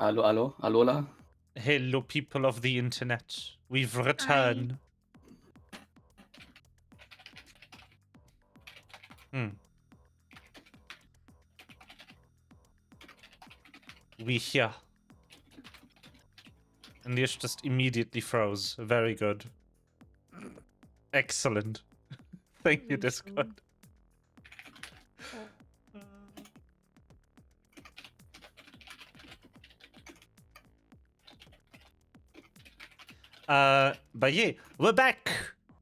Allo, allo, Alola? Hello, people of the internet. We've Hi. returned. We here. And Lish just immediately froze. Very good. Excellent. Thank you, Discord. But yeah, we're back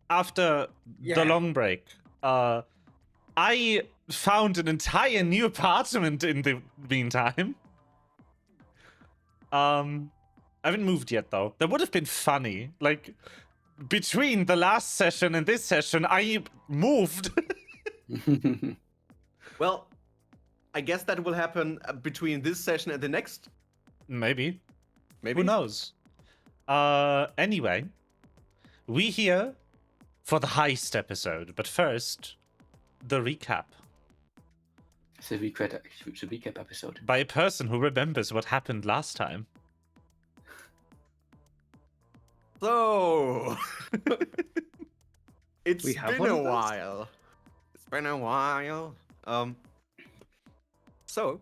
after the long break. I found an entire new apartment in the meantime. I haven't moved yet though. That would have been funny. Like between the last session and this session, I moved. Well, I guess that will happen between this session and the next. Maybe. Maybe. Who knows? Anyway, we here for the heist episode, but first, the recap. It's a recap episode. By a person who remembers what happened last time. So, it's We have been one a of those? while. It's been a while. So,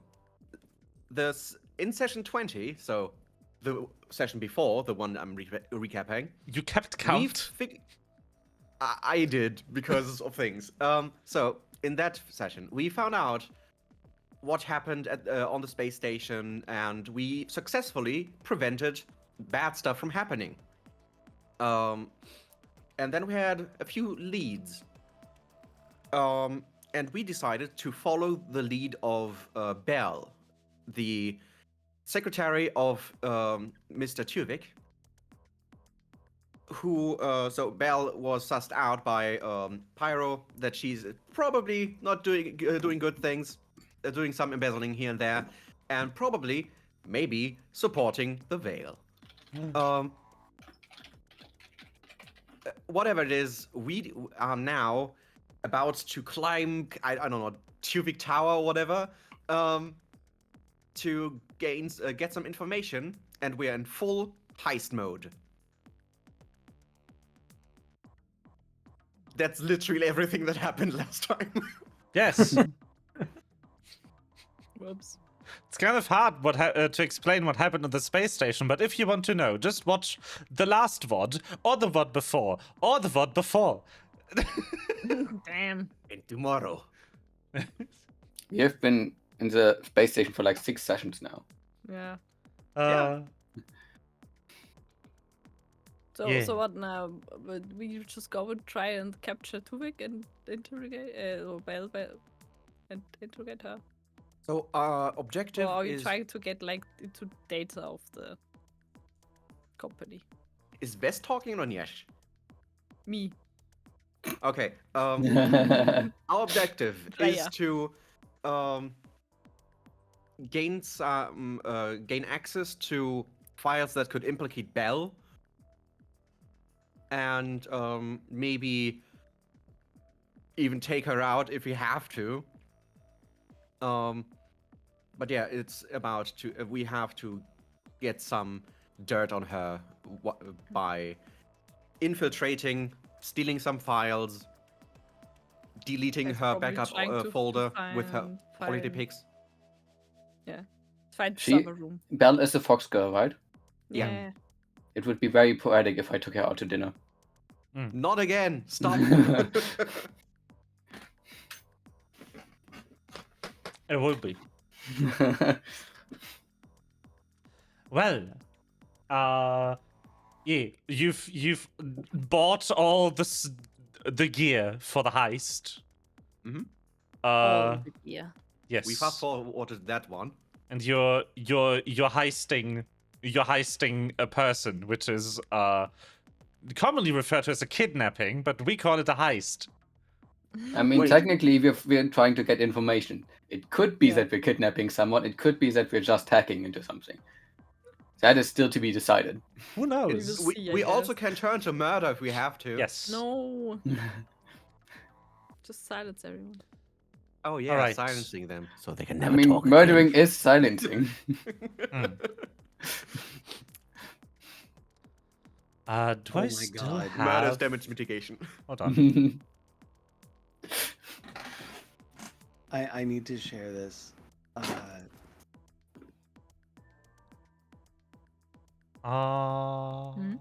this in session 20, so the session before, the one I'm recapping. You kept we've count. I did because of things. So in that session, we found out what happened at on the space station, and we successfully prevented bad stuff from happening. And then we had a few leads. And we decided to follow the lead of Bell, the secretary of Mr. Tuvik, who, so Bell was sussed out by Pyro that she's probably not doing good things, doing some embezzling here and there, and probably, maybe, supporting the Veil. Whatever it is, we are now about to climb, I don't know, Tuvik Tower or whatever, to get some information, and we're in full heist mode. That's literally everything that happened last time. Yes. Whoops. It's kind of hard to explain what happened on the space station, but if you want to know, just watch the last VOD, or the VOD before, or the VOD before. Damn. And tomorrow. We have been in the space station for like 6 sessions now. Yeah. So Yeah. so what now? We just go and try and capture Tuvik and interrogate or Bell and interrogate her. So our objective Or are you is trying to get like into data of the company? Vest talking or Nyesh? Me. Okay. Our objective is Player. to gain access to files that could implicate Bell, and maybe even take her out if we have to. But yeah, it's about we have to get some dirt on her by infiltrating, stealing some files, deleting That's her probably backup trying to folder with her find holiday file. pics. Yeah. Find She- server room. Belle is a fox girl, right? Yeah. Yeah. It would be very poetic if I took her out to dinner. Not again! Stop! It would be. Well, yeah, you've bought all the gear for the heist. Mhm. Yeah. Yes. We fast forwarded that one. And you're heisting a person, which is commonly referred to as a kidnapping, but we call it a heist. I mean, Wait. technically, we're trying to get information. It could be Yeah. that we're kidnapping someone. It could be that we're just hacking into something. That is still to be decided. Who knows? will see, I We also guess. can turn to murder if we have to. Yes. No. Just silence everyone. Oh yeah, Alright. silencing them so they can I never mean, talk murdering again. is silencing. Do Oh I my still God. have... Murder's damage mitigation. Hold on. I need to share this. Hmm?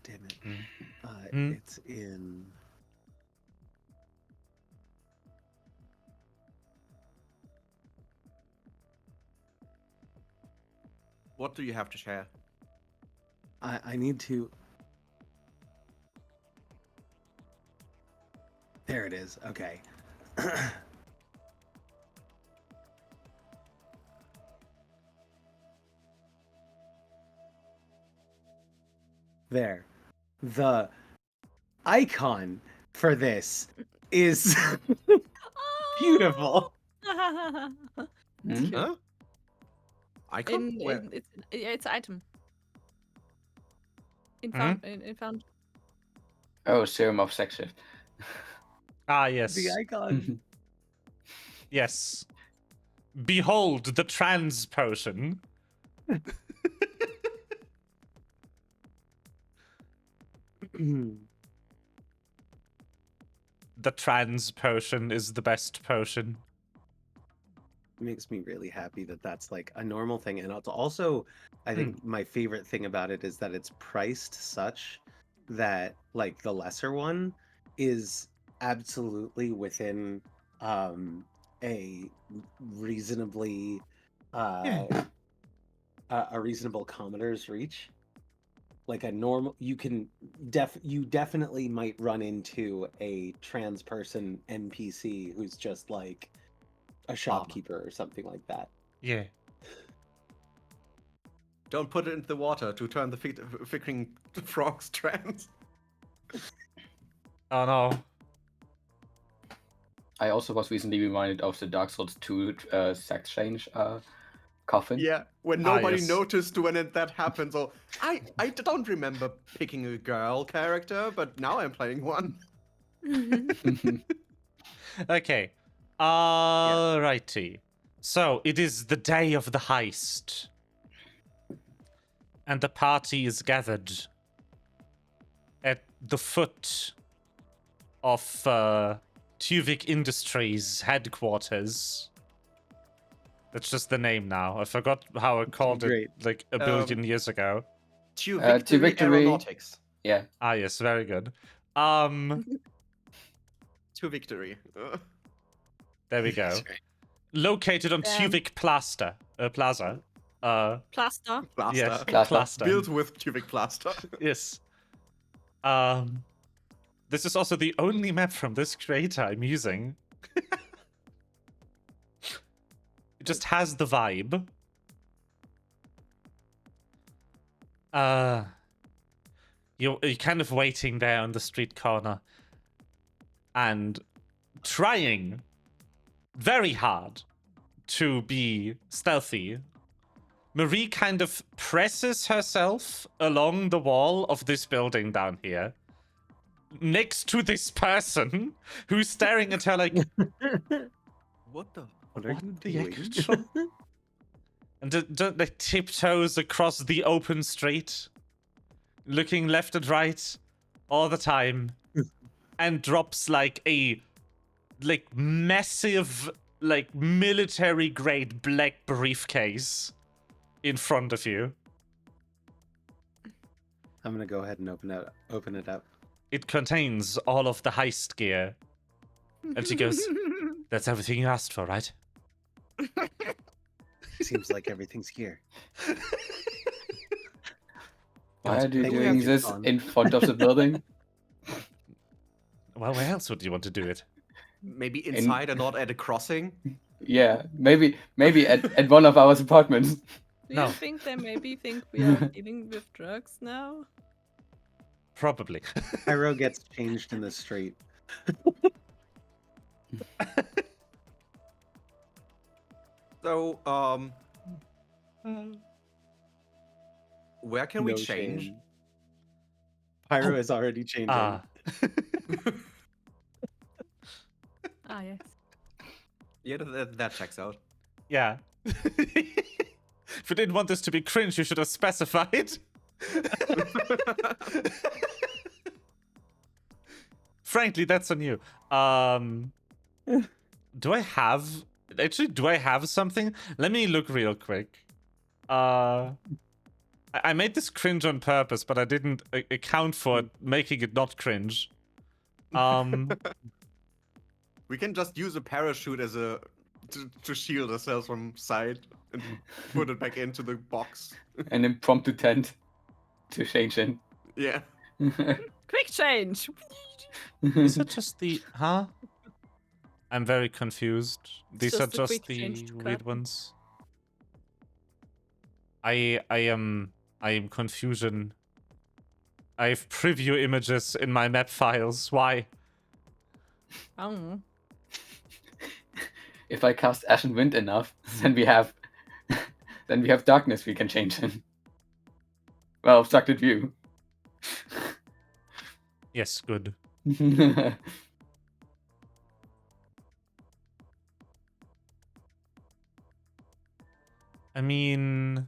Damn it. Hmm? It's in. What do you have to share? I need to. There it is. Okay. There. The icon for this is beautiful. Oh! It's Hmm? cute. Huh? Icon? Where? It's item. In Hmm? found in found. Oh, serum of sex shift. Ah, yes. The icon. Yes. Behold the trans potion. The trans potion is the best potion. Makes me really happy that that's like a normal thing, and it's also, I think my favorite thing about it is that it's priced such that like the lesser one is absolutely within a reasonably a reasonable commoner's reach. Like a normal, you definitely might run into a trans person NPC who's just like a shopkeeper or something like that. Yeah. Don't put it into the water to turn the freaking frogs trans. Oh no. I also was recently reminded of the Dark Souls 2 sex change coffin. Yeah, when nobody yes. noticed when that happened. So I don't remember picking a girl character, but now I'm playing one. Okay. Alrighty. So, it is the day of the heist. And the party is gathered at the foot of Tuvik Industries headquarters. That's just the name now. I forgot how I called it Great. like a billion years ago. To To victory. Aeronautics. Yeah. Ah, yes, very good. To victory. There we go. That's right. Located on Tuvik Plaza. Plaster. Plaster. Yes, Plaster. Plaster. Built with cubic plaster. Yes. This is also the only map from this creator I'm using. It just has the vibe. You're kind of waiting there on the street corner and trying very hard to be stealthy. Marie kind of presses herself along the wall of this building down here, next to this person who's staring at her like, What the? What are what you the doing? actual? And like tiptoes across the open street, looking left and right all the time, and drops like a massive military grade black briefcase in front of you. I'm gonna go ahead and open it up. It contains all of the heist gear. And she goes, "That's everything you asked for, right?" Seems like everything's here. Why are you Thank you, doing this John. in front of the building? Well, where else would you want to do it? Maybe inside and not at a crossing? Yeah, maybe at one of our apartments. Do No. you think they maybe think we are dealing with drugs now? Probably. Pyro gets changed in the street. So, where can we No change? shame. Pyro is already changing. Ah, yes. Yeah, that checks out. Yeah. If you didn't want this to be cringe, you should have specified. Frankly, that's on you. Do I have something? Let me look real quick. I made this cringe on purpose, but I didn't account for making it not cringe. We can just use a parachute as to shield ourselves from sight and put it back into the box. An impromptu tent to change in. Yeah. Quick change! These are just the I'm very confused. These just are a just quick the change to weird curtain. ones. I am confusion. I have preview images in my map files. Why? I don't know. If I cast Ashen Wind enough, then we have darkness we can change in. Well, obstructed view. Yes, good. I mean,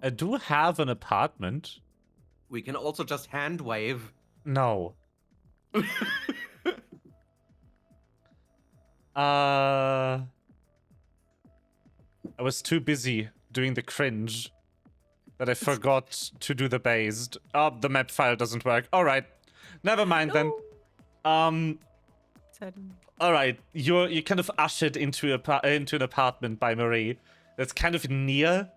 I do have an apartment. We can also just hand wave. No. I was too busy doing the cringe that I forgot to do the based. Oh, the map file doesn't work. All right, never mind then. Suddenly. All right, you're kind of ushered into an apartment by Marie that's kind of near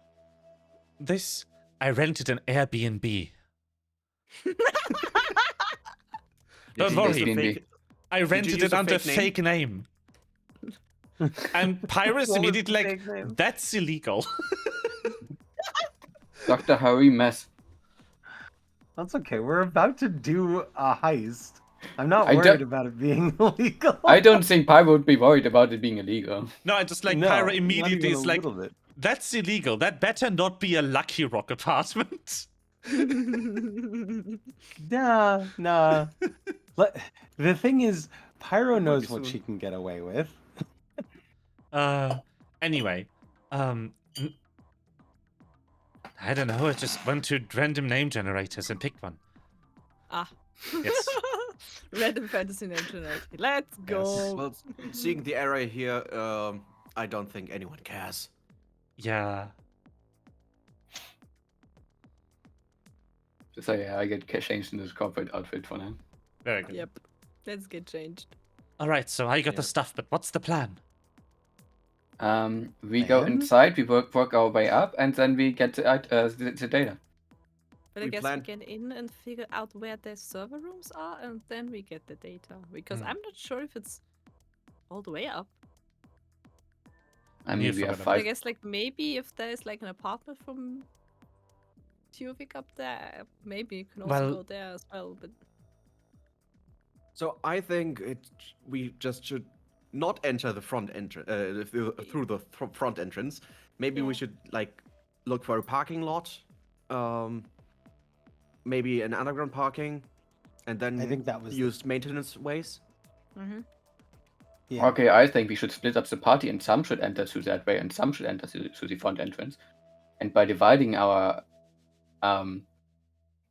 this. I rented an Airbnb. Don't Did you use worry. a Airbnb. fake- I rented use it a under fake name? fake name. And Pyrus What was immediately the like, fake name? that's illegal. Dr. Harry Mess. That's okay. We're about to do a heist. I'm not I worried don't- about it being illegal. I don't think Pyro would be worried about it being illegal. No, I just like No, Pyro not immediately even is a like, little bit. that's illegal. That better not be a Lucky Rock apartment. Nah. The thing is, Pyro It might knows be what soon. she can get away with. Anyway, I don't know. I just went to random name generators and picked one. Ah. Yes. Random fantasy name generator. Let's go. Well, seeing the area here, I don't think anyone cares. Yeah. So yeah, I get changed into this corporate outfit for now. Very good. Yep. Let's get changed. All right, so I got the Yeah. stuff, but what's the plan? We go Then? inside, we work our way up, and then we get the data. But I We guess plan- we get in and figure out where the server rooms are, and then we get the data. Because Hmm. I'm not sure if it's all the way up. I You mean, we forgot have about But I 5. guess like maybe if there's like an apartment from Tuvik up there, maybe you can also Well- go there as well. But So I think we just should not enter the front entrance through the front entrance. Maybe we Yeah. should like look for a parking lot, maybe an underground parking, and then I think that was the- use maintenance ways. Yeah. Okay, I think we should split up the party, and some should enter through that way, and some should enter through the front entrance. And by dividing our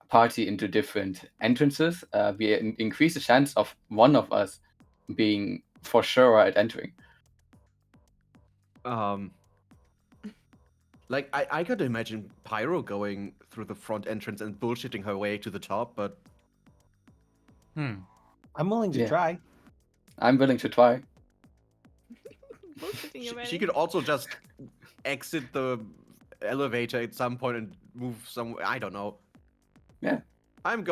party into different entrances, we increase the chance of one of us being for sure at entering. Like I could imagine Pyro going through the front entrance and bullshitting her way to the top, but I'm willing to Yeah. try. I'm willing to try. bullshitting she already. could also just exit the elevator at some point and move somewhere. I don't know. Yeah. I'm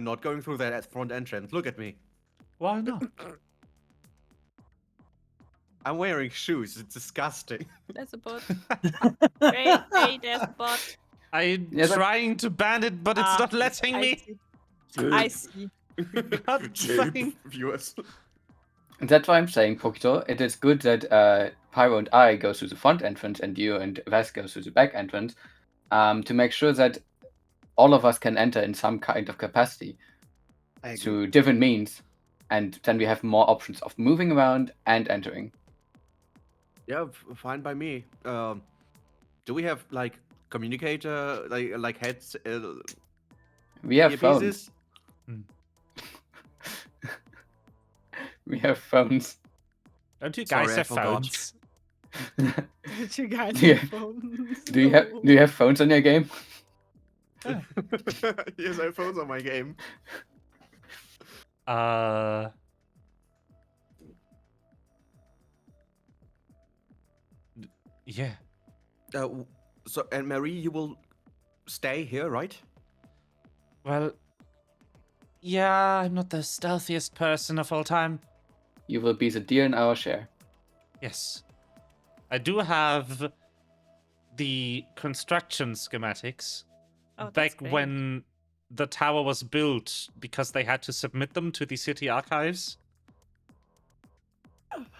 not going through that front entrance. Look at me. Why not? I'm wearing shoes. It's disgusting. There's a bot. Great, hey, there's a bot. I'm Yeah, but- trying to ban it, but it's Ah, not letting I me. see. I see. God Jail dang. viewers. And that's why I'm saying, Pokito, it is good that Pyro and I go through the front entrance and you and Vas go through the back entrance, to make sure that all of us can enter in some kind of capacity I agree. through different means. and then we have more options of moving around and entering. Yeah, fine by me. Do we have like communicator, like heads, We have phones. earpieces? We have phones. Don't you Sorry, guys I have forgot. phones? Did you guys Yeah. have phones? Do you have phones on your game? Yes, I have phones on my game. Yeah. So, and Marie, you will stay here, right? Well, yeah, I'm not the stealthiest person of all time. You will be the deer in our share. Yes. I do have the construction schematics Oh, that's back great. when the tower was built because they had to submit them to the city archives.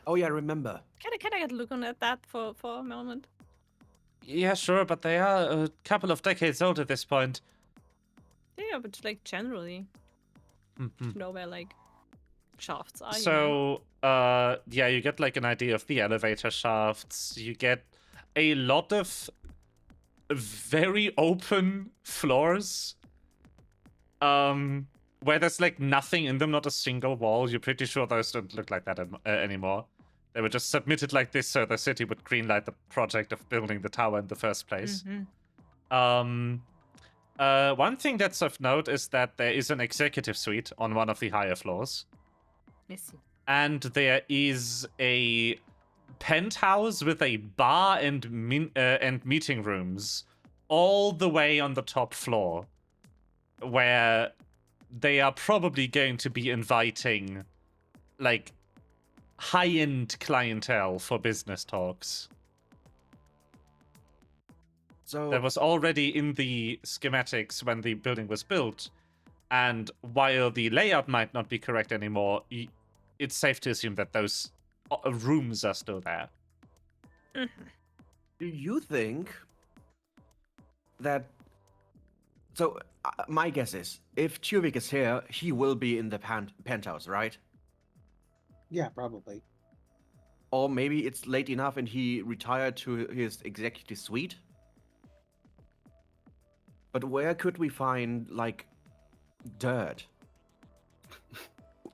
Oh yeah, I remember. Can I get a look on at that for a moment? Yeah, sure, but they are a couple of decades old at this point. Yeah, but like generally, Mhm. to know where like shafts are. So, yeah, you get like an idea of the elevator shafts. You get a lot of very open floors. Where there's like nothing in them, not a single wall. You're pretty sure those don't look like that anymore. They were just submitted like this so the city would greenlight the project of building the tower in the first place. One thing that's of note is that there is an executive suite on one of the higher floors. Missy. And there is a penthouse with a bar and meeting rooms all the way on the top floor, where they are probably going to be inviting like high-end clientele for business talks. So That was already in the schematics when the building was built, and while the layout might not be correct anymore, it's safe to assume that those rooms are still there. do you think that? So my guess is, if Tuvik is here, he will be in the penthouse, right? Yeah, probably. Or maybe it's late enough and he retired to his executive suite. But where could we find like dirt?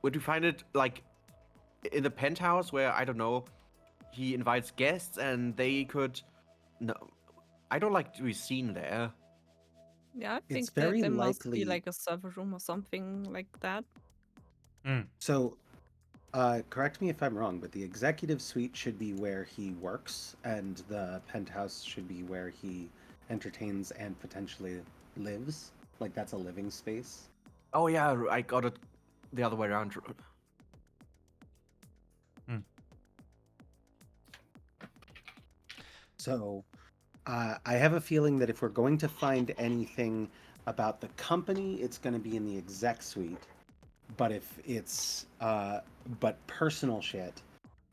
Would we find it like in the penthouse where, I don't know, he invites guests and they could? No, I don't like to be seen there. Yeah, I think It's that very there must be likely- like a server room or something like that. So, correct me if I'm wrong, but the executive suite should be where he works, and the penthouse should be where he entertains and potentially lives. Like, that's a living space. Oh yeah, I got it the other way around. So, I have a feeling that if we're going to find anything about the company, it's going to be in the exec suite. But if it's but personal shit,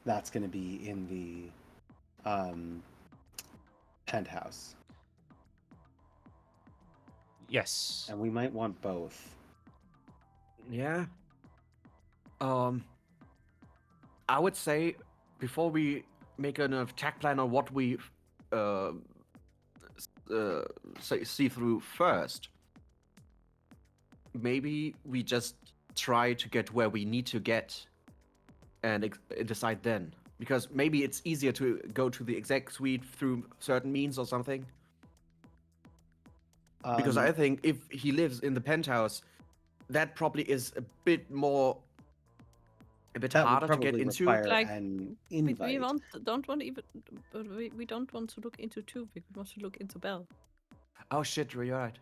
that's going to be in the penthouse. Yes. And we might want both. Yeah. I would say before we make an attack plan on what we see through first, maybe we just try to get where we need to get and decide then. Because maybe it's easier to go to the exec suite through certain means or something. Because I think if he lives in the penthouse, that probably is a bit that harder would to get probably into. require Like, an We invite. don't want even. We don't want to look into Tuvik. We want to look into Bell. Oh shit, you're right.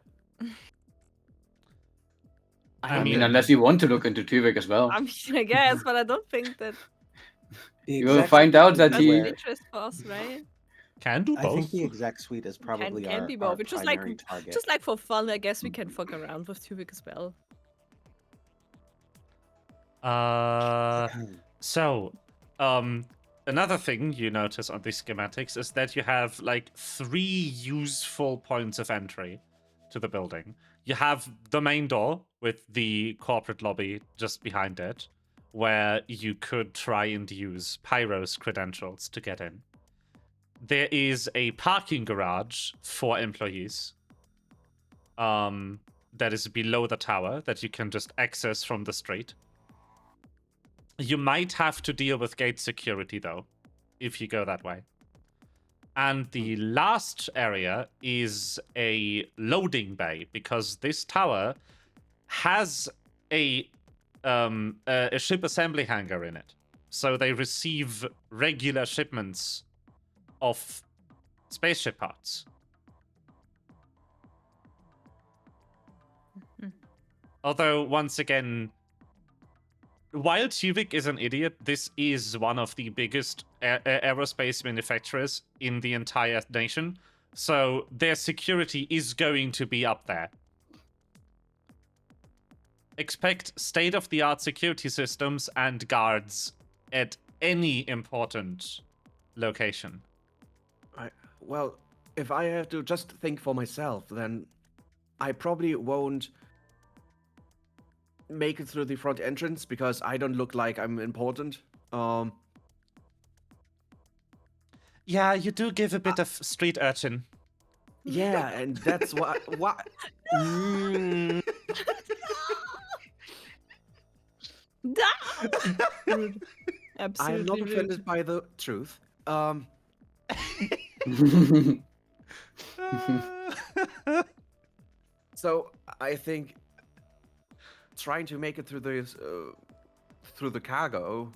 I mean, unless you want to look into Tuvik as well. I mean, I guess, but I don't think that The You will exec find suite out is that that's he- of where- interest for us, right? Can do I both. think the exec suite is probably Can our, be our both. It's just like primary target. just like for fun, I guess we can fuck around with Tuvik as well. So, another thing you notice on these schematics is that you have like 3 useful points of entry to the building. You have the main door with the corporate lobby just behind it, where you could try and use Pyro's credentials to get in. There is a parking garage for employees that is below the tower that you can just access from the street. You might have to deal with gate security, though, if you go that way. And the last area is a loading bay, because this tower has a ship assembly hangar in it. So they receive regular shipments of spaceship parts. Although, once again, while Tuvik is an idiot, this is one of the biggest aerospace manufacturers in the entire nation. So their security is going to be up there. Expect state-of-the-art security systems and guards at any important location. Well, if I have to just think for myself, then I probably won't make it through the front entrance because I don't look like I'm important. Yeah, you do give a bit of street urchin. Yeah, and that's what. Mm. Rude. Absolutely I'm not rude. offended by the truth. So I think trying to make it through the cargo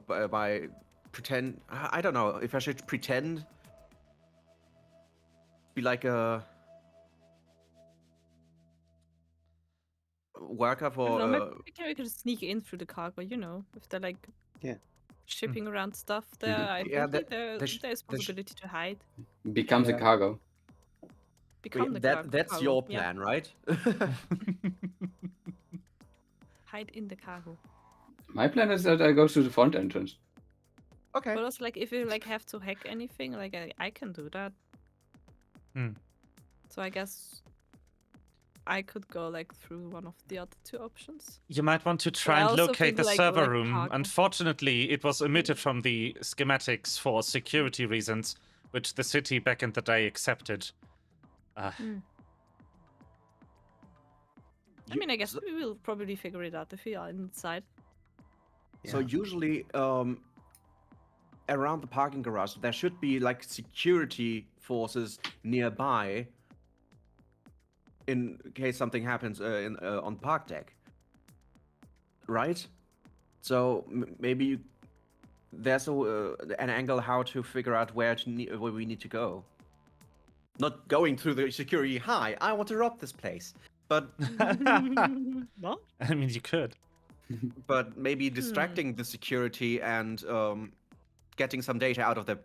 by pretend. I don't know if I should pretend be like a worker I for. don't know, maybe we could sneak in through the cargo, if they're like shipping around stuff there. I Yeah, think there's possibility to hide. Becomes a cargo. Become the That's cargo. your Yeah. plan, right? Hide in the cargo. My plan is that I go to the front entrance. Okay. But also, like, if you have to hack anything, like I can do that. So I guess I could go through one of the other two options. You might want to I try and also locate think, the server like room. cargo. Unfortunately, it was omitted from the schematics for security reasons, which the city back in the day accepted. I mean, I guess we will probably figure it out if we are inside. So usually, around the parking garage, there should be security forces nearby, in case something happens on park deck. Right? So maybe there's an angle how to figure out where we need to go. Not going through the security. Hi, I want to rob this place, but What? I mean, you could. maybe distracting the security and getting some data out of the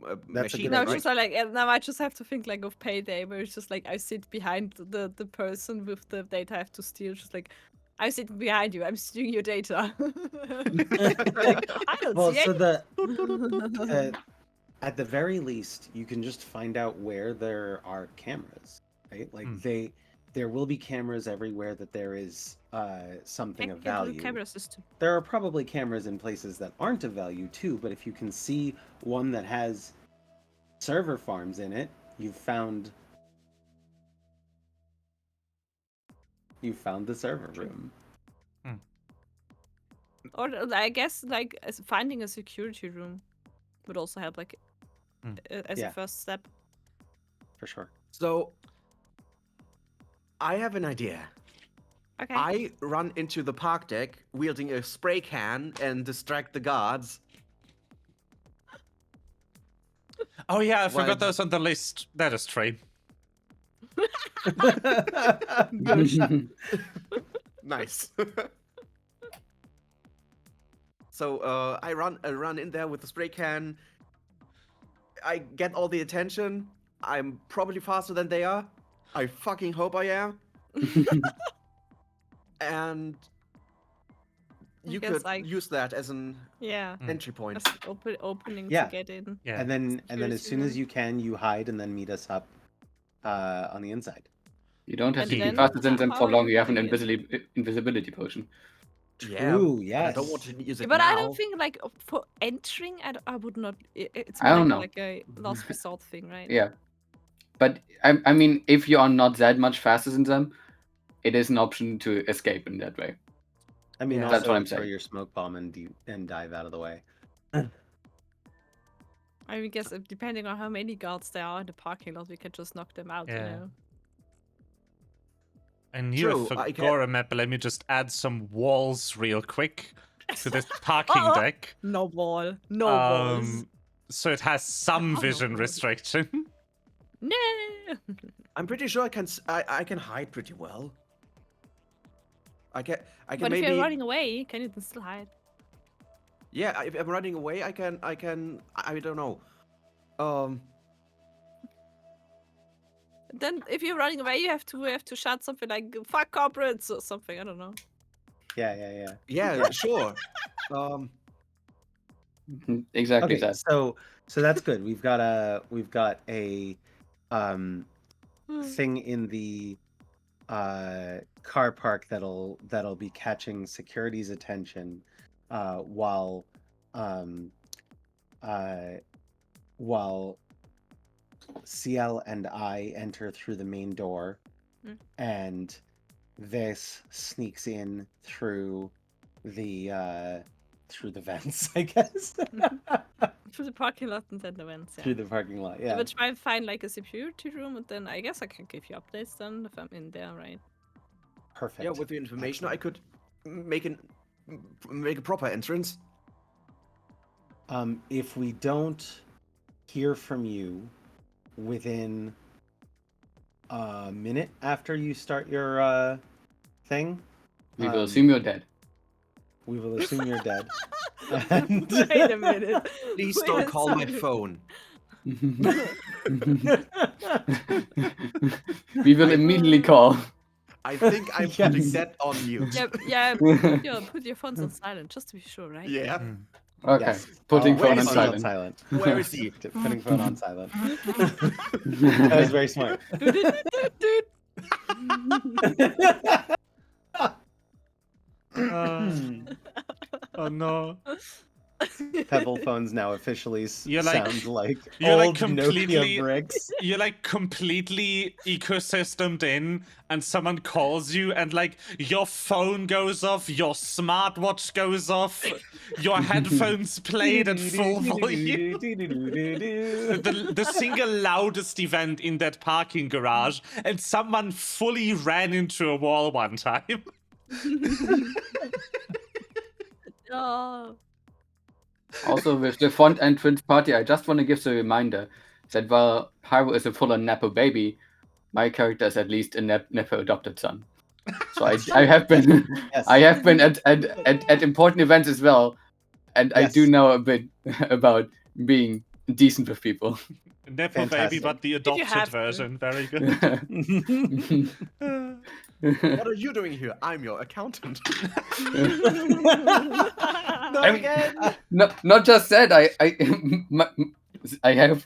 That's a machine. good No, idea. just now I just have to think of Payday, where it's just I sit behind the person with the data I have to steal. Just I sit behind you. I'm stealing your data. I don't Well, see so any. at the very least, you can just find out where there are cameras, right? There will be cameras everywhere that there is something of value. Camera system. There are probably cameras in places that aren't of value too, but if you can see one that has server farms in it, you've found the server room. Or I guess finding a security room would also help, as a first step. For sure. So I have an idea. Okay. I run into the park deck wielding a spray can and distract the guards. Oh yeah, I Why forgot d- those on the list. That is true. Nice. So I run in there with the spray can. I get all the attention. I'm probably faster than they are. I fucking hope I am. And you guess could use that as an Yeah. entry point. As an opening Yeah. to get in. Yeah. And then as Security soon as room. you can, you hide and then meet us up on the inside. You don't have And to be then faster than them how for are long. you You have an doing it? invisibility potion. True, but I yes. don't want to use it But now. I don't think like for entering, I would not. It's I more don't like know. a last resort thing, right? Yeah. But I mean, if you are not that much faster than them, it is an option to escape in that way. I mean, Yeah. That's what also I'm throw saying. your smoke bomb and dive out of the way. I guess depending on how many guards there are in the parking lot, we can just knock them out. You Yeah. know. I knew True, a I can- Fagora map, but let me just add some walls real quick to this parking Uh-oh. deck. No ball. No balls. So it has some Oh, no vision balls. restriction. No. I'm pretty sure I can hide pretty well. I can But maybe. if you're running away, can you then still hide? Yeah, if I'm running away, I can. I don't know. Then if you're running away, you have to shout something like "fuck corporates" or something. I don't know. Yeah. Yeah, sure. Exactly Okay, that. so that's good. We've got a thing in the car park that'll be catching security's attention while CL and I enter through the main door, and this sneaks in through the vents, I guess. Through the parking lot and then the vents. Yeah. Through the parking lot, yeah. We'll try and find like a security room, and then I guess I can give you updates then if I'm in there, right? Perfect. Yeah, with the information, I Excellent. could make a proper entrance. If we don't hear from you within a minute after you start your thing, We will assume you're dead. we will assume you're dead. And- Wait a minute. Please Wait don't a call my second. phone. We will immediately call. I think I'm Yes. putting that on mute. Yeah, put your phones on silent just to be sure, right? Yeah. Okay, Yes. putting Where phone is on he? silent. Where is he? Putting phone on silent. That was very smart. Oh no. Pebble phones now officially You're like- sound like you're like old completely- Nokia bricks. You're like completely ecosystemed in, and someone calls you, and like your phone goes off, your smartwatch goes off, your headphones played at full volume. The single loudest event in that parking garage, and someone fully ran into a wall one time. Oh. Also, with the front entrance party, I just want to give the reminder that while Pyro is a full-on Nepo baby, my character is at least a Nepo adopted son. So I have been Yes. I have been at important events as well, and I do Yes. know a bit about being decent with people. Nepo baby, Fantastic. but the you adopted have to. version. Very good. What are you doing here? I'm your accountant. Not I'm- again. Not just that. I have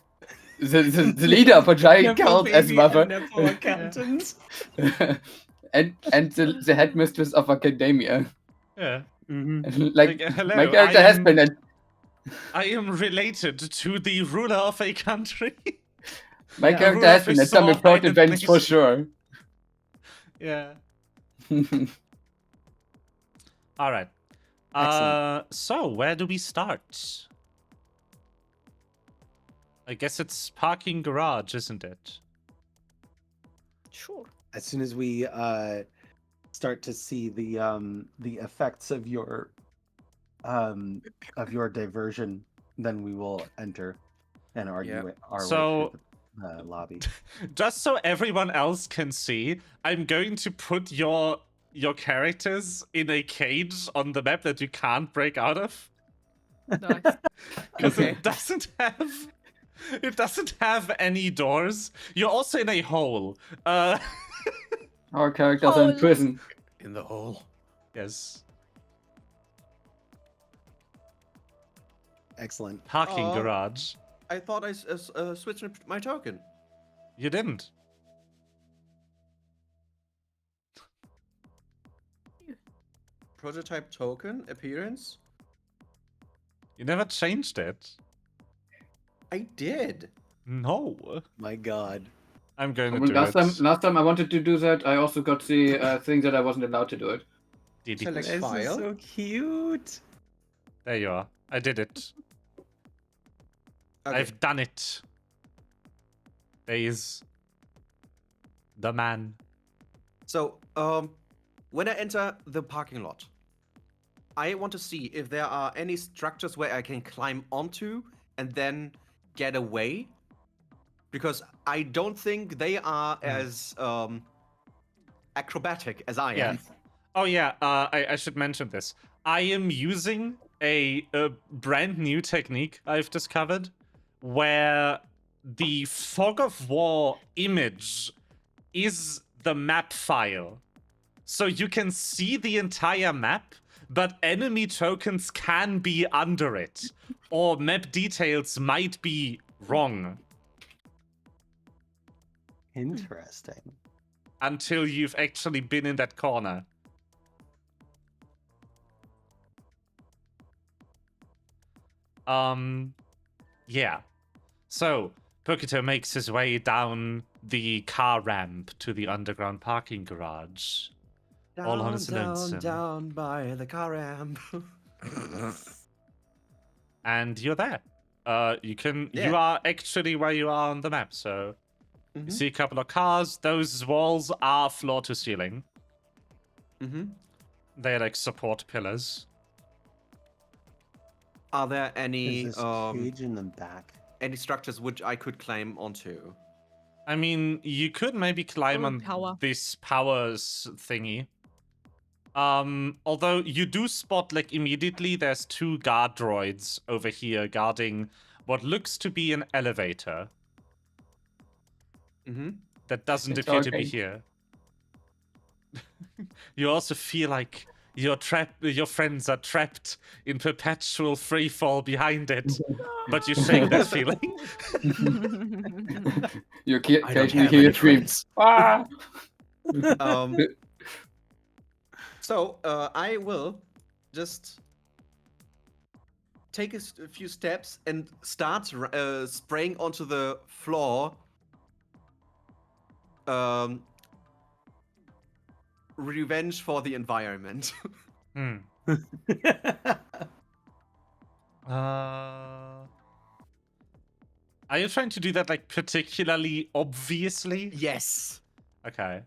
the leader of a giant cult as mother, accountants. and the headmistress of academia. Yeah. Like hello, my character has I'm- been. I am related to the ruler of a country. My Yeah. character Ruler has of a been at some small important island events for nation. sure. Yeah. All right. Excellent. So where do we start? I guess it's parking garage, isn't it? Sure. As soon as we start to see the effects of your diversion, then we will enter and argue our So- way through the lobby. Just so everyone else can see, I'm going to put your characters in a cage on the map that you can't break out of. Nice. Because Okay. it doesn't have any doors. You're also in a hole. Our characters are in Holes. prison. In the hole. Yes. Excellent. Parking Aw. garage. I thought I switched my token. You didn't. prototype token appearance? You never changed it. I did. No. My God. I'm going to Well, do last time I wanted to do that, I also got the thing that I wasn't allowed to do it. Did Select it. This file. is so cute. There you are. I did it. Okay. I've done it. There is the man. So, when I enter the parking lot, I want to see if there are any structures where I can climb onto and then get away. Because I don't think they are as acrobatic as I Yeah. am. Oh yeah, I should mention this. I am using a brand new technique I've discovered where the Fog of War image is the map file. So you can see the entire map, but enemy tokens can be under it. Or map details might be wrong Interesting. until you've actually been in that corner. Yeah. So, Pokito makes his way down the car ramp to the underground parking garage. All on his lonesome. Down by the car ramp. And you're there. You Yeah. are actually where you are on the map, so you Mhm. see a couple of cars. Those walls are floor to ceiling. Mm-hmm. They're like support pillars. Are there There's any this cage in the back. any structures which I could climb onto? I mean, you could maybe climb Or on power. this powers thingy. Although you do spot, like, immediately there's two guard droids over here guarding what looks to be an elevator Mm-hmm. that doesn't It's appear to be okay. here. You also feel like your friends are trapped in perpetual free fall behind it, but you shake that feeling. You I don't occasionally have hear any your scream. friends. Ah! So I will just take a few steps and start spraying onto the floor. Revenge for the environment. Hmm. Are you trying to do that, like, particularly obviously? Yes. Okay.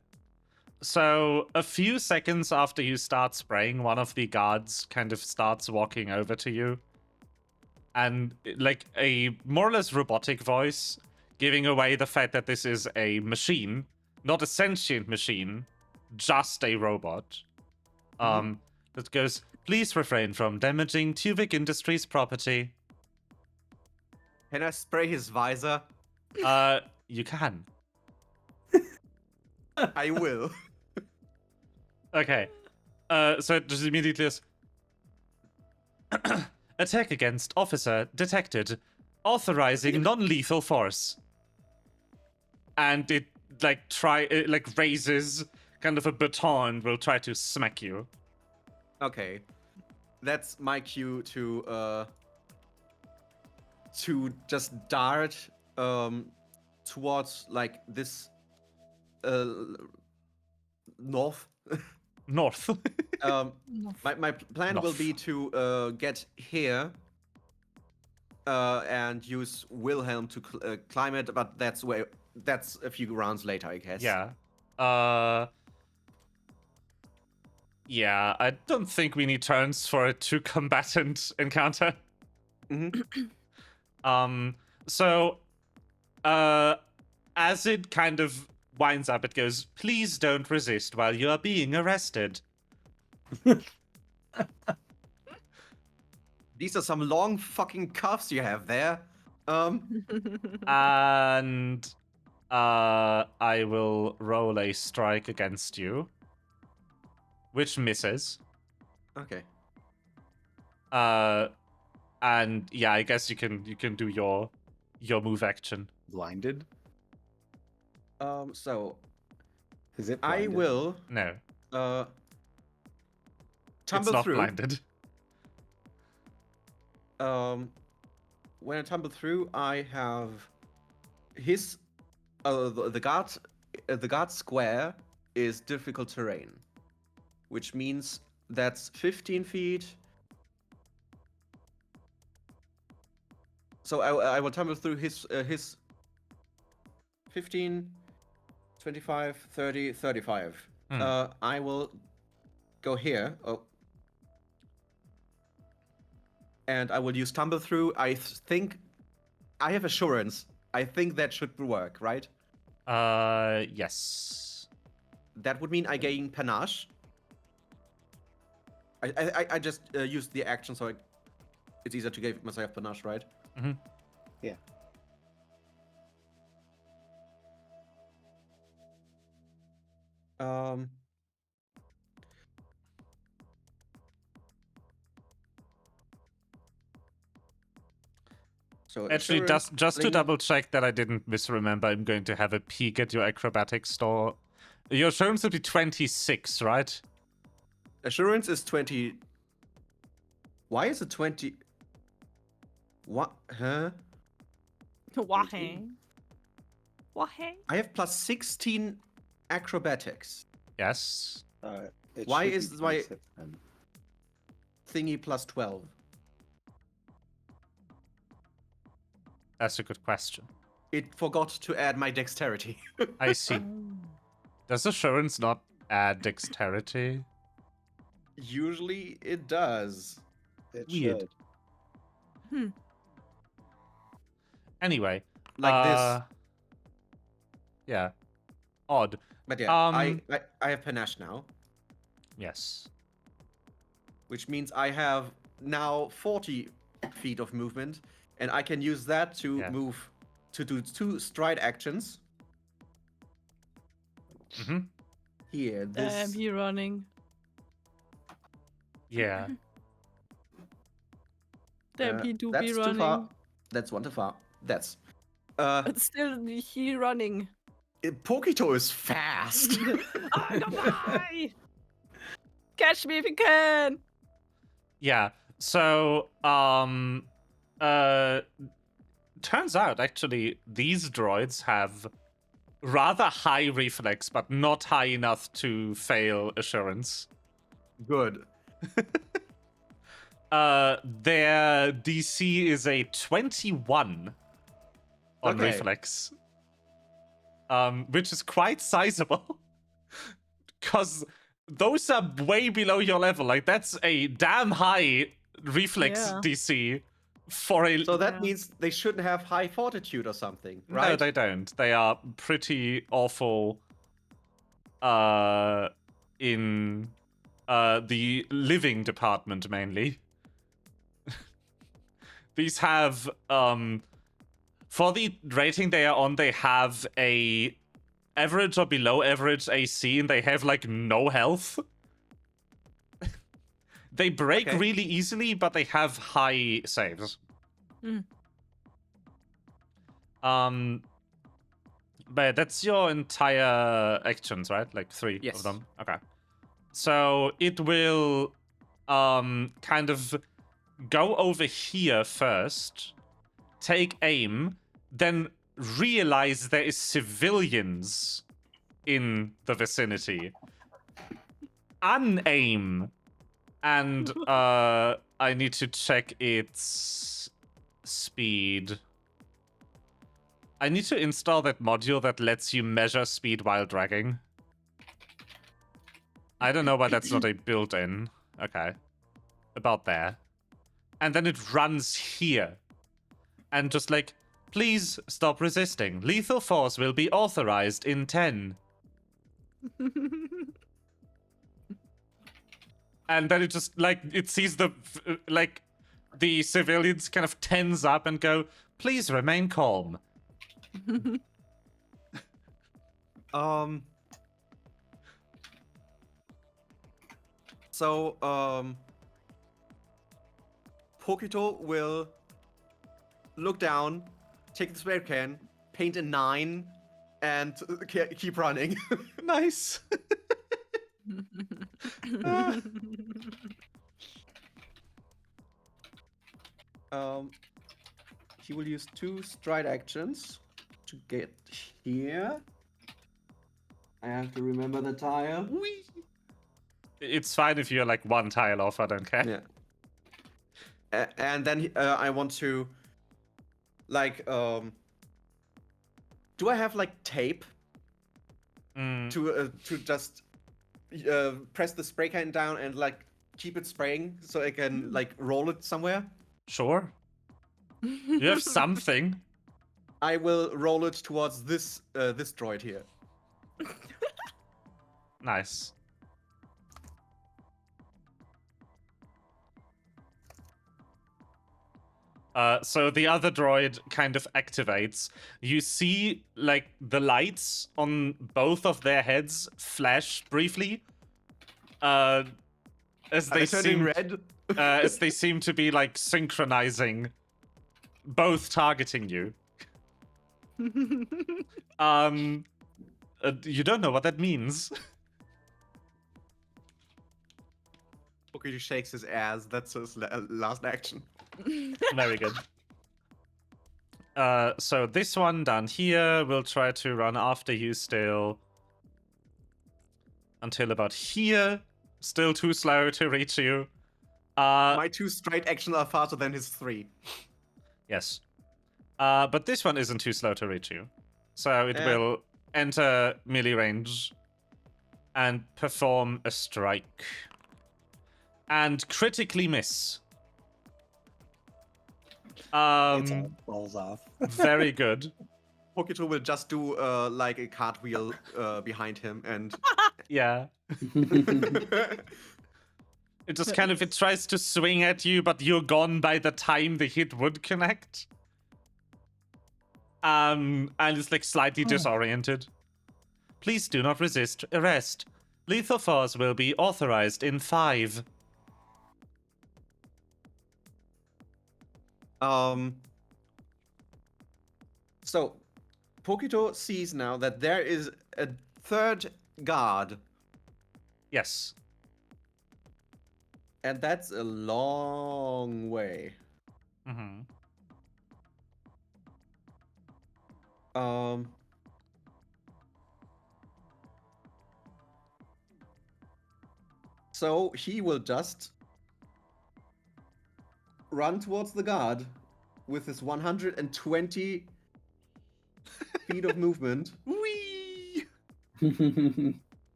So, a few seconds after you start spraying, one of the guards kind of starts walking over to you. And, like, a more or less robotic voice, giving away the fact that this is a machine, not a sentient machine, just a robot. That goes, please refrain from damaging Tuvik Industries property. Can I spray his visor? You can. I will. Okay. So it just immediately is attack against officer detected. Authorizing non-lethal force. And it raises kind of a baton and will try to smack you. Okay. That's my cue to just dart towards like this north. North. My plan will be to get here and use Wilhelm to climb it, but that's a few rounds later, I guess. Yeah. Yeah, I don't think we need turns for a two combatant encounter. Mm-hmm. So as it kind of winds up, it goes, please don't resist while you are being arrested. These are some long fucking cuffs you have there. And I will roll a strike against you, which misses. Okay. And yeah, I guess you can do your move action. Blinded? So Is it I blinded? will No. tumble not through. blinded. When I tumble through, I have his the guard square is difficult terrain, which means that's 15 feet. So I will tumble through his 15, 25, 30, 35. I will go here. Oh. And I will use tumble through. I think I have assurance. I think that should work, right? Yes. That would mean I gain panache. I just used the action, so it's easier to give myself panache, right? Mm-hmm. Yeah. So Actually, assurance, just to bling. double check that I didn't misremember, I'm going to have a peek at your acrobatics store. Your assurance would be 26, right? Assurance is 20. Why is it 20? What? Huh? Why? Why? I have plus 16 acrobatics. Yes. It Why should be is my 26 then. thingy plus 12? That's a good question. It forgot to add my dexterity. I see. Does assurance not add dexterity? Usually it does. It Weird. should. Anyway. Like this. Yeah. Odd. But yeah, I have panache now, Yes. which means I have now 40 feet of movement, and I can use that to move to do 2 stride actions. Mm-hmm. Here, this. Damn, you running. Yeah. Damn, he do that's be too running. far. That's one too far. That's. But still, he running. Pokito is fast. Oh, goodbye! Catch me if you can! Yeah. So, turns out actually these droids have rather high reflex, but not high enough to fail assurance. Good. Their DC is a 21 on Okay. reflex. Which is quite sizable. Because those are way below your level. Like, that's a damn high reflex Yeah. DC for a... So that Yeah. means they shouldn't have high fortitude or something, No, right? they don't. They are pretty awful in the living department, mainly. These have... for the rating they are on, they have a average or below average AC, and they have, like, no health. They break Okay. really easily, but they have high saves. But that's your entire actions, right? Like 3 Yes. of them. Okay. So it will kind of go over here first, take aim, then realize there is civilians in the vicinity. Unaim. And I need to check its speed. I need to install that module that lets you measure speed while dragging. I don't know why that's not a built-in. Okay. About there. And then it runs here. And just like, please stop resisting. Lethal force will be authorized in 10. And then it just, like, it sees the, like, the civilians kind of tense up and go, please remain calm. So, Pokito will look down, take the spray can, paint a 9, and keep running. Nice. He will use 2 stride actions to get here. I have to remember the tile. Whee! It's fine if you're like 1 tile off, I don't care. Yeah. And then I want to, like, do I have like tape to just press the spray can down and like keep it spraying so I can like roll it somewhere? Sure. You have something. I will roll it towards this this droid here. Nice. So the other droid kind of activates. You see, like, the lights on both of their heads flash briefly. As Are they turning red? as they seem to be, like, synchronizing, both targeting you. You don't know what that means. Okay, he shakes his ass. That's his last action. Very good. So this one down here will try to run after you still. Until about here. Still too slow to reach you. My 2 stride actions are faster than his 3. Yes. But this one isn't too slow to reach you. So it will enter melee range and perform a strike. And critically miss. It's all balls off. Very good. Pokito will just do like a cartwheel behind him and Yeah. It just kind of, it tries to swing at you, but you're gone by the time the hit would connect. And it's like slightly disoriented. Please do not resist arrest. Lethal force will be authorized in 5. So Pokito sees now that there is a 3rd guard, Yes. and that's a long way. Mm-hmm. So he will just run towards the guard with his 120 feet of movement. Whee!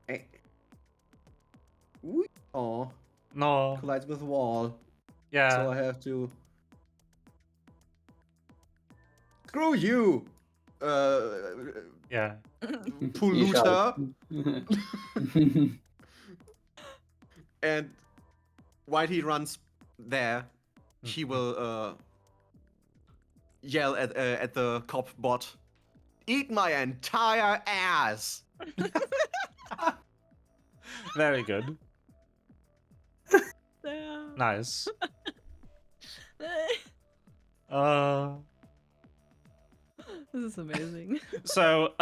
Eh. Whee! Oh, No. collides with the wall. Yeah. So I have to. Screw you! Yeah. Polluter. And while he runs there, he will yell at the cop bot, "Eat my entire ass!" Very good. Damn. Nice. This is amazing. So,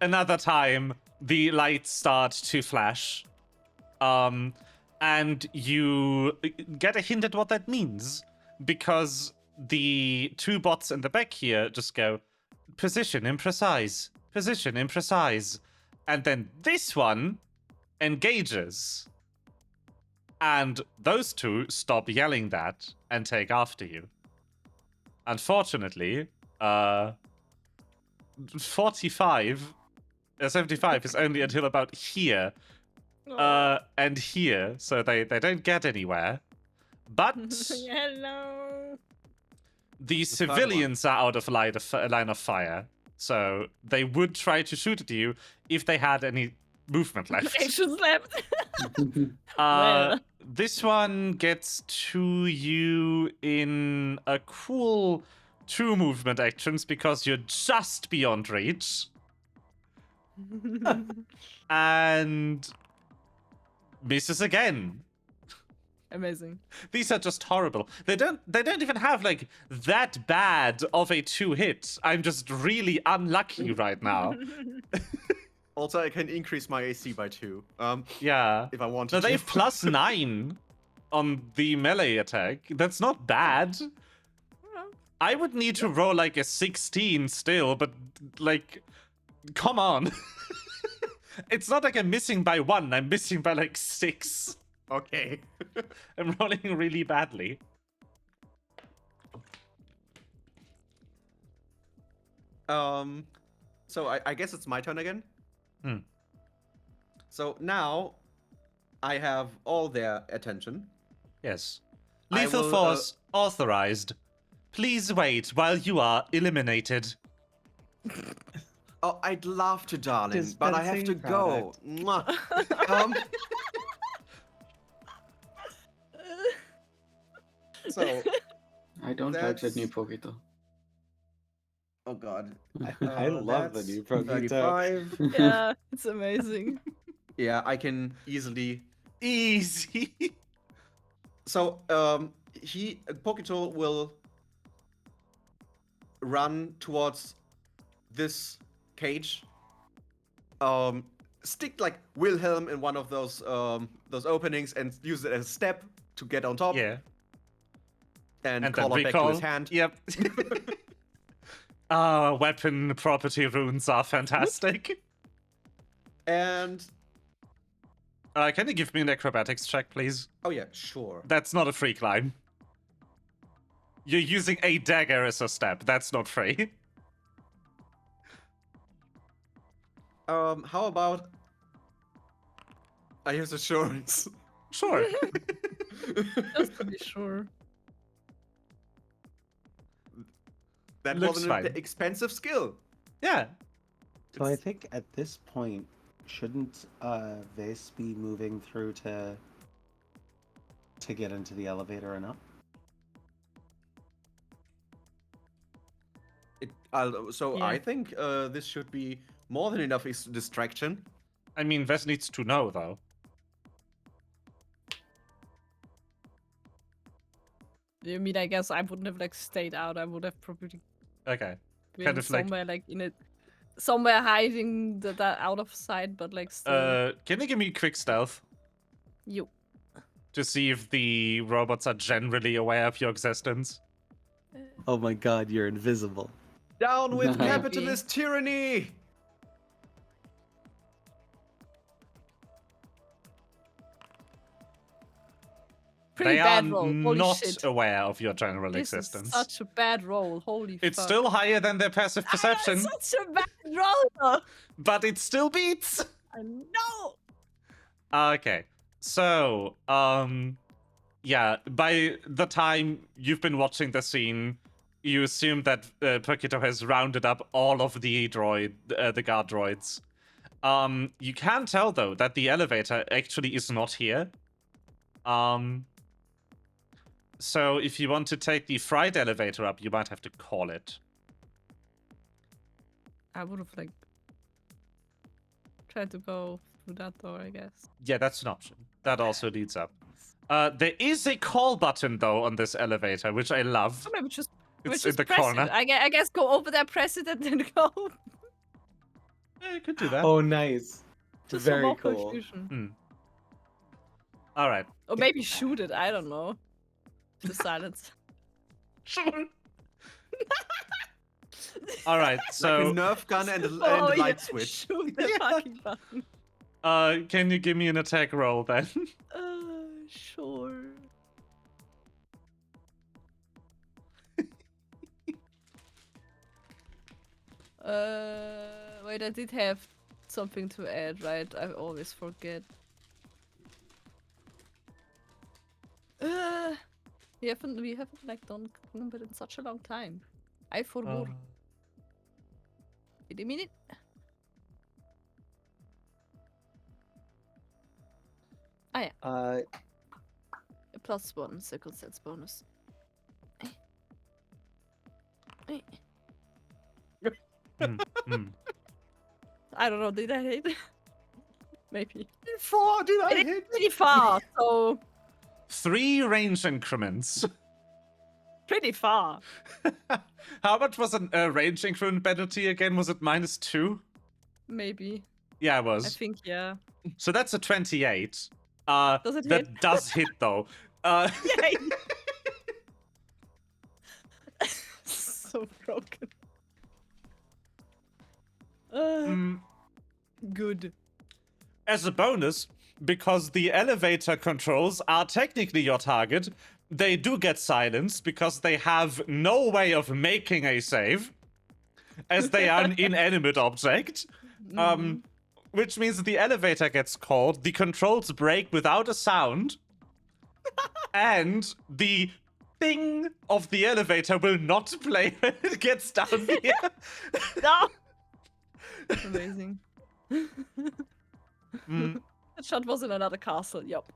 another time, the lights start to flash. And you get a hint at what that means. Because the 2 bots in the back here just go, position imprecise, position imprecise. And then this one engages. And those 2 stop yelling that and take after you. Unfortunately, 75 is only until about here and here, so they don't get anywhere. But Hello. the civilians are out of line of fire, so they would try to shoot at you if they had any movement left. Actions left. Well. This one gets to you in a cool 2 movement actions because you're just beyond reach. And misses again. Amazing. These are just horrible. They don't even have like that bad of a 2 hit. I'm just really unlucky right now. Also, I can increase my AC by 2. Yeah. If I wanted So to. they have +9 on the melee attack. That's not bad. I would need to roll like a 16 still, but like, come on. It's not like I'm missing by 1, I'm missing by like 6. Okay. I'm rolling really badly. So I guess it's my turn again. Hmm. So now I have all their attention. Yes. I Lethal will, force authorized. Please wait while you are eliminated. Oh, I'd love to, darling, but I have to Dispensing go. Mwah. So, I don't like that new That's- Pokito. oh god. I love the That's new Pokito. 35. Yeah, it's amazing. Yeah, I can easily. Easy. So, Pokito will run towards this cage. Stick like Wilhelm in one of those openings and use it as a step to get on top. Yeah. And And call then it back to recall. his hand. Yep. Weapon property runes are fantastic. And Can you give me an acrobatics check, please? oh yeah, sure. That's not a free climb. You're using a dagger as a step. That's not free. How about I use assurance? Sure. Just to be sure. That Looks wasn't fine. an expensive skill. Yeah. So I think at this point, shouldn't Vase be moving through to get into the elevator and up? So Yeah. I think this should be more than enough distraction. I mean, Vess needs to know, though. I mean, I guess I wouldn't have like stayed out. I would have probably Okay. been Kind of like- somewhere like in it, somewhere hiding that out of sight, but like still. Can you give me quick stealth You. to see if the robots are generally aware of your existence? Oh my god, you're invisible. Down with Maybe. capitalist tyranny! Pretty They bad are roll. Holy not shit. aware of your general This existence. is such a bad roll. Holy It's fuck. still higher than their passive perception, Such a bad roll. though. but it still beats. I know. Okay. So, yeah, by the time you've been watching the scene, you assume that Pokito has rounded up all of the the guard droids. You can tell though that the elevator actually is not here. So if you want to take the freight elevator up, you might have to call it. I would have like tried to go through that door, I guess. Yeah, that's an option. That also leads up. There is a call button though on this elevator, which I love. So maybe just It's just in the press corner. It. I guess go over there, press it, and then go. You could do that. Oh, nice. Just for Very more cool. confusion. All right. Or maybe shoot it. I don't know. The silence. Sure. All right. Like a So, Nerf gun and a Oh, yeah, light switch. Shoot the fucking button. can you give me an attack roll then? Sure. Wait, I did have something to add, right? I always forget. We haven't like done Knumbit in such a long time. I forgot. Wait a minute. Uh, A +1 circumstance bonus. Hmm. I don't know, did I hit? Maybe. Before did I I did hit? pretty far, so 3 range increments. pretty far. How much was a range increment penalty again? Was it -2? Maybe. Yeah, it I was. think, yeah. So that's a 28. Does it that hit? does hit though. Yay! So broken. mm, Good. As a bonus, because the elevator controls are technically your target, they do get silenced because they have no way of making a save, as they are an inanimate object. Which means that the elevator gets called, the controls break without a sound, and the thing of the elevator will not play when it gets down here. No! Amazing. Mm. That shot was in another castle, yup.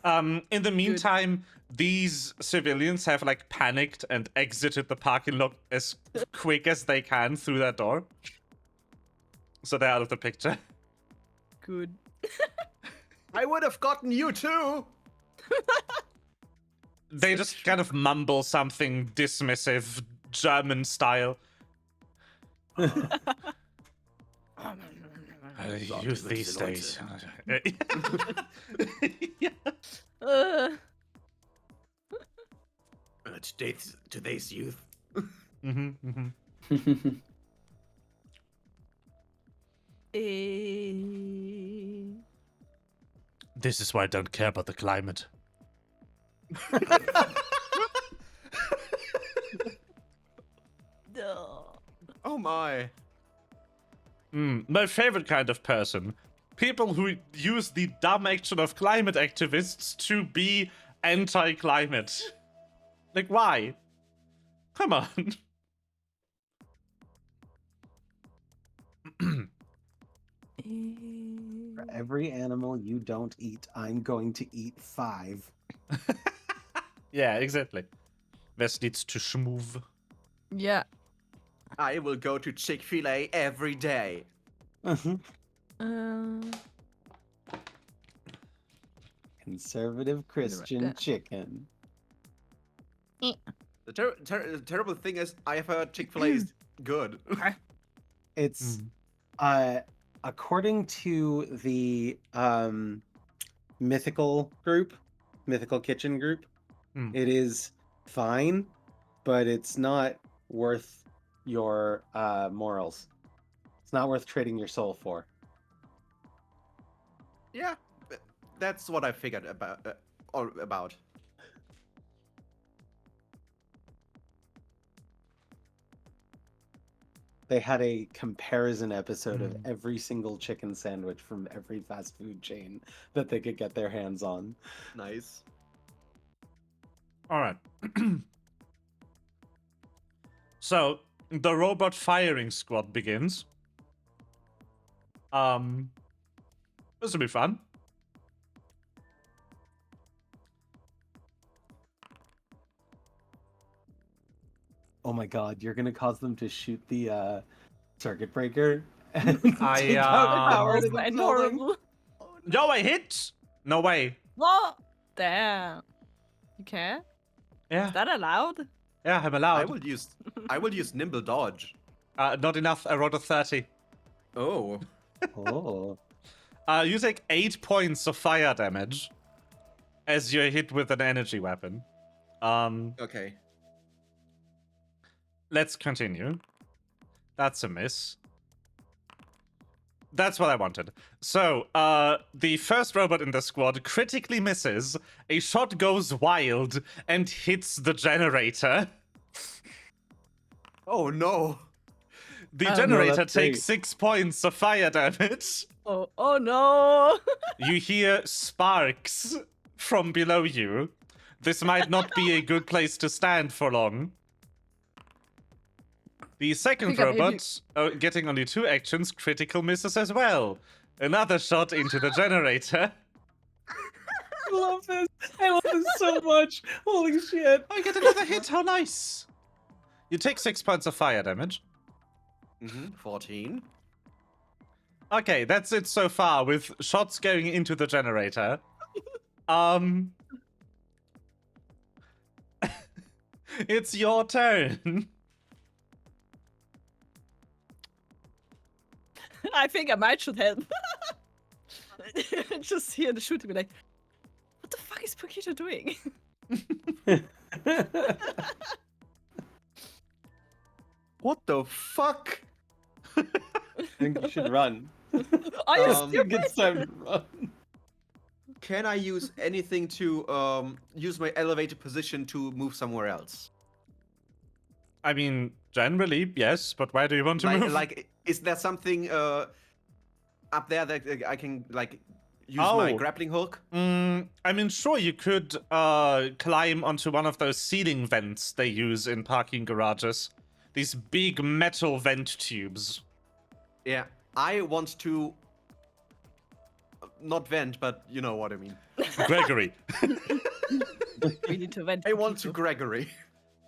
In the meantime, these civilians have like panicked and exited the parking lot as quick as they can through that door. So they're out of the picture. Good. I would have gotten you too. They just kind of mumble something dismissive, German style. Youth these days. Yeah. Today's youth. This is why I don't care about the climate. Oh my. My favorite kind of person. People who use the dumb action of climate activists to be anti-climate. Like, why? Come on. For every animal you don't eat, I'm going to eat 5. Yeah, exactly. Wes needs to schmoove. Yeah. I will go to Chick-fil-A every day. Conservative Christian chicken. The terrible thing is, I have heard Chick-fil-A is good. It's according to the mythical kitchen group, it is fine, but it's not worth your morals. It's not worth trading your soul for. Yeah, that's what I figured about. They had a comparison episode of every single chicken sandwich from every fast food chain that they could get their hands on. Nice. All right. So, the robot firing squad begins. This will be fun. Oh my god, you're gonna cause them to shoot the circuit breaker? I, take out the power to the building? Horrible. Yo, I hit! No way. What? Damn. You care? Yeah, Is that allowed? yeah, I'm allowed. I will use nimble dodge. Not enough. I rolled a 30. Oh. Oh. You take 8 points of fire damage as you're hit with an energy weapon. Okay. Let's continue. That's a miss. That's what I wanted. So, the first robot in the squad critically misses, a shot goes wild, and hits the generator. Oh no. The no, generator that's takes great. 6 points of fire damage. Oh no. You hear sparks from below you. This might not be a good place to stand for long. The second think I maybe- robot, getting only 2 actions, critical misses as well. Another shot into the generator. I love this. I love this so much. Holy shit. I get another hit, how nice. You take 6 points of fire damage. 14. Okay, that's it so far, with shots going into the generator. It's your turn. I think I might should help. Just hear the shooting, be like, what the fuck is Pokito doing? What the fuck? I think you should run. Are you Um, stupid? It's time to run. Can I use anything to use my elevated position to move somewhere else? I mean, generally, yes, but where do you want to Like, move? like, is there something up there that I can like use my Oh. grappling hook? I mean, sure, you could climb onto one of those ceiling vents they use in parking garages. These big metal vent tubes. Yeah, I want to not vent, but you know what I mean. Gregory. We need to vent. I want to Pokito. Gregory.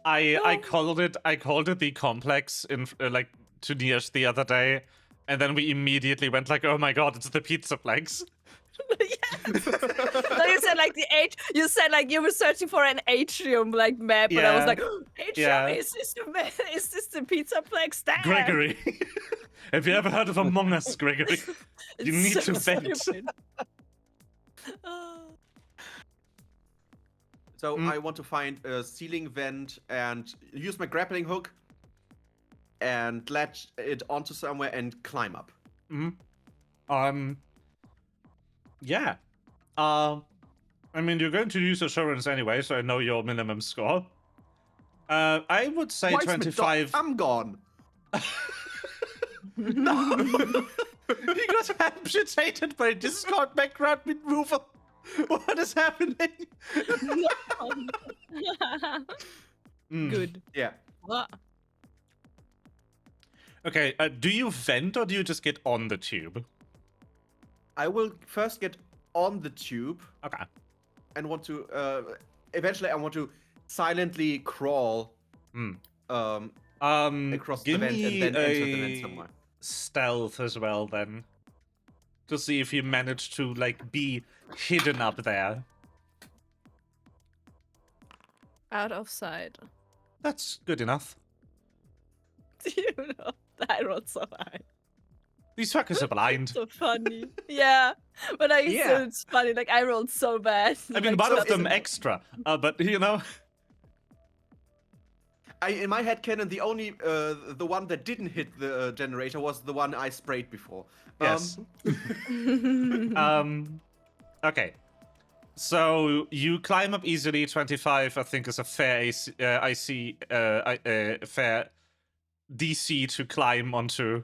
I called it the complex in like to Niash the other day, and then we immediately went like, oh my god, it's the Pizzaplex. Yes. No, you said like the you said like you were searching for an atrium like map, and I was Yeah. like, atrium, Yeah. is this the Pizzaplex there? Gregory. Have you ever heard of Among Us, Gregory? You It's need so to vent. stupid. Ah. So I want to find a ceiling vent and use my grappling hook and latch it onto somewhere and climb up. Yeah. I mean, you're going to use assurance anyway, so I know your minimum score. I would say Why is 25. I'm gone. No! He got amputated by Discord background removal. What is happening? Good. Yeah. What? Okay, do you vent or do you just get on the tube? I will first get on the tube Okay. and want to eventually I want to silently crawl across the Give vent me and then enter the a vent somewhere. stealth as well, then. To see if you manage to, like, be hidden up there. Out of sight. That's good enough. You know, I rolled so high. These fuckers are blind. So funny. Yeah. But like, Yeah. it's funny. Like, I rolled so bad. I mean, Like, one so- of them extra, but, you know... In my head canon, the only the one that didn't hit the generator was the one I sprayed before. Yes. Okay. So you climb up easily. 25, I think, is a fair fair DC to climb onto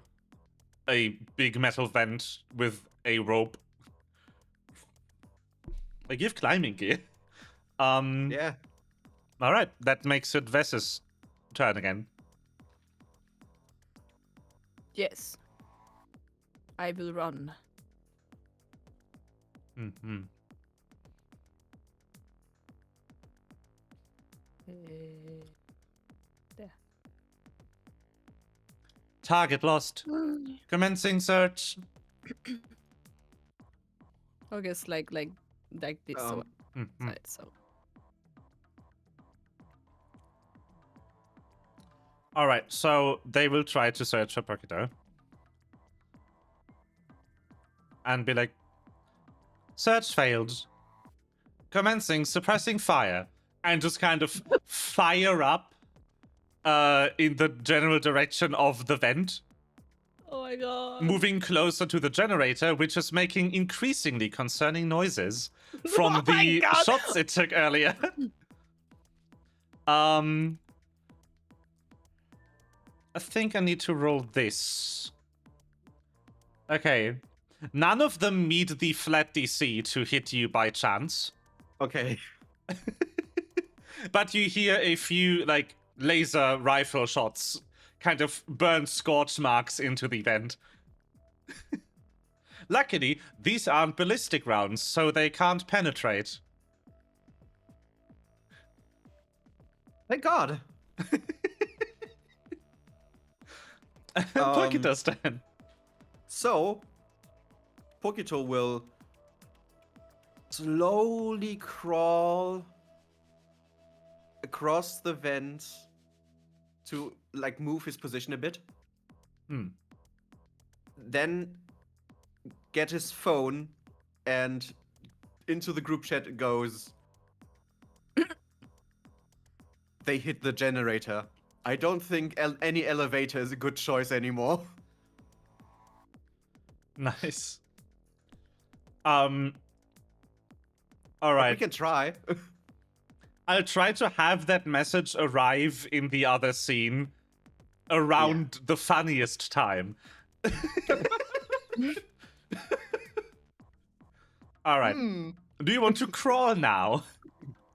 a big metal vent with a rope. I give climbing gear. Yeah. All right, that makes it Vess's turn again. Yes. I will run. Mm-hmm. There. Target lost. Commencing search. I guess like this so, Mhm. side, so. All right, so they will try to search for Pokito. And be like, search failed. Commencing suppressing fire. And just kind of fire up in the general direction of the vent, Oh my god. moving closer to the generator, which is making increasingly concerning noises from Oh my the God. shots it took earlier. I think I need to roll this. Okay. None of them meet the flat DC to hit you by chance. Okay. But you hear a few, like, laser rifle shots kind of burn scorch marks into the vent. Luckily, these aren't ballistic rounds, so they can't penetrate. Thank God. Pokito's turn. So, Pokito will slowly crawl across the vent to like move his position a bit. then get his phone and into the group chat goes, they hit the generator. I don't think any elevator is a good choice anymore. Nice. All But right. we can try. I'll try to have that message arrive in the other scene around the funniest time. All right. Do you want to crawl now?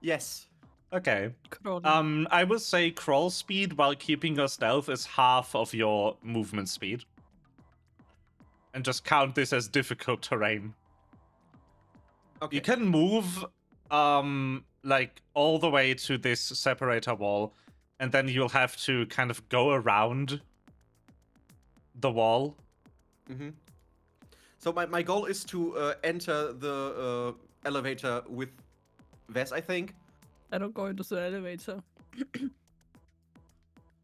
Yes. Okay. Crawling. I will say crawl speed while keeping your stealth is half of your movement speed. And just count this as difficult terrain. Okay. You can move like all the way to this separator wall, and then you'll have to kind of go around the wall. Mm-hmm. So my goal is to enter the elevator with Ves, I think. I don't go into the elevator.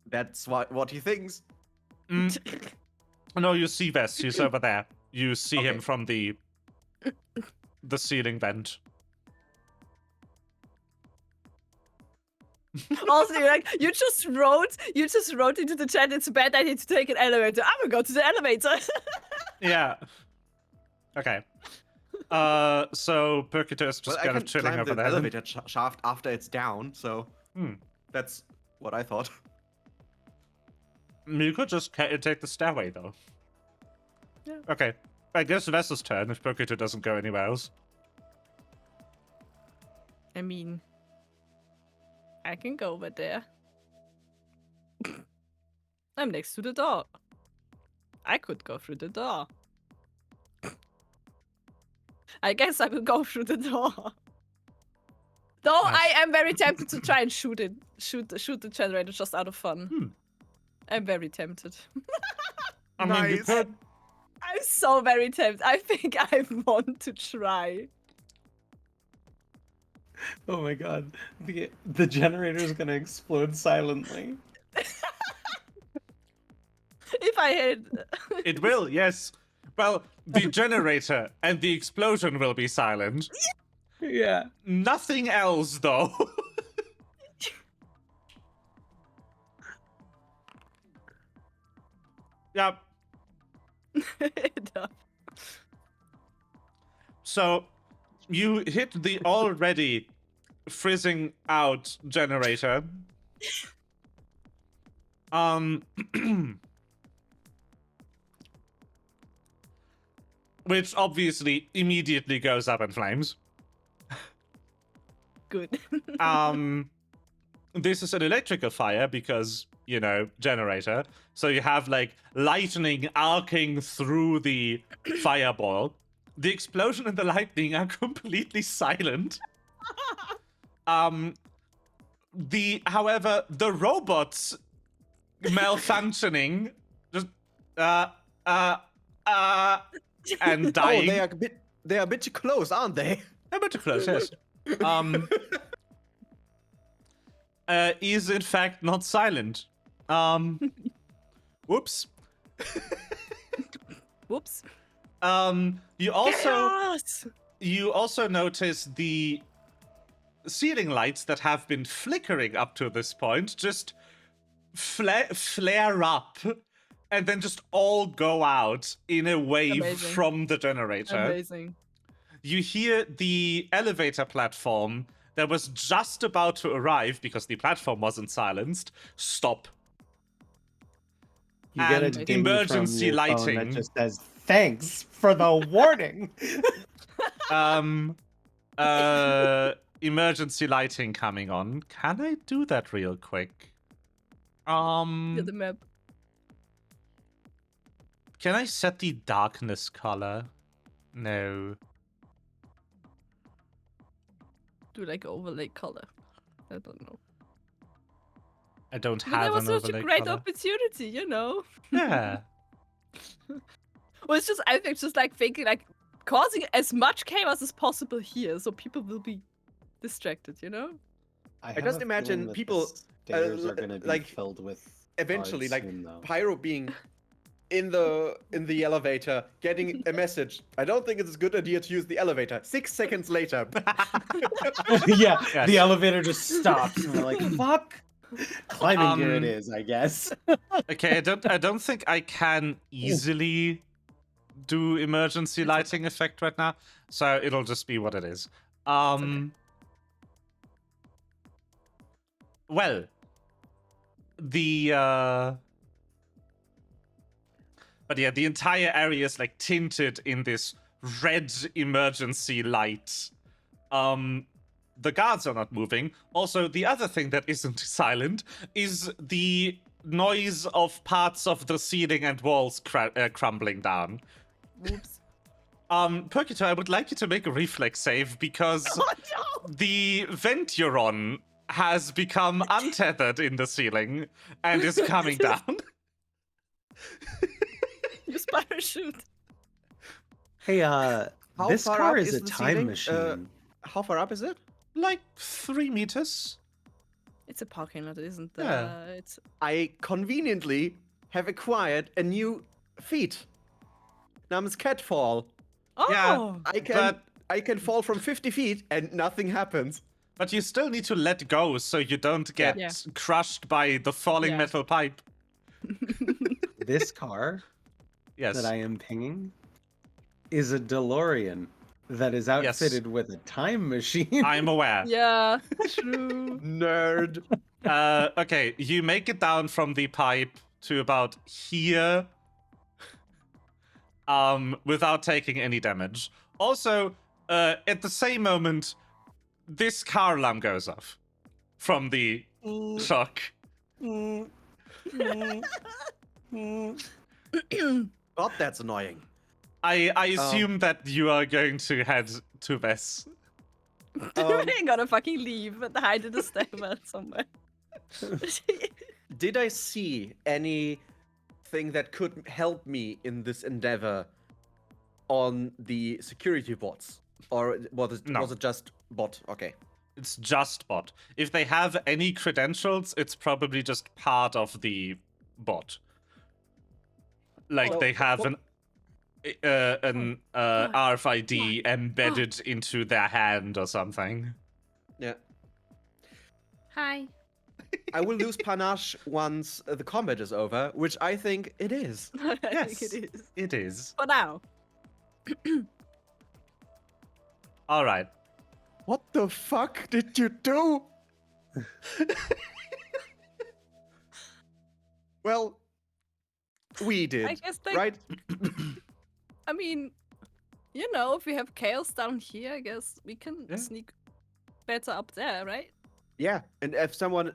That's what he thinks. No, you see Vest, he's over there. You see him Okay. from the ceiling vent. Also, you're like, you just wrote into the chat, it's a bad idea to take an elevator. I'm gonna go to the elevator. Yeah. Okay. So Percutor is just Well, I kind can of chilling climb over the there. elevator shaft after it's down, so Hmm. that's what I thought. You could just take the stairway, though. Yeah. Okay. I guess Vesta's turn if Percutor doesn't go anywhere else. I mean, I can go over there. I'm next to the door. I could go through the door. I guess I will go through the door. Though Nice. I am very tempted to try and shoot the generator just out of fun. I'm very tempted. I mean, you Nice. could. I'm so very tempted. I think I want to try. Oh my god. The generator's gonna explode silently. If I hit. It will, yes. Well, the generator and the explosion will be silent. Yeah. Nothing else, though. Yep. So, you hit the already frizzing out generator. Which obviously immediately goes up in flames. Good. This is an electrical fire because, you know, generator. So you have like lightning arcing through the fireball. The explosion and the lightning are completely silent. However, the robots malfunctioning, just and dying. Oh, they are a bit close, aren't they? A bit close, yes. Is in fact not silent. Whoops. Whoops. You also notice the ceiling lights that have been flickering up to this point just flare up and then just all go out in a wave Amazing. from the generator. Amazing. You hear the elevator platform that was just about to arrive because the platform wasn't silenced stop. You get a And ding emergency from your phone lighting. that just says, "Thanks for the warning." Emergency lighting coming on. Can I do that real quick? Yeah, the map. Can I set the darkness color? No. Do like overlay color. I don't know. I don't But have that was an such a overlay great color. opportunity, you know? Yeah. Well, it's just, I think, just like thinking, like, causing as much chaos as possible here so people will be distracted, you know? I have just a imagine feeling that people, the stairs are gonna be like, filled with eventually, guards like soon, though. Pyro being in the elevator, getting a message. I don't think it's a good idea to use the elevator. 6 seconds later. Yeah, Yes. the elevator just stops, and we're like, "Fuck!" Climbing gear it is, I guess. Okay, I don't think I can easily do emergency lighting effect right now, so it'll just be what it is. Well, but yeah, the entire area is like tinted in this red emergency light. The guards are not moving. Also, the other thing that isn't silent is the noise of parts of the ceiling and walls crumbling down. Whoops. Percutor, I would like you to make a reflex save because Oh no! the vent you're on has become untethered in the ceiling and is coming down. Use parachute. Hey, How this far car up is a the time ceiling? machine. How far up is it? Like 3 meters. It's a parking lot, isn't Yeah. It's I conveniently have acquired a new feat. Namens Catfall. oh. I can fall from 50 feet and nothing happens. But you still need to let go so you don't get Yeah. crushed by the falling Yeah. metal pipe. This car Yes. that I am pinging is a DeLorean that is outfitted with a time machine. I'm aware. Yeah, true. Nerd. Okay, you make it down from the pipe to about here. Without taking any damage. Also, at the same moment, this car alarm goes off from the shock. God, that's annoying. I assume that you are going to head to Vess. We're gonna fucking leave and hide in the stairwell somewhere. Did I see anything that could help me in this endeavor on the security bots? Or was it just bot? Okay. It's just bot. If they have any credentials, it's probably just part of the bot. Like Well, they have well- an RFID embedded into their hand or something. Yeah. Hi. I will lose panache once the combat is over, which I think it is. I Yes, think it is. it is. For now. All right. What the fuck did you do? Well, we did, I guess like right? I mean, you know, if we have chaos down here, I guess we can Yeah. sneak better up there, right? Yeah, and if someone,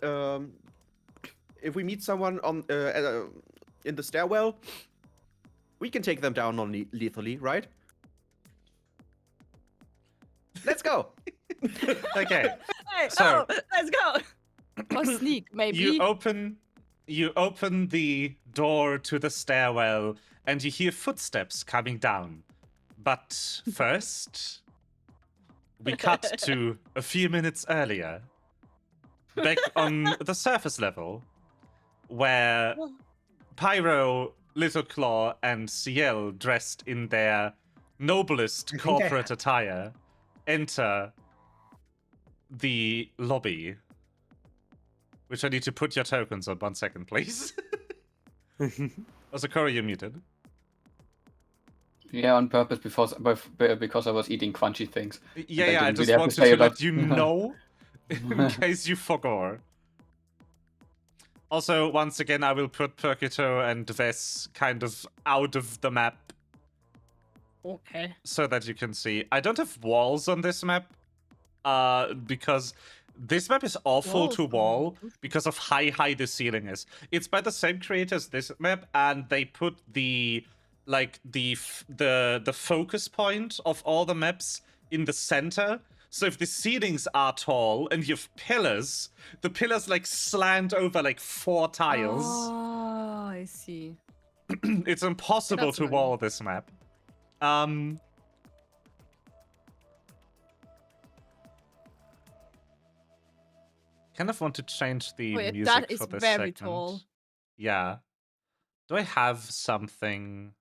if we meet someone on in the stairwell, we can take them down non-lethally, right? Let's go. Okay. Hey, So- let's go. Or sneak, maybe. You open the door to the stairwell and you hear footsteps coming down. But first, we cut to a few minutes earlier. Back on the surface level, where Pyro, Little Claw, and Ciel, dressed in their noblest think I corporate attire, enter the lobby. Which I need to put your tokens on 1 second, please. Also, Corey, you're muted. Yeah, on purpose because I was eating crunchy things. Yeah, I I didn't just really have to wanted say to it, let but- you know in case you forgot. Also, once again, I will put Percuto and Vess kind of out of the map Okay. so that you can see. I don't have walls on this map because this map is awful Walls to on wall because of how high the ceiling is. It's by the same creator as this map, and they put the focus point of all the maps in the center. So if the ceilings are tall and you have pillars, the pillars like slant over like 4 tiles. Oh, I see. It's impossible That's to annoying. wall this map. Kind of want to change the Oh, yeah, music that is for this very segment. tall. Yeah. Do I have something?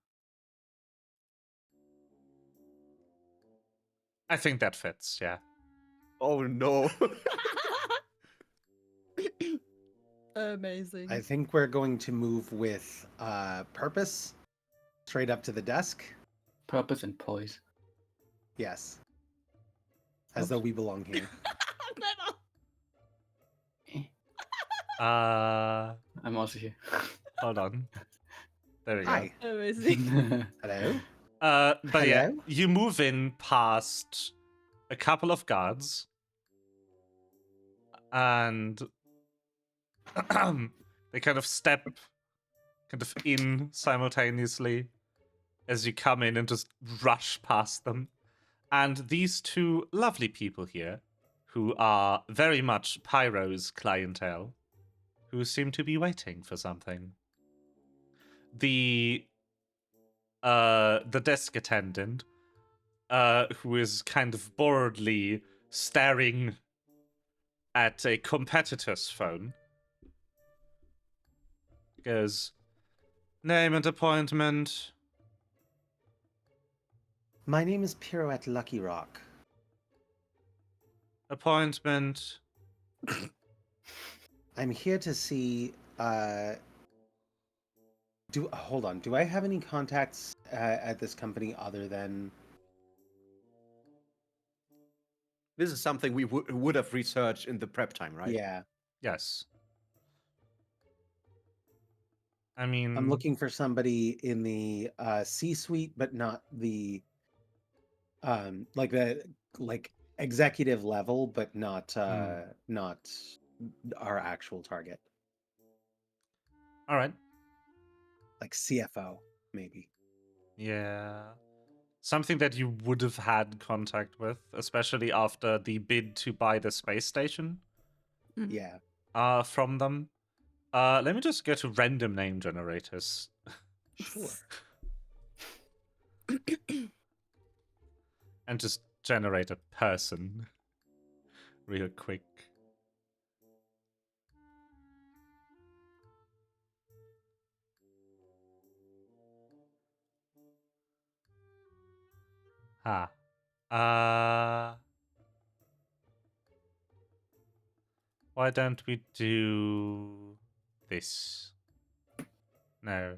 I think that fits, yeah. Oh no. Amazing. I think we're going to move with purpose straight up to the desk. Purpose and poise. Yes. As though we belong here. I'm also here. Hold on. There we go. Hi. Amazing. Hello. But yeah, Hello? you move in past a couple of guards, and they kind of step in simultaneously as you come in and just rush past them. And these two lovely people here, who are very much Pyro's clientele, who seem to be waiting for something. The desk attendant, who is kind of boredly staring at a competitor's phone, goes, "Name and appointment." My name is Pirouette Lucky Rock. Appointment. I'm here to see. Hold on. Do I have any contacts at this company other than? This is something we would have researched in the prep time, right? Yeah, Yes. I mean, I'm looking for somebody in the C-suite, but not the like executive level, but not not our actual target, all right. like CFO maybe. Yeah. Something that you would have had contact with, especially after the bid to buy the space station Yeah. from them. Let me just go to random name generators. Sure. And just generate a person real quick. Why don't we do this? No.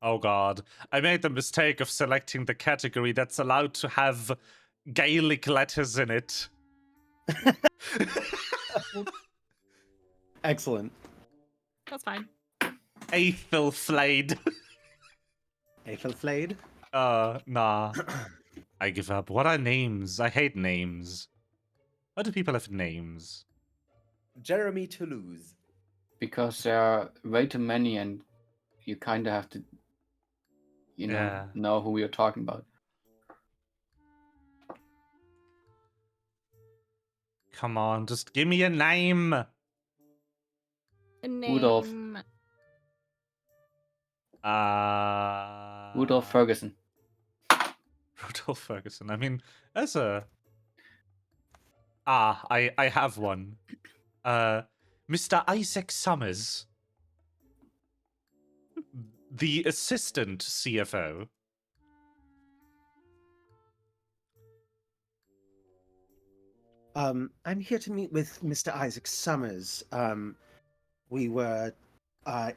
Oh god. I made the mistake of selecting the category that's allowed to have Gaelic letters in it. Excellent. That's fine. Aethelflaed. Aethelflaed. Nah. I give up. What are names? I hate names. Why do people have names? Jeremy Toulouse. Because there are way too many, and you kind of have to, Yeah. know who you're talking about. Come on, just give me a name. A name. Rudolph. Rudolph Ferguson. Rudolph Ferguson. I mean, that's a... I have one. Mr. Isaac Summers. The assistant CFO. I'm here to meet with Mr. Isaac Summers. We were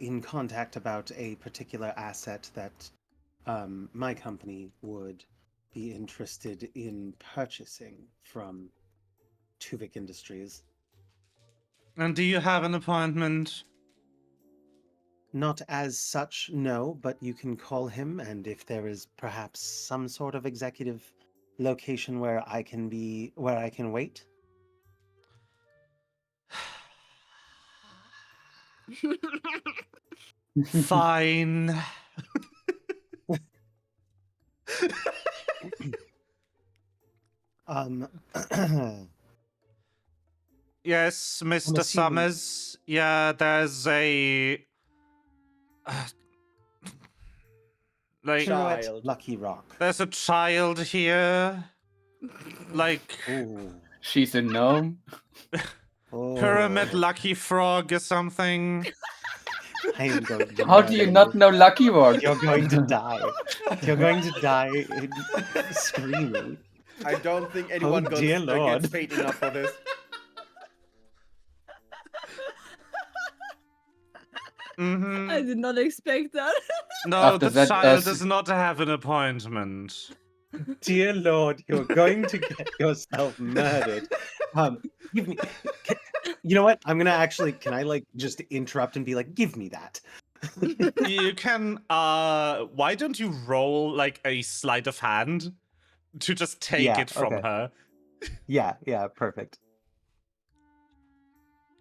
in contact about a particular asset that my company would be interested in purchasing from Tuvik Industries. And do you have an appointment? Not as such, no, but you can call him, and if there is perhaps some sort of executive location where I can wait. Fine. Yes, Mr. assuming- Summers. Yeah, there's a... like, Child. Lucky Rock. there's a child here. Like, Ooh. She's a gnome. Oh. Pyramid Lucky Frog or something. I am going to How do you murder not know Lucky Rock? You're going to die. You're going to die screaming. I don't think anyone dear Lord. gets paid enough for this. Mm-hmm. I did not expect that. No, After the that, child does not have an appointment. Dear Lord, you're going to get yourself murdered. Give me. You know what? I'm gonna actually. Can I like just interrupt and be like, give me that? You can. Why don't you roll like a sleight of hand to just take Yeah, it from okay. her? Yeah, perfect.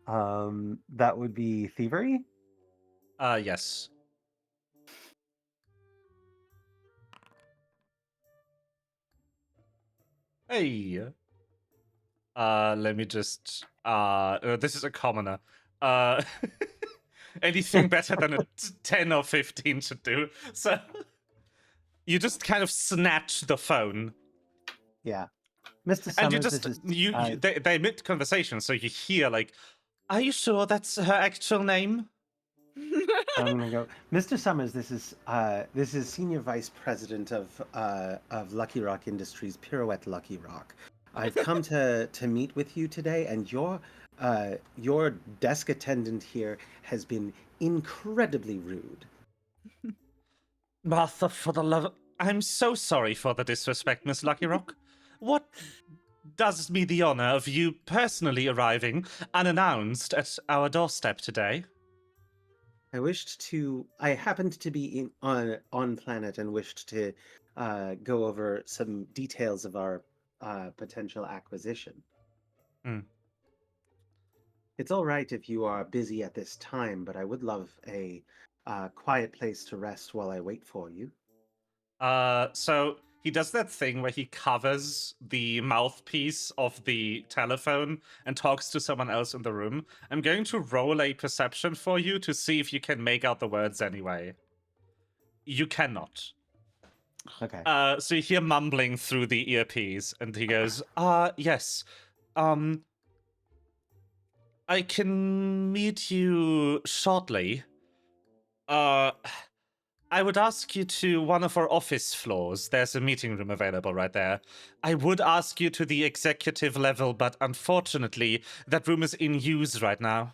That would be thievery. Yes. Hey. Let me just. This is a commoner. Anything better than a 10 or 15 should do. So you just kind of snatch the phone. Yeah, Mr. Summers. And you just this is, they mid conversation, so you hear like, "Are you sure that's her actual name?" I'm gonna go, Mr. Summers. This is Senior Vice President of Lucky Rock Industries, Pirouette Lucky Rock. I've come to meet with you today, and your desk attendant here has been incredibly rude. Martha, for the love, I'm so sorry for the disrespect, Miss Lucky Rock. What does me the honor of you personally arriving unannounced at our doorstep today? I happened to be on planet and wished to go over some details of our potential acquisition. Hmm. It's all right if you are busy at this time, but I would love a quiet place to rest while I wait for you. So he does that thing where he covers the mouthpiece of the telephone and talks to someone else in the room. I'm going to roll a perception for you to see if you can make out the words anyway. You cannot. Okay. So you hear mumbling through the earpiece, and he goes, yes. I can meet you shortly. I would ask you to one of our office floors. There's a meeting room available right there. I would ask you to the executive level, but unfortunately, that room is in use right now.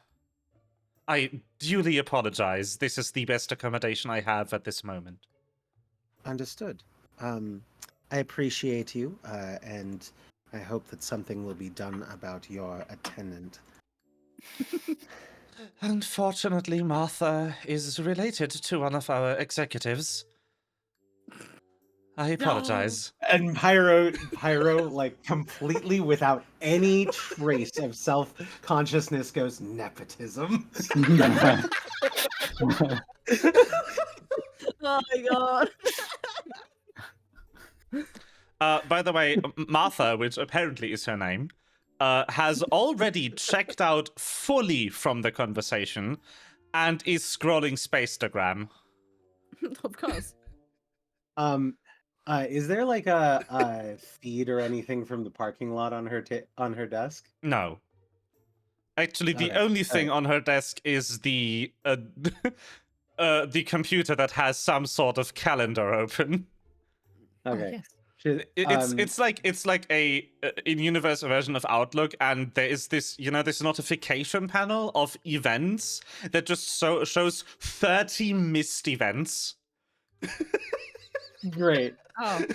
I duly apologize. This is the best accommodation I have at this moment. Understood. I appreciate you, and I hope that something will be done about your attendant. Unfortunately, Martha is related to one of our executives. I apologize. And Pyro, like completely without any trace of self-consciousness, goes nepotism. Oh my god. By the way, Martha, which apparently is her name, has already checked out fully from the conversation and is scrolling Spacetogram. Of course. Is there like a feed or anything from the parking lot on her desk? No. Actually, the Okay, only thing alright. on her desk is the computer that has some sort of calendar open. Okay. Oh, yes. It's like a in-universe version of Outlook, and there is this this notification panel of events that just shows 30 missed events. Great. Oh.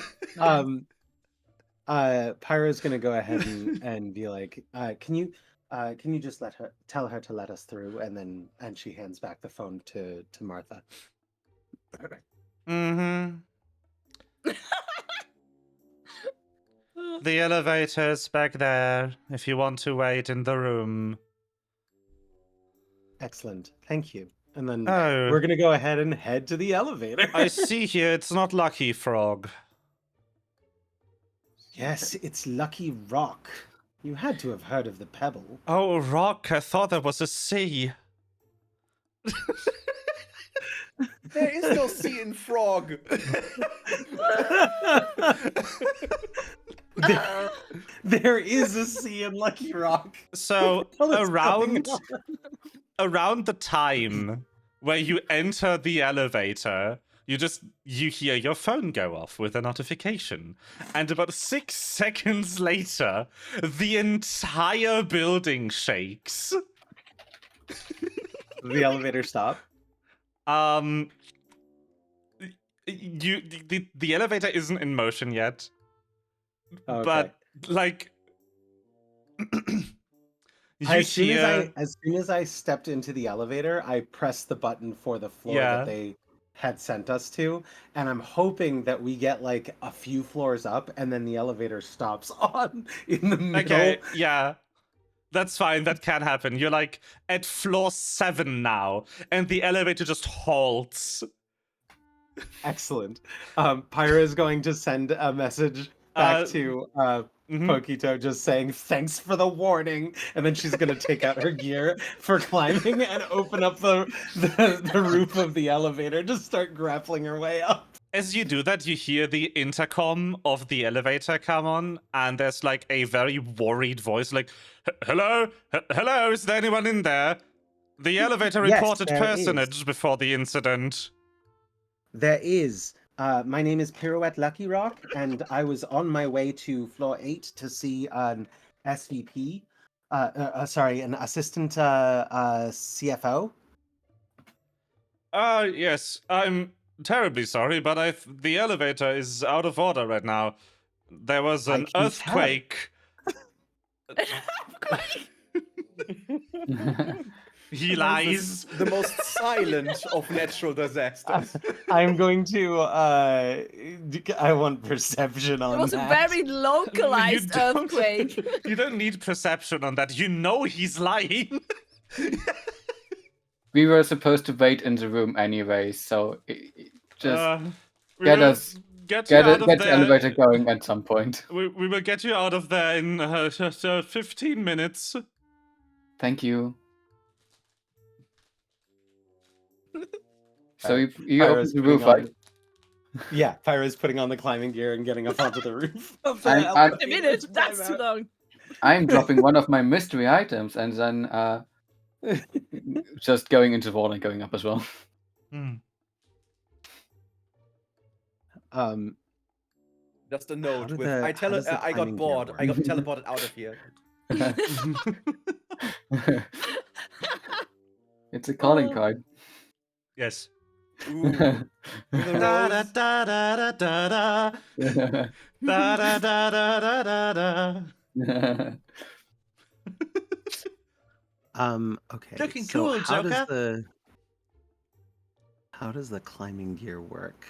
Pyro's gonna go ahead and be like, can you just tell her to let us through, and she hands back the phone to Martha. Mm-hmm. The elevator's back there if you want to wait in the room. Excellent. Thank you. And then Oh. we're gonna go ahead and head to the elevator. I see here it's not Lucky Frog. Yes, it's Lucky Rock. You had to have heard of the Pebble. Oh, Rock, I thought there was a C. There is no sea in frog. There is a sea in Lucky Rock. So What the hell is going around the time where you enter the elevator, you hear your phone go off with a notification. And about 6 seconds later, the entire building shakes. The elevator stop. The elevator isn't in motion yet. Okay. But like As soon as I stepped into the elevator, I pressed the button for the floor Yeah. that they had sent us to, and I'm hoping that we get like a few floors up, and then the elevator stops on in the middle. Okay, yeah. That's fine, that can happen. You're like at floor 7 now, and the elevator just halts. Excellent. Pyra is going to send a message back to Pokito just saying thanks for the warning, and then she's gonna take out her gear for climbing and open up the roof of the elevator to start grappling her way up. As you do that, you hear the intercom of the elevator come on, and there's like a very worried voice like, hello? Hello, is there anyone in there? The elevator Yes, reported there personage before the incident. There is. My name is Pirouette Lucky Rock, and I was on my way to floor 8 to see an SVP. An assistant CFO. Yes, I'm terribly sorry, but the elevator is out of order right now. There was an can earthquake. He lies. The most silent of natural disasters. I'm going to. I want perception on It was a that. very localized earthquake. You don't need perception on that. You know he's lying. We were supposed to wait in the room anyway, so just We get will us get you out of get the there. elevator going at some point. We will get you out of there in 15 minutes. Thank you. So you open Pyra's the putting roof, right? Yeah, Pyra's putting on the climbing gear and getting up onto the roof of the I'm- elevator. A minute, to that's climb too out. long. I'm dropping one of my mystery items and then just going into the wall and going up as well. Just a note do with the- I how tell does the I got climbing gear bored. I got work? teleported out of here. It's a calling Oh. card. Yes. Ooh. With a Da rose. da da da da da da da da da da da da. Okay. Looking so cool, Joker. how does the climbing gear work?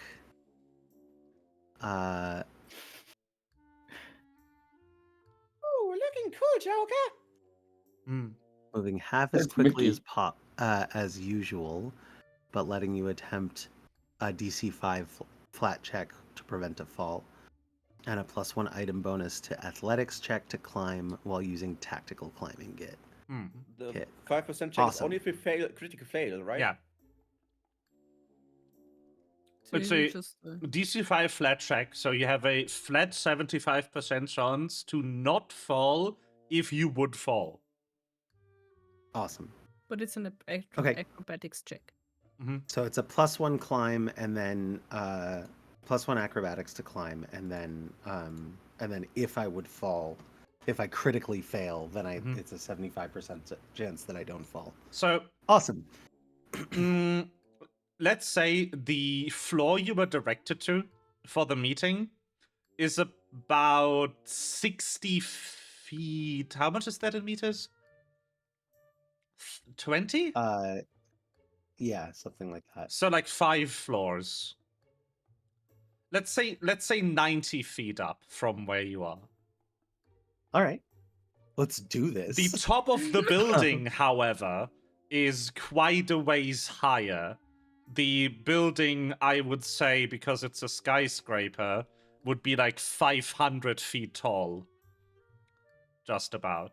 Ooh, looking cool, Joker. Moving half as That's quickly Mickey. as usual, but letting you attempt a DC 5 flat check to prevent a fall, and a +1 item bonus to athletics check to climb while using tactical climbing gear. The Hit. 5% chance Awesome. only if we fail critical fail, right? Yeah. So It's you a just, DC 5 flat check, so you have a flat 75% chance to not fall if you would fall. Awesome. but it's an Okay. acrobatics check. So it's a +1 climb and then +1 acrobatics to climb, and then if I would fall, if I critically fail, then it's a 75% chance that I don't fall. So Awesome. let's say the floor you were directed to for the meeting is about 60 feet. How much is that in meters? 20? Yeah, something like that. So like 5 floors. Let's say 90 feet up from where you are. All right. Let's do this. The top of the building, however, is quite a ways higher. The building, I would say, because it's a skyscraper, would be like 500 feet tall. Just about.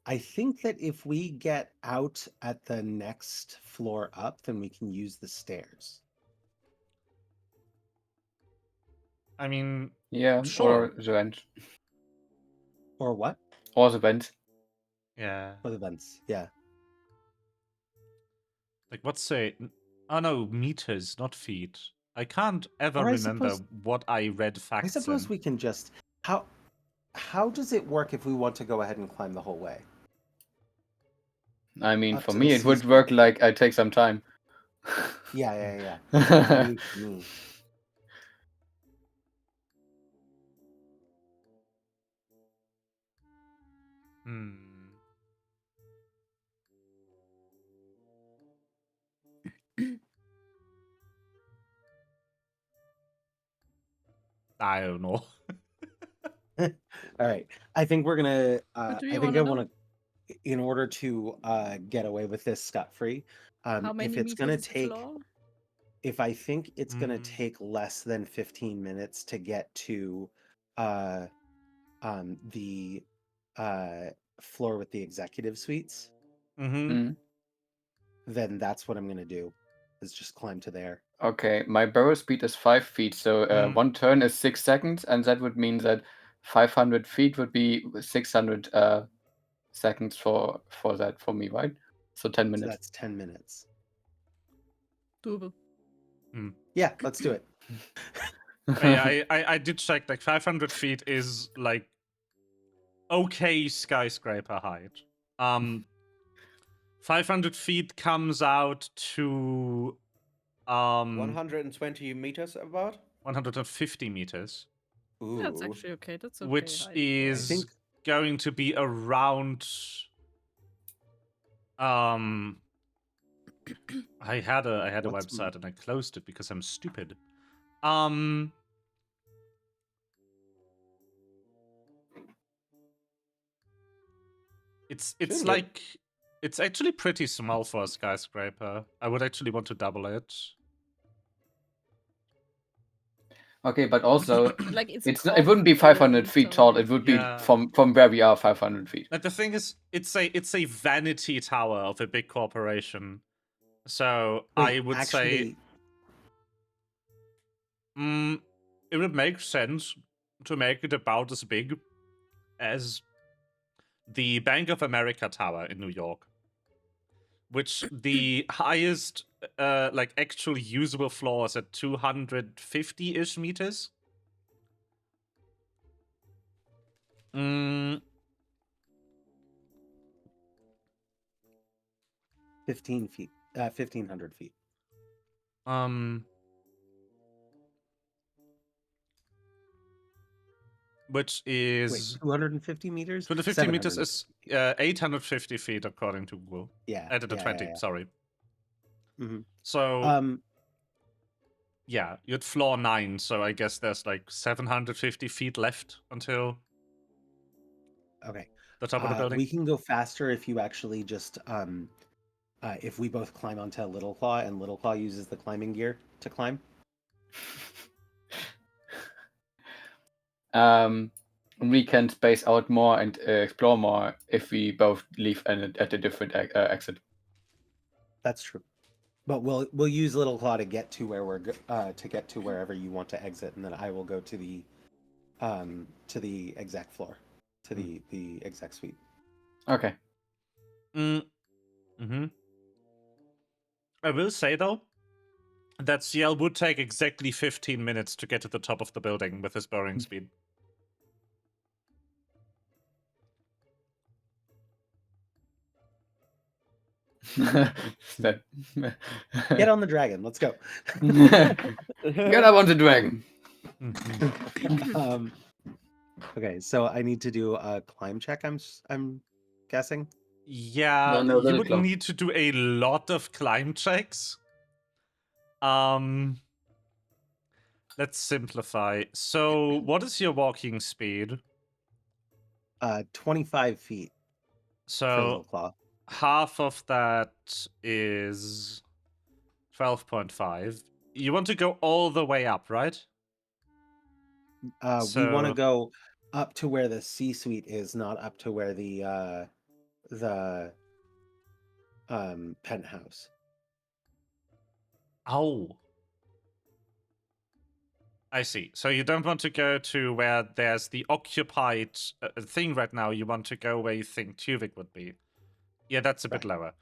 I think that if we get out at the next floor up, then we can use the stairs. I mean, Yeah, Sure. or the vent. Or what? Or the vent. yeah. Or the vents. Yeah. Like, what's say? Oh no, meters, not feet. I can't ever Or I remember suppose- what I read facts I suppose in. we can just how does it work if we want to go ahead and climb the whole way? I mean, Up for to me, the it would C-suite. work like I take some time. Yeah. For me. Hmm. I don't know. All right. I think we're gonna. What do you I think wanna I do? want to, in order to get away with this scot free. How If many it's meters gonna is the take, floor? if I think it's gonna Mm. take less than 15 minutes to get to, the floor with the executive suites, Mm-hmm. Mm. then that's what I'm gonna do. Is just climb to there. Okay, my barrel speed is 5 feet, so Mm. one turn is 6 seconds, and that would mean that 500 feet would be 600 seconds for that for me, right? So 10 So minutes. that's 10 minutes. Doable. Yeah, let's do it. Yeah, I did check. Like 500 feet is like okay skyscraper height. 500 feet comes out to 120 meters about. 150 meters, Ooh. That's actually okay. That's okay. which height for- is think- going to be around. I had a What's website and I closed it because I'm stupid. It's Shouldn't it? like it's actually pretty small for a skyscraper. I would actually want to double it. Okay, but also like it's it wouldn't be 500 feet tall. It would Yeah. be from where we are 500 feet. Like the thing is, it's a vanity tower of a big corporation. So I Wait, would actually, say, it would make sense to make it about as big as the Bank of America Tower in New York, which the highest, like actual usable floor is at 250-ish meters. 15 feet, 1,500 feet. Which Wait, is 250 meters? 250 meters 750 is feet. 850 feet according to Google. Yeah. Added to yeah, 20, yeah. sorry. Mhm. So yeah, you're at floor 9, so I guess there's like 750 feet left until Okay. the top of the building. We can go faster if you actually just if we both climb onto Little Claw and Little Claw uses the climbing gear to climb. We can space out more and explore more if we both leave at a different exit. That's true. But we'll use Little Claw to get to where to get to wherever you want to exit, and then I will go to the exec floor, to the exec suite. Okay. Mm-hmm. I will say though that CL would take exactly 15 minutes to get to the top of the building with his burrowing speed. Get Get on the dragon. Let's go. up on the dragon. Okay, so I need to do a climb check. I'm guessing. Yeah, No, you Little would Claw. need to do a lot of climb checks. Let's simplify. So, what is your walking speed? 25 feet for Little So, Claw. half of that is 12.5. You want to go all the way up, right? We want to So- go up to where the C-suite is, not up to where the penthouse. Oh. I see. So you don't want to go to where there's the occupied thing right now. You want to go where you think Tuvik would be. Yeah, that's a bit lower.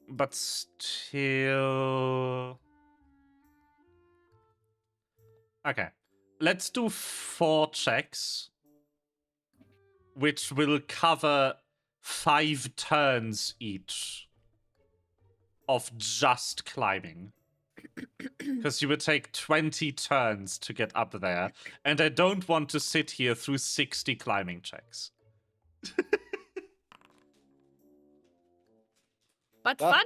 But still... Okay. Let's do 4 checks, which will cover 5 turns each of just climbing. Because you would take 20 turns to get up there, and I don't want to sit here through 60 climbing checks. But funny.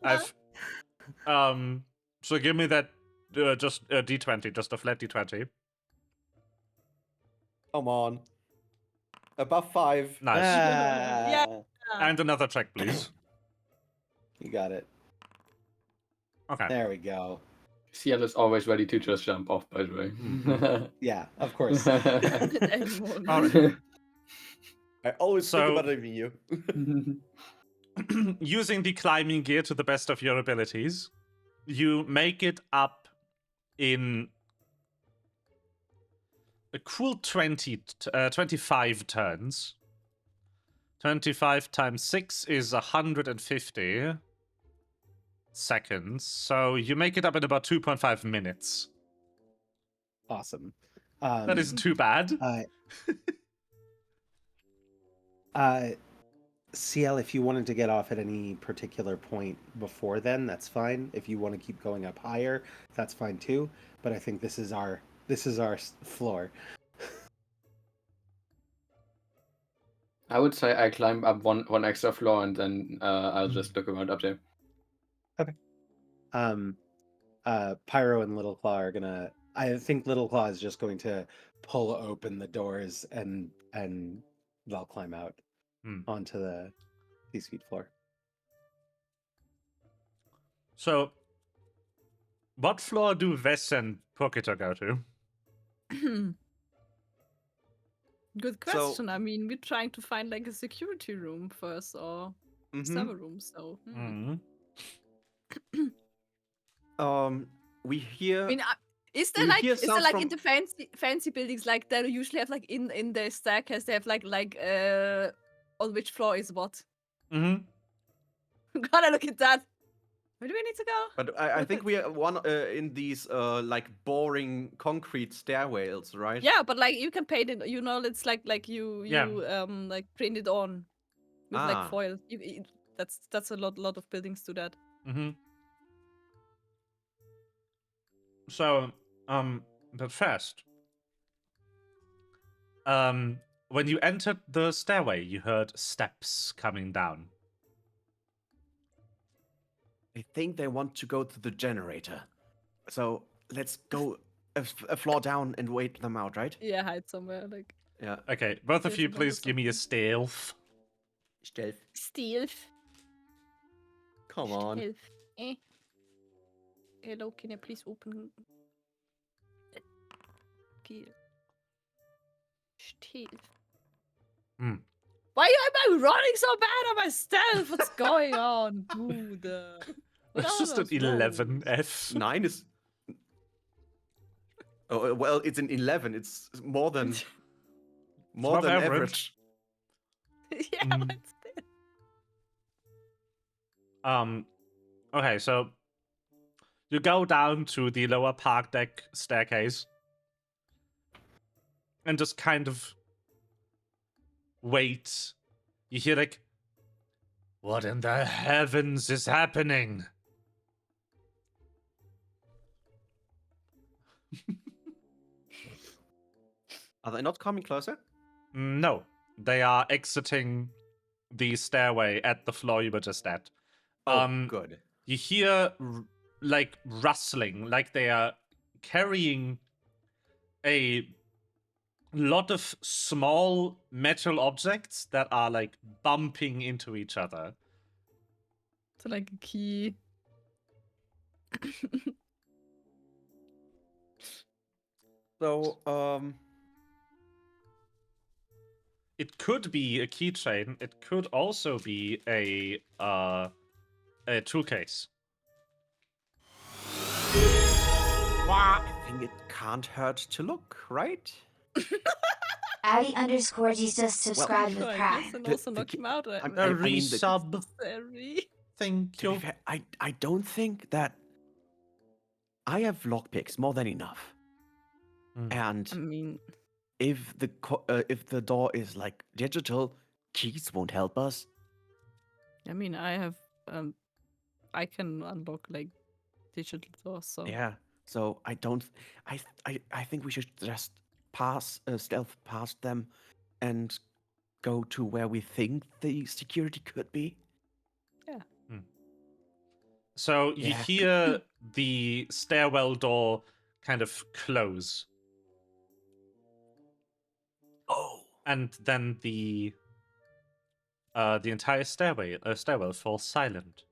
I've so give me that just a d20, just a flat d20. Come on. Above 5. Nice. Yeah. And another check, please. You got it. Okay. There we go. CL is always ready to just jump off, by the way. Yeah, of course. Anyone. All right. I always So- think about leaving you. Using the climbing gear to the best of your abilities, you make it up in a cool 25 turns. 25 times 6 is 150 seconds. So you make it up in about 2.5 minutes. Awesome. That isn't too bad. CL, if you wanted to get off at any particular point before then, that's fine. If you want to keep going up higher, that's fine too. But I think this is our floor. I would say I climb up one extra floor and then I'll just look around up there. Pyro and Little Claw are gonna. I think Little Claw is just going to pull open the doors and they'll climb out onto the C-suite floor. So, what floor do Vess and Pokita go to? Good question. I mean, we're trying to find like a security room first or server room. So We hear. I mean, is there we like hear is there sounds like from- in the fancy buildings like they usually have like in the staircase they have like on which floor is what? Gotta look at that. Where do we need to go? But I think we are one in these like boring concrete stairwells, right? Yeah, but like you can paint it. You know, it's like you Yeah. like print it on with like Ah. foil. That's a lot of buildings do that. So, but first, when you entered the stairway, you heard steps coming down. I think they want to go to the generator. So let's go a floor down and wait them out, right? Yeah, hide somewhere like Yeah. Okay, both of There's you, another please give me a stealth. Stealth. stealth. Come on. Stealth. Hello, can you please open? Okay. Stealth. Why am I running so bad on my stealth? What's going on, dude? What It's are just an those rolls? 11F. 9 is. Oh well, it's an 11. It's more than above than average. average. Yeah, but still. Okay, so you go down to the lower park deck staircase and just kind of wait. You hear like, what in the heavens is happening? Are they not coming closer? No, they are exiting the stairway at the floor you were just at. Oh, good. You hear like rustling, like they are carrying a lot of small metal objects that are like bumping into each other. So like a key. So, It could be a keychain. It could also be a tool case. I think it can't hurt to look, right? Addy_Jesus Try subscribed with Prime. this and The- also the knock ki- him out. I A mean, the- resub. Sorry. Thank To be you. fair, I don't think that I have lockpicks more than enough. Hmm. And I mean, if the door is like digital, keys won't help us. I have I can unlock like digital doors, so Yeah. So I don't. I think we should just stealth past them, and go to where we think the security could be. So you Yeah. hear the stairwell door kind of close, Oh. and then the entire stairwell falls silent.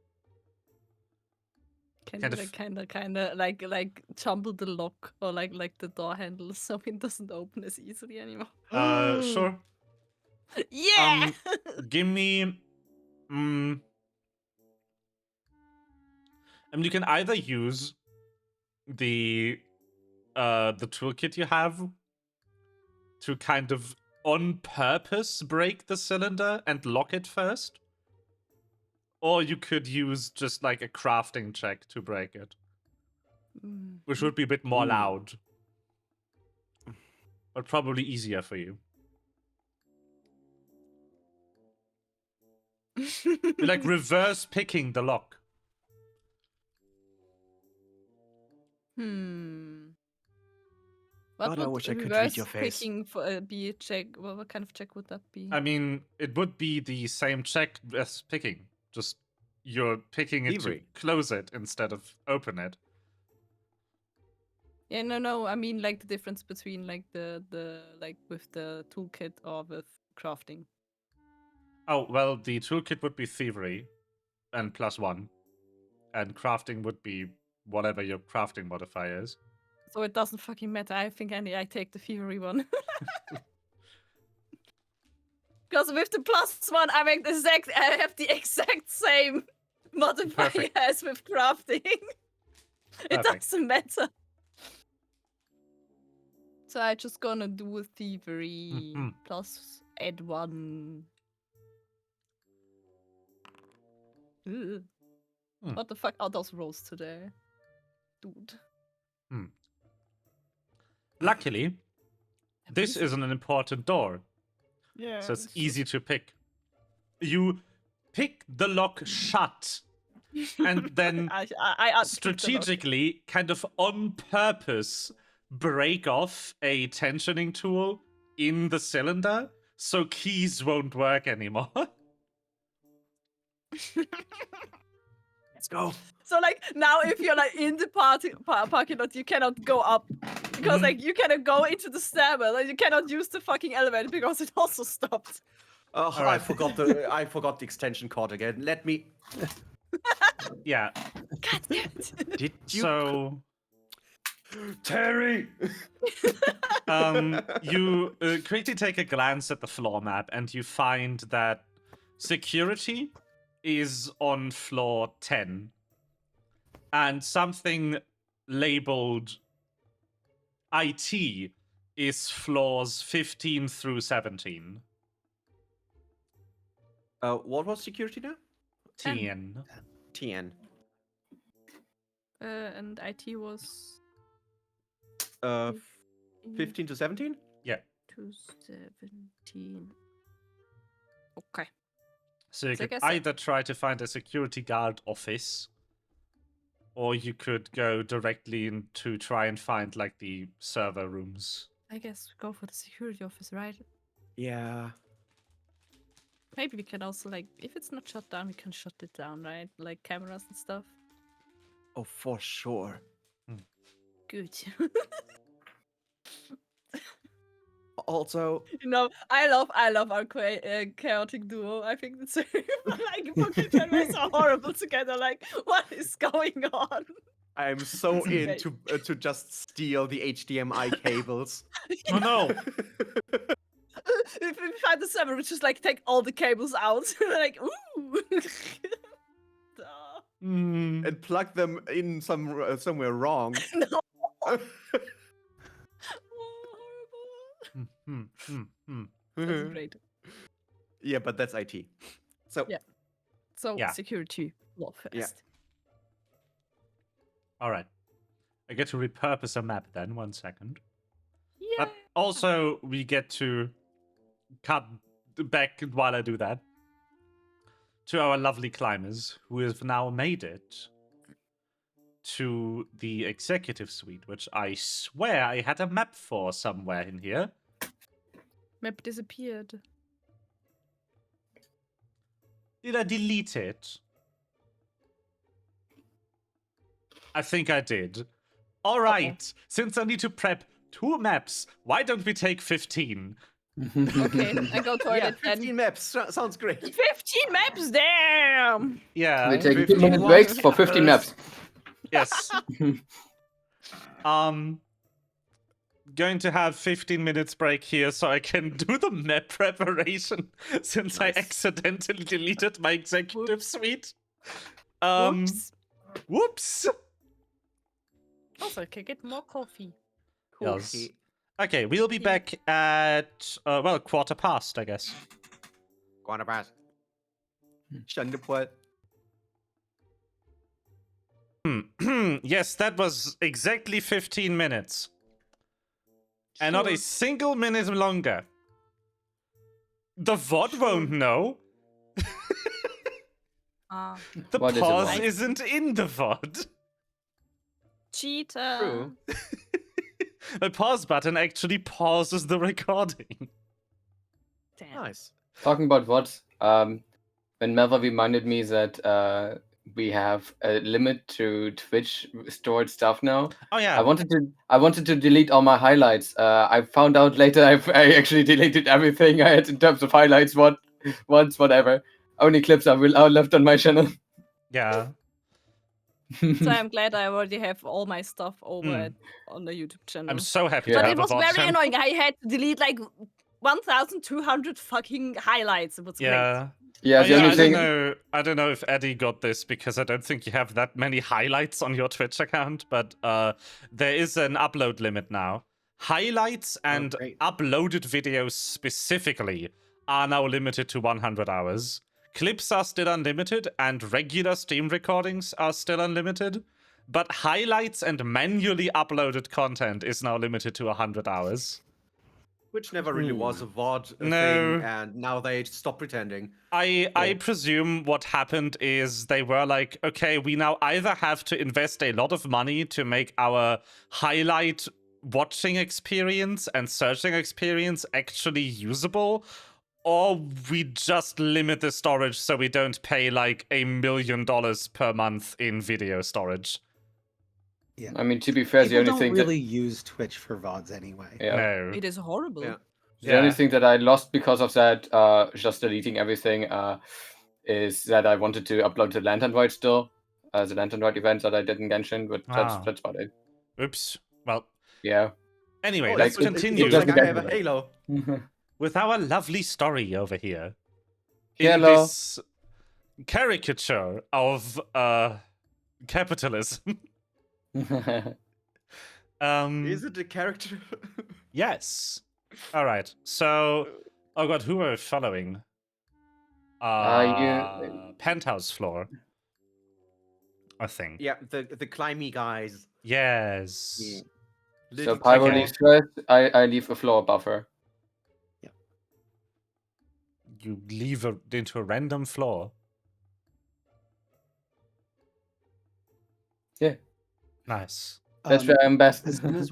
can Kind you of- like kind of like jumble the lock or like the door handle so it doesn't open as easily anymore. Sure. Yeah. Give me. You can either use the toolkit you have to kind of on purpose break the cylinder and lock it first, or you could use just like a crafting check to break it, which would be a bit more Ooh. loud, but probably easier for you. You're like reverse picking the lock. What God, I would wish I could read reverse your face. picking for be a check? What kind of check would that be? I mean, it would be the same check as picking, just you're picking it Thievery. to close it instead of open it. Yeah, no. I mean, like the difference between like the like with the toolkit or with crafting. Oh, well, the toolkit would be thievery and +1, and crafting would be whatever your crafting modifier is. So it doesn't fucking matter. I think I take the thievery one. Because with the +1, I have the exact same modifier Perfect. as with crafting. It Perfect. doesn't matter. So I just gonna do a thievery Mhm. plus add 1. Ugh. Hmm. What the fuck are those rolls today? Dude. Luckily, this isn't an important door, Yeah. so it's easy to pick. You pick the lock shut, and then I unpicked the lock. strategically, kind of on purpose, break off a tensioning tool in the cylinder so keys won't work anymore. Let's go. So like now, if you're like in the parking lot, you cannot go up because like you cannot go into the stairwell and you cannot use the fucking elevator because it also stopped. Oh, I right. forgot the extension cord again. Let me. Yeah, God damn it! Did you? so Terry. you quickly take a glance at the floor map and you find that security is on floor 10 and something labeled IT is floors 15 through 17. What was security now? 10. TN. And IT was 15 to 17. Yeah. 217. Okay. So you So I could guess either try to find a security guard office, or you could go directly in to try and find like the server rooms. I guess we go for the security office, right? Yeah. Maybe we can also like, if it's not shut down, we can shut it down, right? Like cameras and stuff. Oh, for sure. Good. Also, You know, I love our chaotic duo. I think it's like fucking genres are horrible together. Like, what is going on? I'm so It's okay. in to just steal the HDMI cables. Oh no! If we find the server, we just like take all the cables out. Like, ooh. Duh. And plug them in somewhere wrong. No. Hmm, hmm, hmm, That's great. Yeah, but that's IT. So Yeah. So Yeah. security law first. Yeah. All right. I get to repurpose a map then. 1 second. Yeah. But also, we get to cut back while I do that to our lovely climbers who have now made it to the executive suite, which I swear I had a map for somewhere in here. Map disappeared. Did I delete it? I think I did. All right. Since I need to prep 2 maps, why don't we take 15? Okay, I go yeah, toilet 15 then. maps. Sounds great. 15 maps, damn! Yeah. We take 50 2-minute breaks for 50 maps. Yes. Going to have 15 minutes break here so I can do the map preparation since I accidentally deleted my executive suite. Oops. Whoops. Also, I can get more coffee. Yes. Okay, we'll be back at 1:15, I guess. Quarter past. Stunde Yes, that was exactly 15 minutes. And not a single minute longer. The VOD won't know. The What is a pause VOD? isn't in the VOD. Cheater. True. The pause button actually pauses the recording. Damn. Nice. Talking about what, when Melva reminded me that we have a limit to Twitch stored stuff now. Oh yeah. I wanted to delete all my highlights. I found out later I actually deleted everything I had in terms of highlights. Once, whatever. Only clips are left on my channel. Yeah. So I'm glad I already have all my stuff over on the YouTube channel. I'm so happy Yeah. to But have it was a VOD very channel. annoying. I had to delete like 1,200 fucking highlights. It was great. Yeah. Yeah, the only thing. I don't know if Eddie got this because I don't think you have that many highlights on your Twitch account, but there is an upload limit now. Highlights and great. uploaded videos specifically are now limited to 100 hours. Clips are still unlimited, and regular stream recordings are still unlimited. But highlights and manually uploaded content is now limited to 100 hours. Which never really was a VOD No. thing, and now they stop pretending. I presume what happened is they were like, okay, we now either have to invest a lot of money to make our highlight watching experience and searching experience actually usable, or we just limit the storage so we don't pay like $1 million per month in video storage. Yeah. I mean, to be fair, the People only don't thing really use Twitch for VODs anyway. that No. It is horrible. Yeah. the only thing that I lost because of that, just deleting everything, is that I wanted to upload the Lantern Ride still, the Lantern Ride event that I did in Genshin, but that's about it. Oops. Well, Yeah. anyway, Oh, let's it continue looks like Just I have a get- halo. with our lovely story over here. In Hello. this caricature of capitalism. Is it a character? Yes. All right. So, oh god, who are we following? Penthouse floor. I think. Yeah, the climby guys. Yes. Yeah. So Little Pyro Okay. leaves first, I leave a floor above her. You leave into a random floor. Yeah. Nice. That's where I'm best. As soon as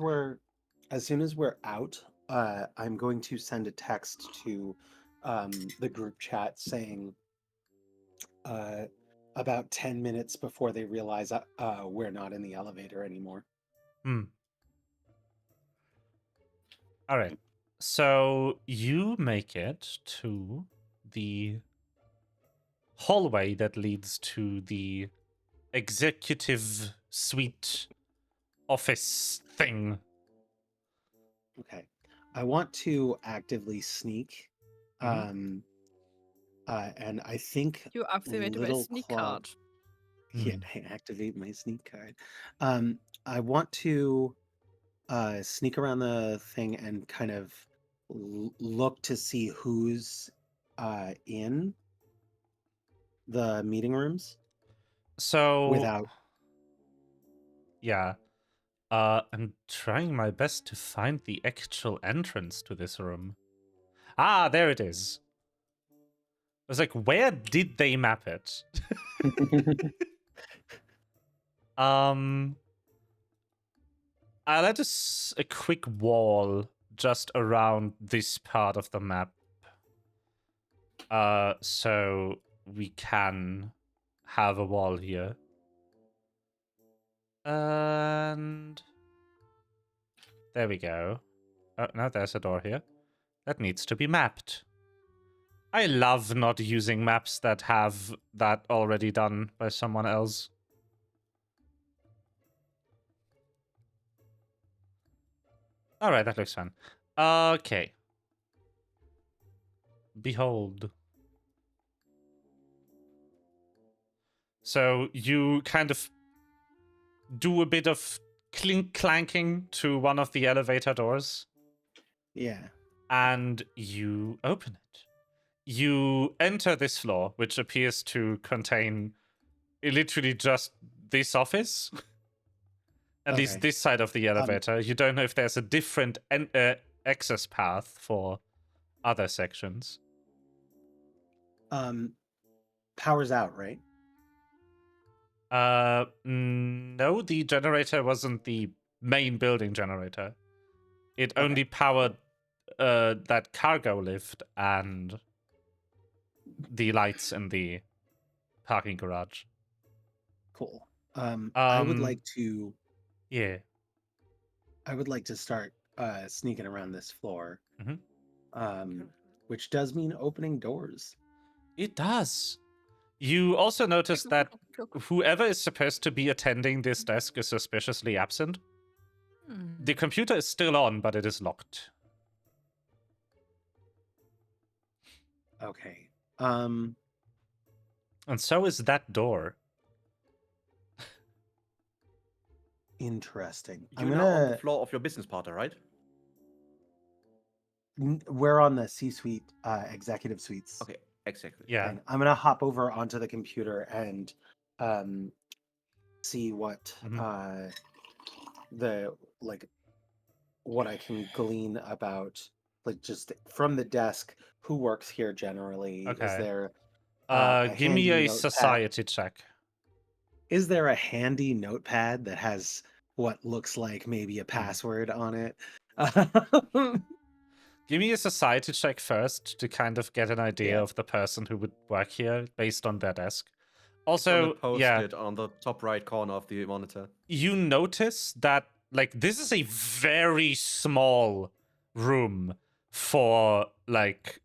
we're out, I'm going to send a text to the group chat saying about 10 minutes before they realize we're not in the elevator anymore. All right. So you make it to the hallway that leads to the executive suite office thing. Okay. I want to actively sneak. Mhm. And I think You activated my Little sneak Claw- card. Yeah, I activate my sneak card. I want to sneak around the thing and kind of look to see who's in the meeting rooms So without. yeah. I'm trying my best to find the actual entrance to this room. Ah, there it is. I was like, where did they map it? I'll add a quick wall just around this part of the map. So we can have a wall here. And there we go. Oh, no, there's a door here. That needs to be mapped. I love not using maps that have that already done by someone else. Alright, that looks fun. Okay. Behold. So you kind of do a bit of clanking to one of the elevator doors. Yeah. And you open it. You enter this floor, which appears to contain literally just this office. At least this side of the elevator. You don't know if there's a different access path for other sections. Power's out, right? No, the generator wasn't the main building generator. It only powered that cargo lift and the lights in the parking garage. Cool. I would like to. Yeah. I would like to start sneaking around this floor. Mhm. Which does mean opening doors. It does. You also notice that whoever is supposed to be attending this desk is suspiciously absent. The computer is still on, but it is locked. Okay. And so is that door. Interesting. You're now on the floor of your business partner, right? We're on the C-suite, executive suites. Okay, exactly. Yeah. And I'm gonna hop over onto the computer and see what what I can glean about, like, just from the desk, who works here generally. Okay. Is there give me a notepad? society check. Is there a handy notepad that has what looks like maybe a password on it? Give me a society check first to kind of get an idea of the person who would work here based on their desk. Also, posted on the top right corner of the monitor. You notice that, like, this is a very small room for, like,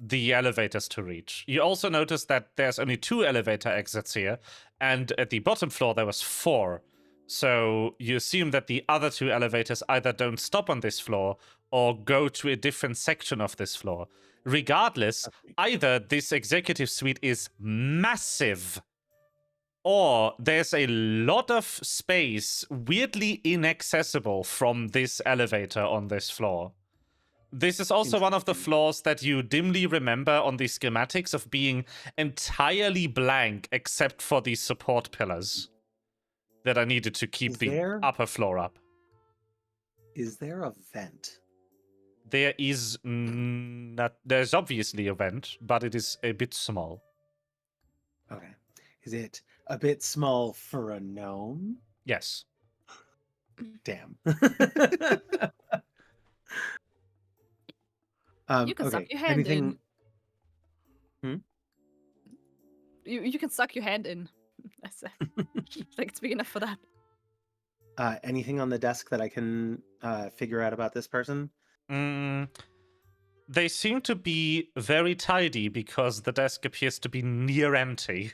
the elevators to reach. You also notice that there's only 2 elevator exits here, and at the bottom floor there was 4. So you assume that the other 2 elevators either don't stop on this floor or go to a different section of this floor. Regardless, either this executive suite is massive, or there's a lot of space weirdly inaccessible from this elevator on this floor. This is also one of the floors that you dimly remember on the schematics of being entirely blank except for the support pillars that are needed to keep the upper floor up. Is there a vent? There is not. There's obviously a vent, but it is a bit small. Okay. Is it a bit small for a gnome? Yes. Damn. You can suck your hand Anything... in. You can suck your hand in. Like, it's big enough for that. Anything on the desk that I can figure out about this person? They seem to be very tidy because the desk appears to be near empty.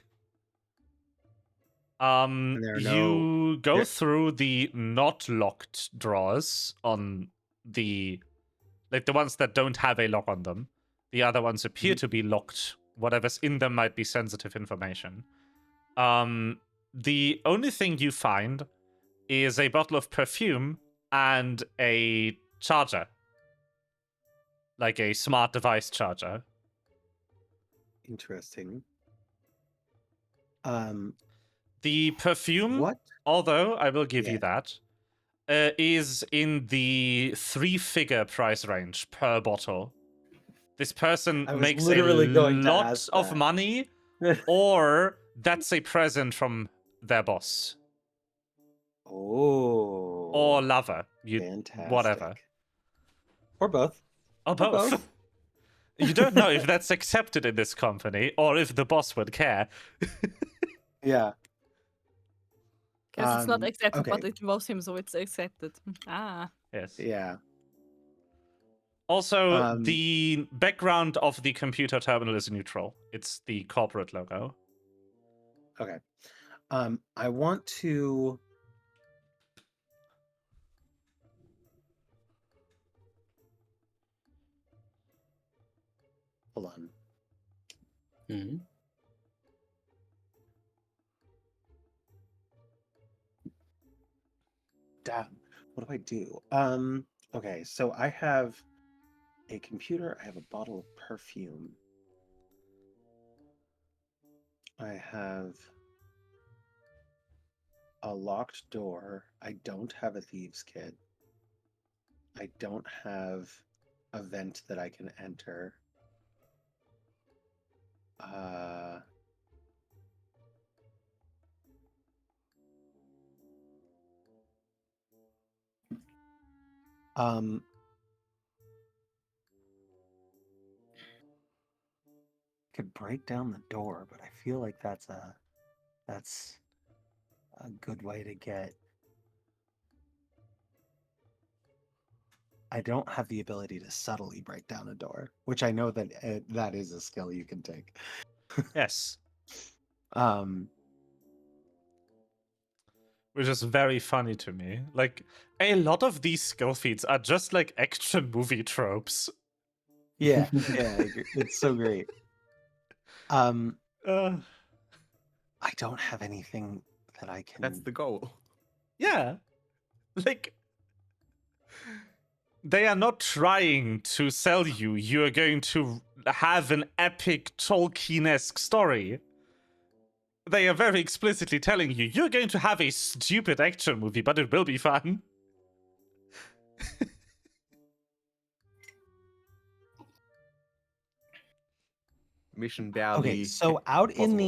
You go through the not locked drawers on the, like, the ones that don't have a lock on them. The other ones appear to be locked. Whatever's in them might be sensitive information. The only thing you find is a bottle of perfume and a charger. like a smart device charger. Interesting. The perfume, What? although I will give Yeah. you that, is in the 3-figure price range per bottle. This person I was makes literally a going to lot ask of that. money, or that's a present from their boss Oh. or lover. Fantastic. Whatever. Or both. Or Or both. both. You don't know if that's accepted in this company or if the boss would care. Yeah. Because it's not accepted, okay. but it involves him, so it's accepted. Ah. Yes. Yeah. Also, the background of the computer terminal is neutral. It's the corporate logo. Okay. I want to. Hold on. Mhm. Damn. What do I do? Okay, so I have a computer, I have a bottle of perfume. I have a locked door. I don't have a thieves' kit. I don't have a vent that I can enter. Could break down the door, but I feel like that's a good way to get. I don't have the ability to subtly break down a door, which I know that that is a skill you can take. Yes. Which is very funny to me. Like, a lot of these skill feats are just like action movie tropes. Yeah, yeah, I agree. It's so great. I don't have anything that I can. That's the goal. Yeah. Like, they are not trying to sell you. You're going to have an epic Tolkien-esque story. They are very explicitly telling you, you're going to have a stupid action movie, but it will be fun. Mission barely. Okay, so out in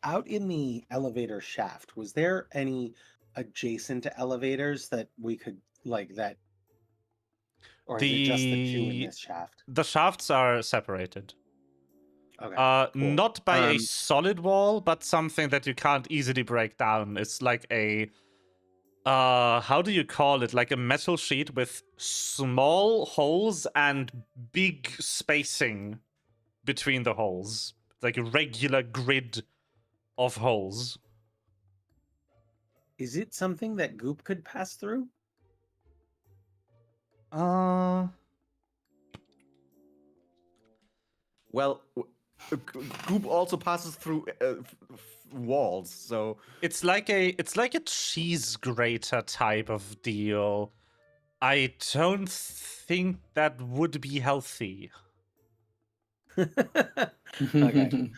possible. the elevator shaft, was there any adjacent to elevators that we could like that, or is it just the two in this shaft? The shafts are separated. Okay, cool. Not by a solid wall, but something that you can't easily break down. It's like a how do you call it? Like a metal sheet with small holes and big spacing between the holes. Like a regular grid of holes. Is it something that Goop could pass through? Well, Goop also passes through walls, so it's like a cheese grater type of deal. I don't think that would be healthy. Okay.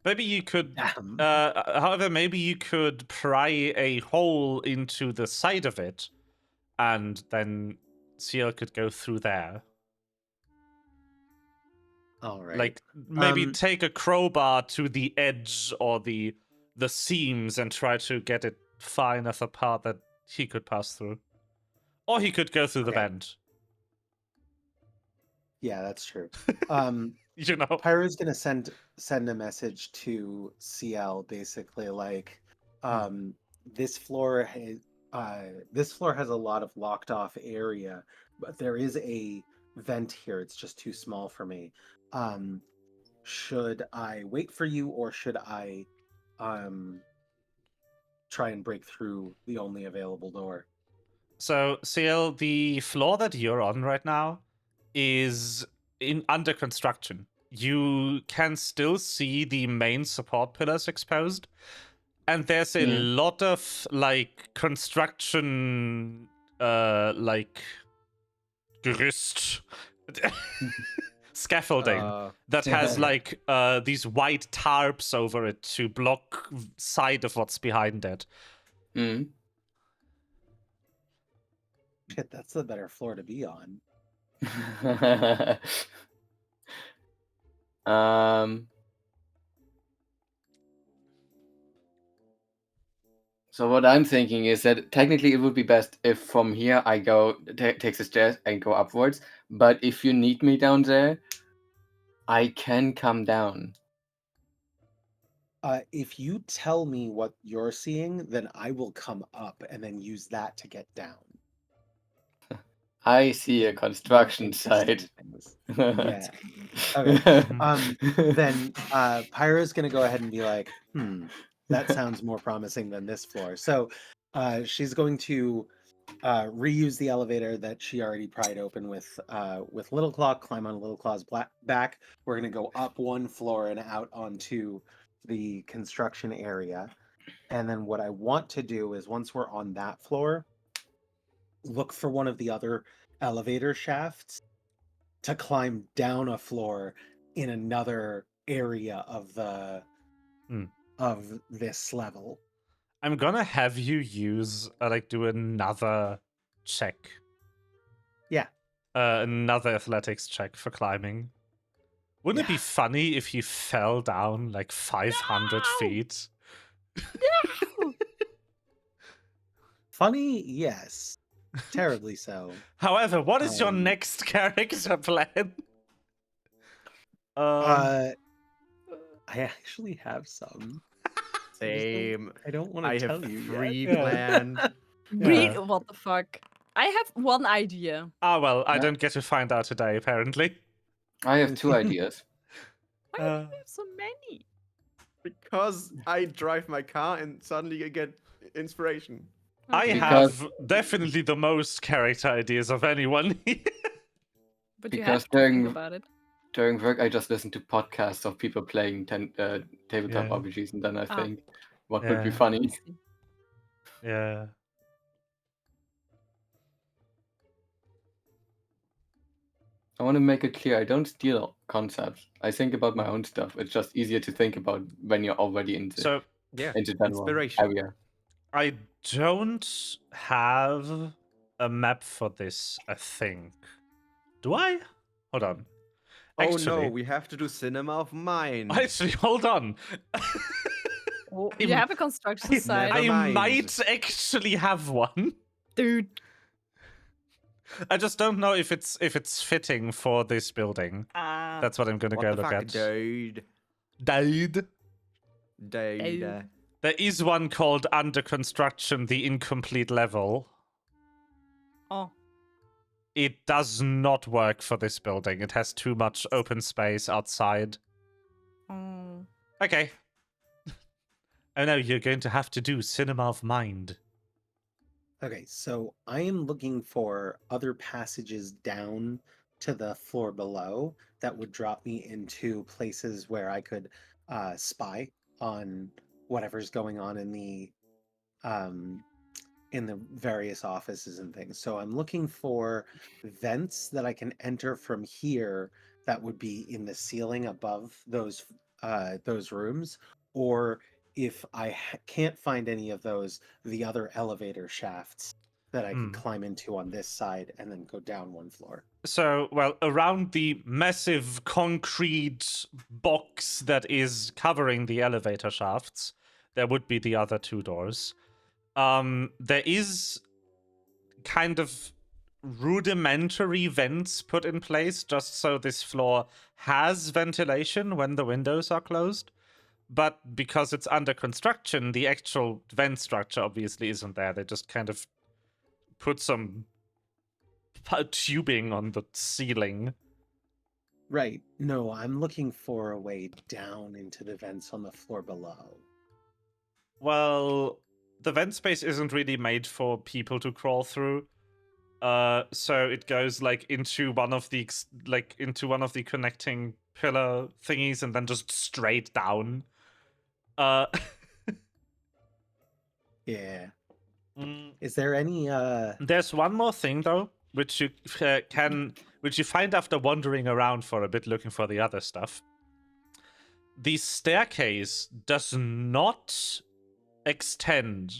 Maybe you could however, maybe you could pry a hole into the side of it, and then Seal could go through there. All right. Like, maybe take a crowbar to the edge or the seams and try to get it far enough apart that he could pass through. Or he could go through the vent. Yeah, that's true. You know, Pyro's gonna send a message to CL, basically like, this floor has a lot of locked off area, but there is a vent here. It's just too small for me. Should I wait for you, or should I try and break through the only available door? So, CL, the floor that you're on right now is under construction. You can still see the main support pillars exposed, and there's a lot of like construction, like Gerüst Scaffolding that has like these white tarps over it to block sight of what's behind it. Mm. Shit, that's the better floor to be on. So what I'm thinking is that technically it would be best if from here I go take the stairs and go upwards. But if you need me down there, I can come down. If you tell me what you're seeing, then I will come up and then use that to get down. I see a More construction interesting site. things. Yeah. Okay. Then Pyra's gonna go ahead and be like, that sounds more promising than this floor. So she's going to reuse the elevator that she already pried open with Little Claw, climb on Little Claw's back. We're gonna go up one floor and out onto the construction area. And then what I want to do is once we're on that floor, look for one of the other elevator shafts to climb down a floor in another area of the of this level. I'm gonna have you use do another check. Yeah. Another athletics check for climbing. Wouldn't it be funny if you fell down like 500 feet? Funny, yes. Terribly so. However, what is your next character plan? I actually have some. Same. I don't want I to tell have you three yet. planned. Read what the fuck? I have one idea. Ah, well, I Yeah. don't get to find out today, apparently. I have 2 ideas. Why do you have so many? Because I drive my car and suddenly I get inspiration. I Okay. have definitely the most character ideas of anyone here. But you because have to think during- about it. During work, I just listen to podcasts of people playing tabletop Yeah. RPGs, and then I Ah. think what would be Yeah. funny. Yeah. I want to make it clear I don't steal concepts. I think about my own stuff. It's just easier to think about when you're already into So Yeah. general inspiration. area. I don't have a map for this, I think. Do I? Hold on. Oh no, Actually- we have to do Cinema of Mind. Actually, hold on. Oh, I'm- you have a construction site. Never I mind. might actually have one. Dude. I just don't know if it's fitting for this building. That's what I'm gonna What go the look fuck, at. dude? Dude. Dude. There is one called Under Construction, the Incomplete Level. Oh. It does not work for this building. It has too much open space outside. Oh. Okay. Oh no, you're going to have to do Cinema of Mind. Okay, so I am looking for other passages down to the floor below that would drop me into places where I could spy on whatever's going on in the various offices and things. So I'm looking for vents that I can enter from here that would be in the ceiling above those rooms, or if I can't find any of those, the other elevator shafts that I could climb into on this side and then go down one floor. So, well, around the massive concrete box that is covering the elevator shafts, there would be the other 2 doors. There is kind of rudimentary vents put in place just so this floor has ventilation when the windows are closed. But because it's under construction, the actual vent structure obviously isn't there. They just kind of put some tubing on the ceiling. Right. No, I'm looking for a way down into the vents on the floor below. Well, the vent space isn't really made for people to crawl through. So it goes into one of the connecting pillar thingies and then just straight down. Yeah. Is there any There's one more thing though, which which you find after wandering around for a bit looking for the other stuff. The staircase does not extend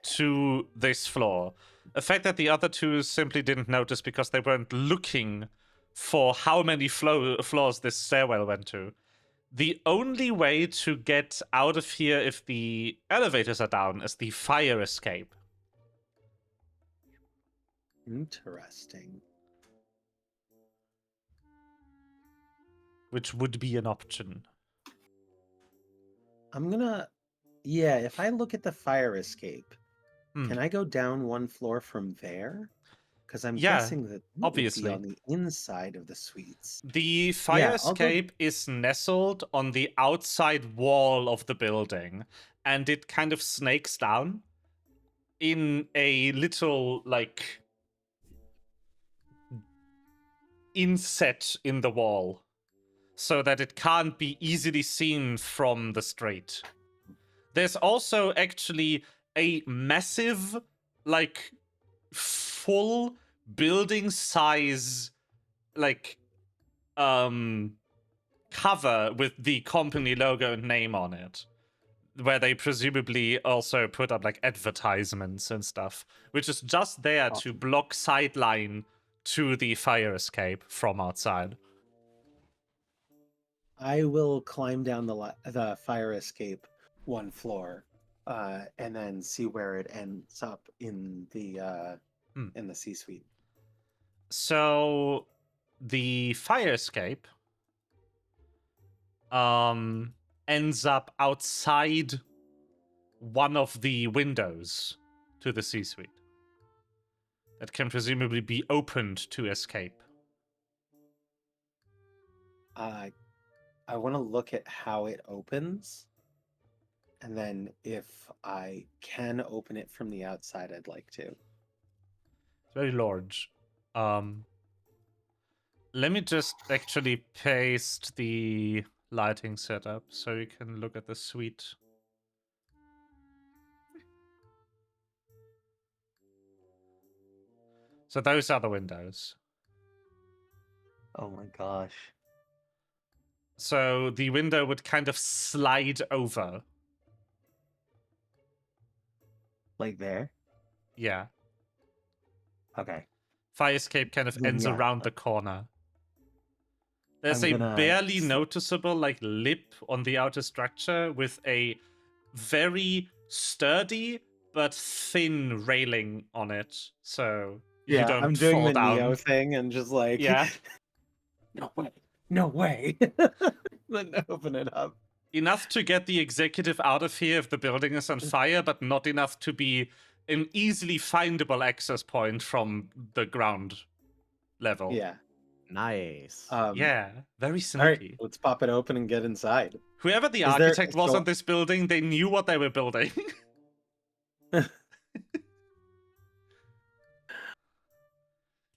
to this floor. A fact that the other two simply didn't notice because they weren't looking for how many floors this stairwell went to. The only way to get out of here if the elevators are down is the fire escape. Interesting. Which would be an option. I'm gonna. Yeah, if I look at the fire escape, can I go down one floor from there? Because I'm Yeah, guessing that would obviously. be on the inside of the suites. The fire Yeah, I'll go- escape is nestled on the outside wall of the building, and it kind of snakes down in a little, like, inset in the wall, so that it can't be easily seen from the street. There's also actually a massive, like, full building size, like, cover with the company logo and name on it, where they presumably also put up, like, advertisements and stuff, which is just there to block sideline to the fire escape from outside. I will climb down the fire escape one floor, and then see where it ends up in the C-suite. So the fire escape ends up outside one of the windows to the C-suite that can presumably be opened to escape. I want to look at how it opens, and then if I can open it from the outside, I'd like to. It's very large. Let me just actually paste the lighting setup so you can look at the suite. So those are the windows. Oh my gosh. So the window would kind of slide over. Like there? Yeah. Okay. Fire escape kind of Then ends yeah. around the corner. There's I'm a gonna barely s- noticeable, like, lip on the outer structure with a very sturdy but thin railing on it, so you Yeah, don't I'm doing fall the down. Neo thing and just like, Yeah. no way, no way. Then open it up. Enough to get the executive out of here if the building is on fire, but not enough to be an easily findable access point from the ground level. Yeah. Nice. Yeah, very All right, sneaky. let's pop it open and get inside. Whoever the Is there- architect was so- on this building, they knew what they were building.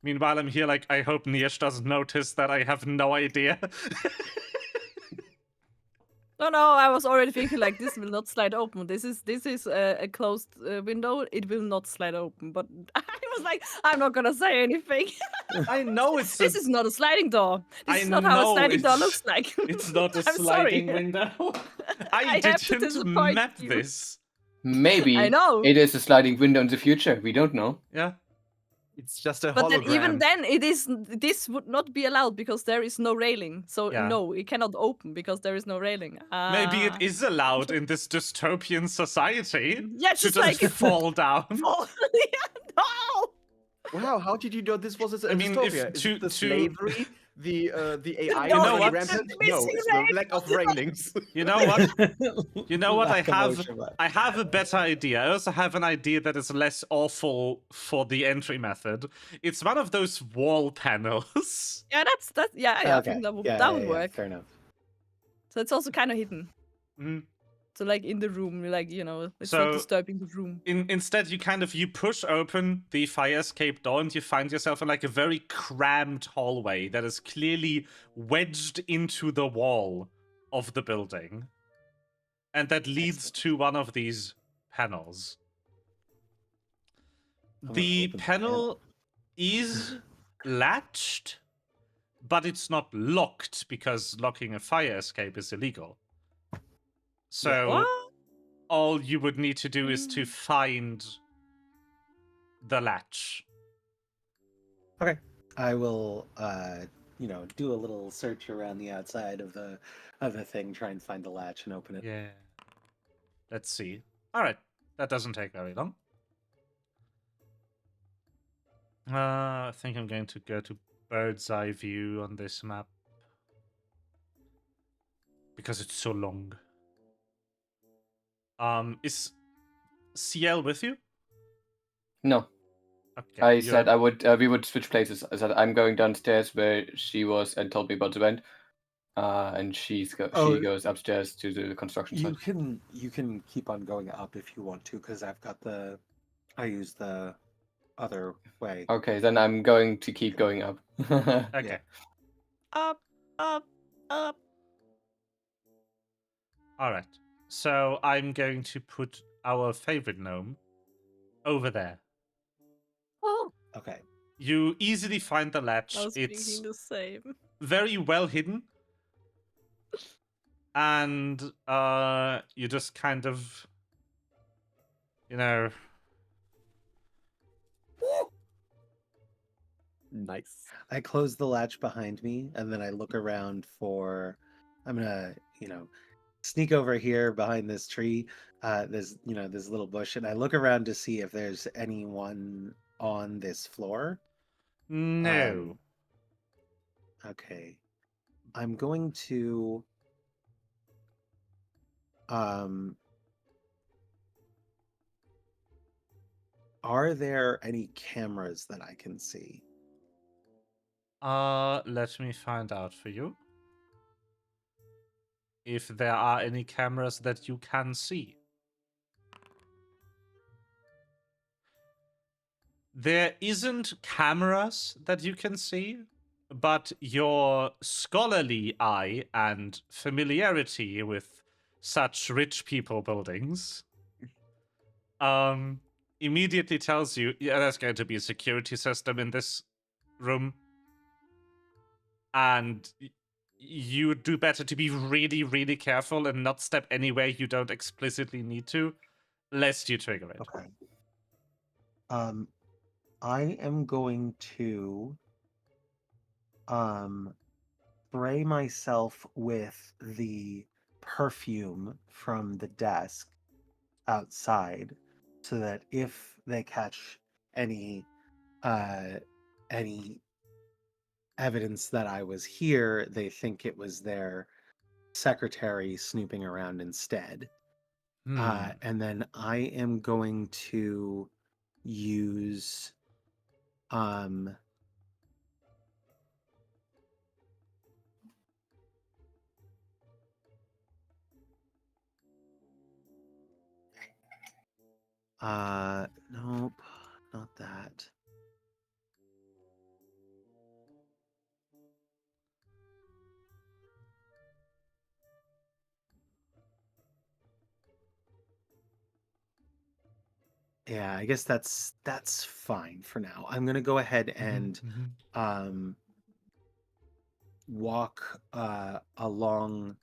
Meanwhile, I'm here like, I hope Nirsch doesn't notice that I have no idea. No, I was already thinking like this will not slide open. This is a closed window. It will not slide open. But I was like, I'm not gonna say anything. I know it's This is not a sliding door. This I is not how a know sliding door it's- looks like. It's not a I'm sliding sorry. window. I have to didn't disappoint map you. this. Maybe I know. it is a sliding window in the future. We don't know. Yeah. It's just a But hologram. then even then, this would not be allowed because there is no railing. So Yeah. no, it cannot open because there is no railing. Maybe it Ah. is allowed in this dystopian society Yeah, to just just like fall down. Oh, yeah, no. Wow, how did you know this was a I mean, if dystopia? Is to- it the to- slavery, the AI No, You know what? rampant? it's No, missing it's the lack of railings. You know what? You know what? Lack of motion, I have a better idea. I also have an idea that is less awful for the entry method. It's one of those wall panels. Yeah, that's yeah. I Okay. think that would, Yeah, that yeah, would yeah, work. fair enough. So it's also kind of hidden. Mm. So like in the room, like it's So- not disturbing the room. Instead, you push open the fire escape door and you find yourself in like a very cramped hallway that is clearly wedged into the wall of the building. And that leads to one of these panels. I'm gonna The open the panel is latched, but it's not locked because locking a fire escape is illegal. So What? all you would need to do is to Mm. find the latch. Okay. I will do a little search around the outside of the thing, try and find the latch and open it. Yeah. Let's see. All right. That doesn't take very long. I think I'm going to go to bird's eye view on this map because it's so long. Is CL with you? No, Okay. I said I would. We would switch places. I said I'm going downstairs where she was and told me about the vent, and she goes upstairs to the construction You site. can keep on going up if you want to, because I use the other way. Okay, then I'm going to keep going up. Okay. Up, up, up. All right. So I'm going to put our favorite gnome over there. Oh, Okay. You easily find the latch. I was It's thinking the same. very well hidden. And you just kind of, Nice. I close the latch behind me, and then I look around for. I'm gonna, sneak over here behind this tree, this little bush, and I look around to see if there's anyone on this floor. no. Okay. I'm going to. Are there any cameras that I can see? Let me find out for you. If there are any cameras that you can see. There isn't cameras that you can see, but your scholarly eye and familiarity with such rich people buildings immediately tells you, yeah, there's going to be a security system in this room. And you do better to be really, really careful and not step anywhere you don't explicitly need to, lest you trigger it. Okay. I am going to spray myself with the perfume from the desk outside, so that if they catch any evidence that I was here, they think it was their secretary snooping around instead. And then I am going to use nope, not that. Yeah, I guess that's fine for now. I'm gonna go ahead and walk along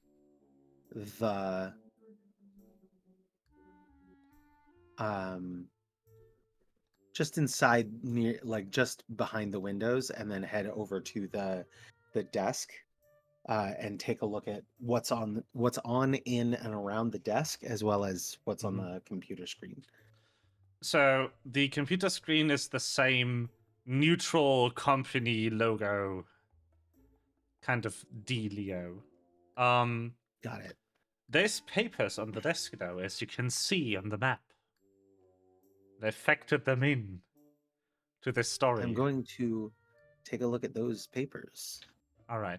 the just inside, near, like just behind the windows, and then head over to the desk and take a look at what's on in and around the desk, as well as what's on the computer screen. So the computer screen is the same neutral company logo kind of dealio. Got it. There's papers on the desk though, as you can see on the map. They factored them in to this story. I'm going to take a look at those papers. All right.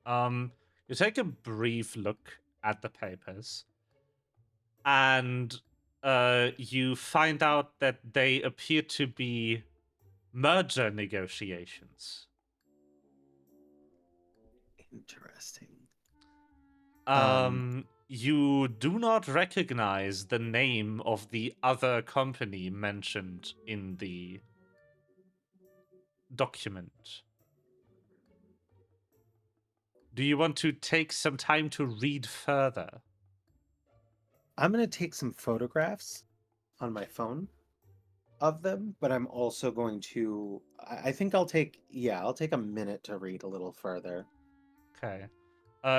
You take a brief look at the papers, and you find out that they appear to be merger negotiations. Interesting. You do not recognize the name of the other company mentioned in the document. do you want to take some time to read further? I'm going to take some photographs on my phone of them, but I'm also going to. I think I'll take a minute to read a little further. Okay.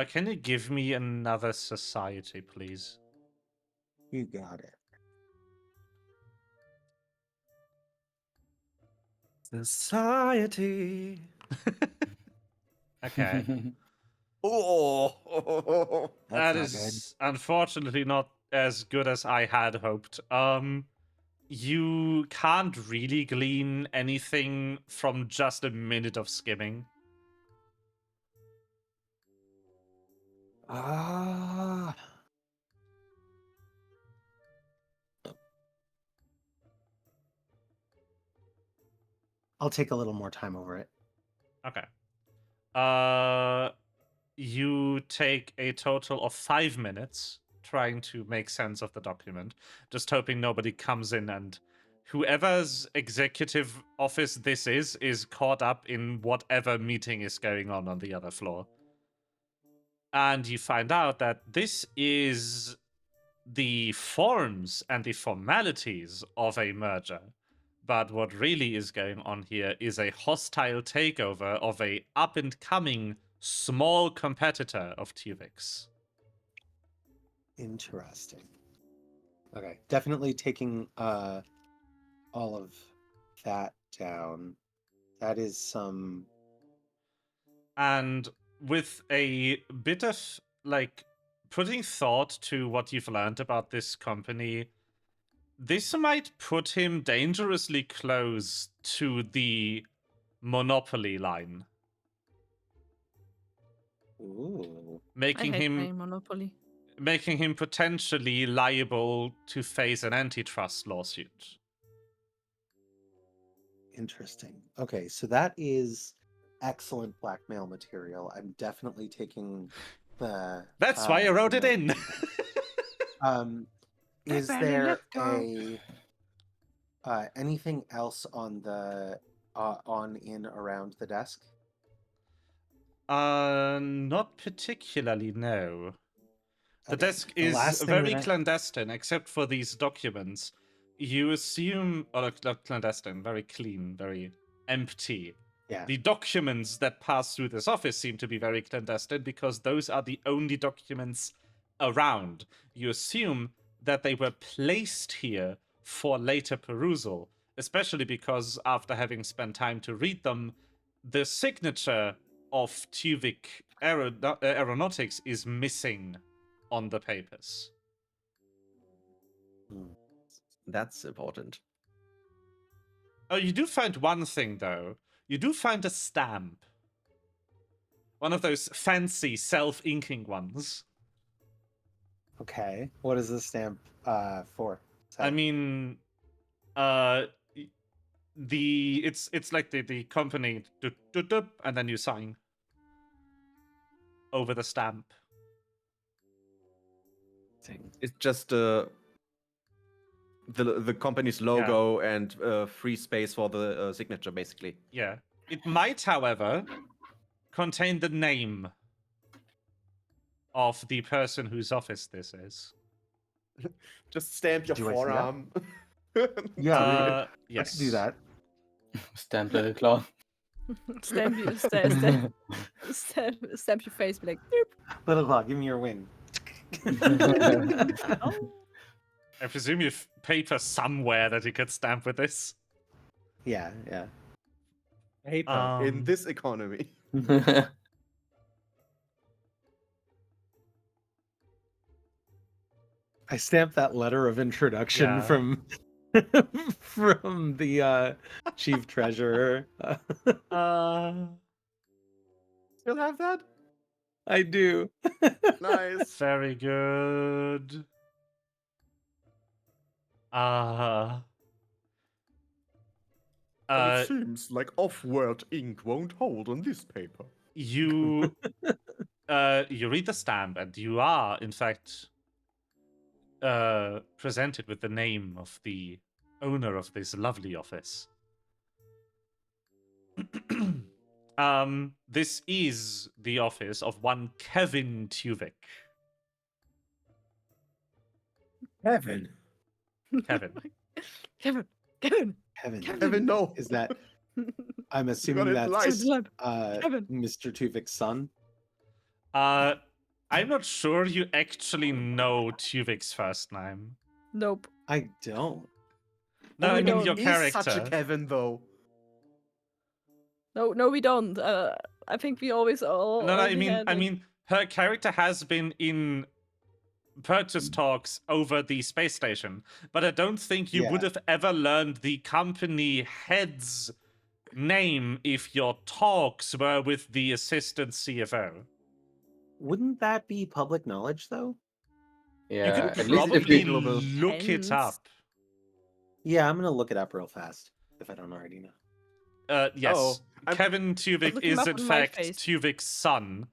Can you give me another society, please? You got it. Society. Okay. Oh, That That's not is unfortunately not as good as I had hoped. You can't really glean anything from just a minute of skimming. good. Ah. I'll take a little more time over it. Okay. You take a total of 5 minutes trying to make sense of the document, just hoping nobody comes in and whoever's executive office this is caught up in whatever meeting is going on the other floor. And you find out that this is the forms and the formalities of a merger. But what really is going on here is a hostile takeover of a up-and-coming small competitor of Tuvix. Interesting. Okay, definitely taking all of that down. That is some. And with a bit of, like, putting thought to what you've learned about this company, this might put him dangerously close to the monopoly line, Ooh. I making hate him playing Monopoly. potentially liable to face an antitrust lawsuit. Interesting. Okay, so that is excellent blackmail material. I'm definitely taking the. That's why I wrote it in. Is Barry, there let's go. anything else on the on in around the desk? Not particularly, no. The Okay, desk the is last thing very that I- clandestine, except for these documents. You assume, or not clandestine, very clean, very empty. Yeah. The documents that pass through this office seem to be very clandestine because those are the only documents around. You assume that they were placed here for later perusal, especially because after having spent time to read them, the signature of Tuvik Aeronautics is missing on the papers. Hmm. That's important. Oh, you do find one thing, though. You do find a stamp. One of those fancy self-inking ones. Okay. What is the stamp for? I mean, uh, it's like the company, and then you sign over the stamp. It's just the company's logo and free space for the signature, basically. Yeah. It might, however, contain the name of the person whose office this is. Just stamp your Do I see that? forearm. Yeah, Yes. I could do that. Stamp little claw. Stamp your face, be like, "Doop." Little Claw, give me your wing. Oh. I presume you've paper somewhere that you could stamp with this. Yeah. Paper in this economy. I stamped that letter of introduction Yeah. from from the chief treasurer. Still have that? I do. Nice. Very good. But it seems like off-world ink won't hold on this paper. You read the stamp, and you are, in fact, presented with the name of the owner of this lovely office. This is the office of one Kevin Tuvik. Heaven. Kevin. Kevin. Kevin. Kevin, no. Is that? I'm got assuming it that's right. Kevin. Mr. Tuvik's son. I'm not sure you actually know Tuvik's first name. Nope. I don't. No, Oh, I we mean don't. your Is character. such a Kevin though. No, we don't. I think we always all. No, only had I it. mean, her character has been in purchase talks over the space station, but I don't think you would Yeah. have ever learned the company head's name if your talks were with the assistant CFO. Wouldn't that be public knowledge though? You Yeah, can at least if probably we look it Depends. up. Yeah, I'm gonna look it up real fast if I don't already know. Yes, Oh, I'm- Kevin Tuvik looking him is up in on fact MySpace. Tuvik's son.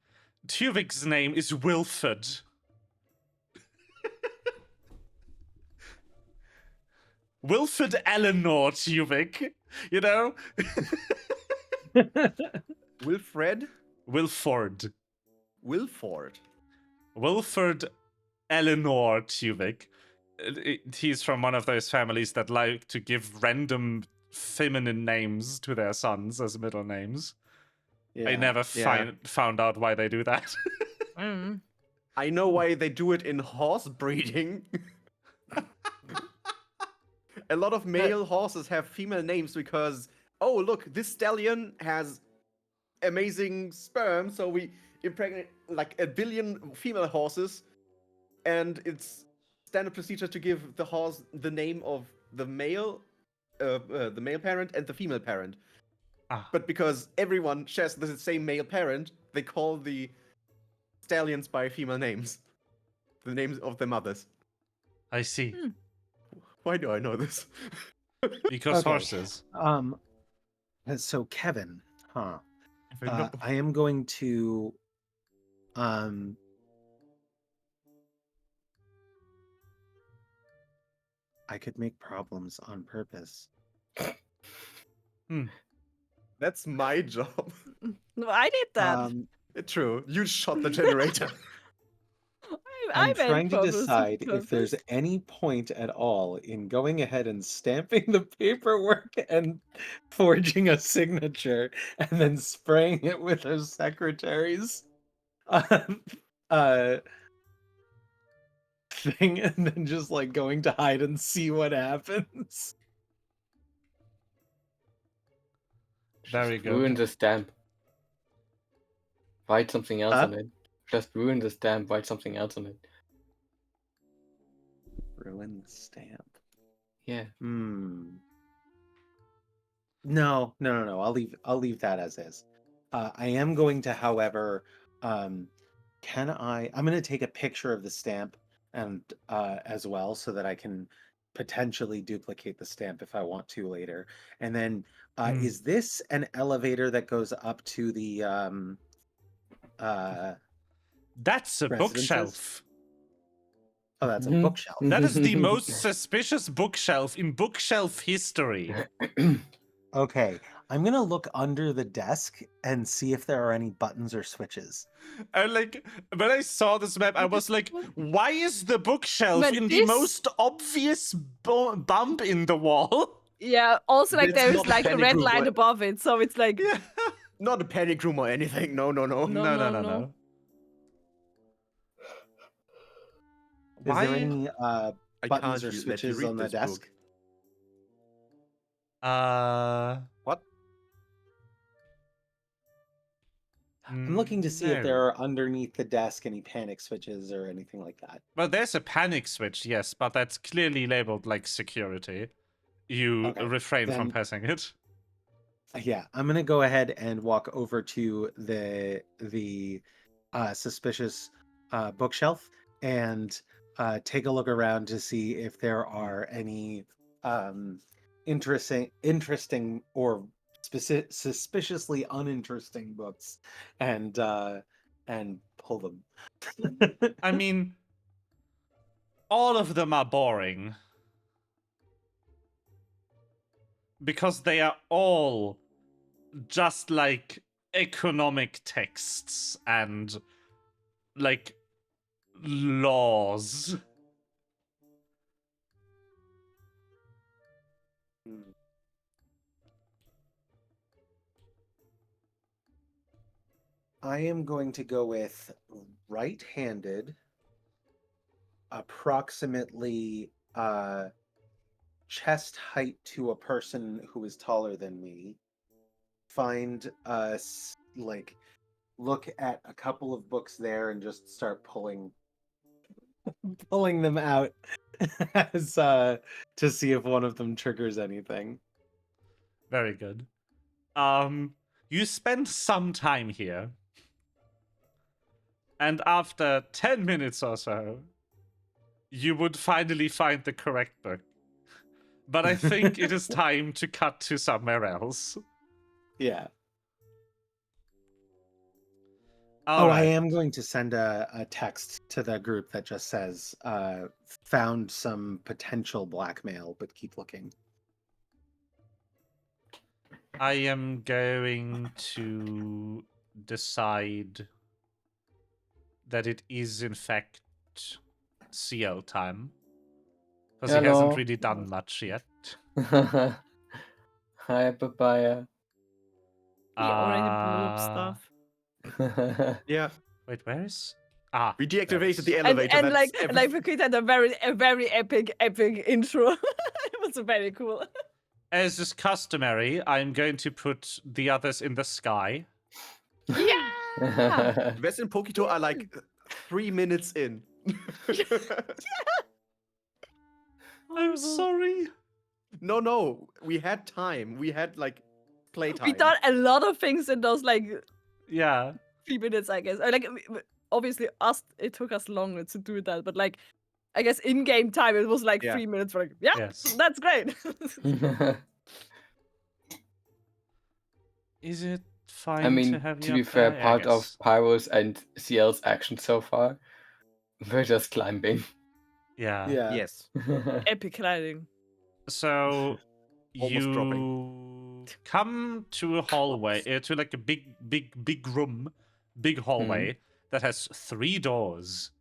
Tuvik's name is Wilford. Wilford Eleanor Tuvik, you know? Wilfred? Wilford. Wilford. Wilford Eleanor Tuvik. He's from one of those families that like to give random feminine names to their sons as middle names. Yeah. I never yeah. found out why they do that. Mm. I know why they do it in horse breeding. A lot of male horses have female names because, oh, look, this stallion has amazing sperm, so we impregnate like 1 billion female horses, and it's standard procedure to give the horse the name of the male parent and the female parent. Ah. But because everyone shares the same male parent, they call the stallions by female names, the names of their mothers. I see. Why do I know this? Because Okay. horses. So Kevin, huh? I know- I am going to I could make problems on purpose. That's my job. No, I did that. True. You shot the generator. I I'm made trying to purpose on decide if there's purpose. any point at all in going ahead and stamping the paperwork and forging a signature and then spraying it with her secretary's thing and then just like going to hide and see what happens. Very Just ruin good. the stamp. Write something else Huh? on it. Just ruin the stamp, write something else on it. Ruin the stamp. Yeah. No. I'll leave that as is. I am going to, however, I'm gonna take a picture of the stamp and as well so that I can potentially duplicate the stamp if I want to later. And then is this an elevator that goes up to the That's a Residences? bookshelf. oh, that's a Mhm. bookshelf. That is the most suspicious bookshelf in bookshelf history. Okay, I'm gonna look under the desk and see if there are any buttons or switches. And like when I saw this map, I was like, why is the bookshelf But in the this- most obvious bump in the wall? Yeah, also like That's there is not like a panic red room, line but- above it, so it's like Not a panic room or anything. No. No. No. Is Why? there any I buttons can't or let you switches read on the this desk? book. What? I'm looking to see if there are underneath the desk any panic switches or anything like that. Well, there's a panic switch, yes, but that's clearly labeled like security. You Okay, refrain from then- pressing it. Yeah, I'm gonna go ahead and walk over to the suspicious bookshelf and take a look around to see if there are any interesting or suspiciously uninteresting books, and pull them. I mean, all of them are boring. Because they are all just like economic texts and like laws. I am going to go with right-handed, approximately chest height to a person who is taller than me. Find look at a couple of books there and just start pulling them out as to see if one of them triggers anything. Very good. You spend some time here, and after 10 minutes or so, you would finally find the correct book. But I think it is time to cut to somewhere else. Yeah. All I right. am going to send a text to the group that just says, found some potential blackmail, but keep looking. I am going to decide that it is, in fact, CL time. Because he hasn't Hello. really done much yet. Hi, Papaya. We already blew up stuff. Yeah. Wait, where is... We there it deactivated is. the elevator. And that's like Vakit had a very epic intro. It was very cool. As is customary, I'm going to put the others in the sky. Yeah. Wes and Pokito are like 3 minutes in. I'm sorry. No. We had time. We had like playtime. We done a lot of things in those like Yeah. 3 minutes, I guess. Like obviously it took us longer to do that, but like I guess in-game time it was like Yeah. 3 minutes. For like, yeah, Yes. that's great. Is it fine I mean, to have to you be up fair, there? part Yeah, I of guess. Pyro's and CL's action so far, we're just climbing. Yeah. Yes. Epic climbing. So Almost dropping. you come to a hallway, to like a big room, big hallway that has 3 doors.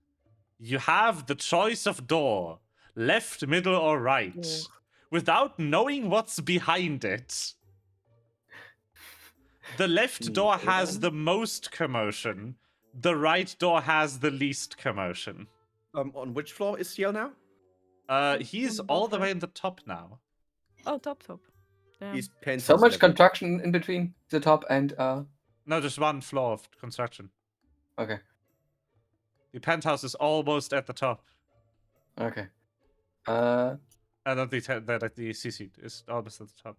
You have the choice of door, left, middle, or right, Oh. without knowing what's behind it. The left door has the most commotion. The right door has the least commotion. On which floor is CL now? He's On the all the bottom. way in the top now. Oh, top. Damn. He's So penthouse much level. construction in between the top and No, just 1 floor of construction. okay. The penthouse is almost at the top. Okay. Not the CC is almost at the top.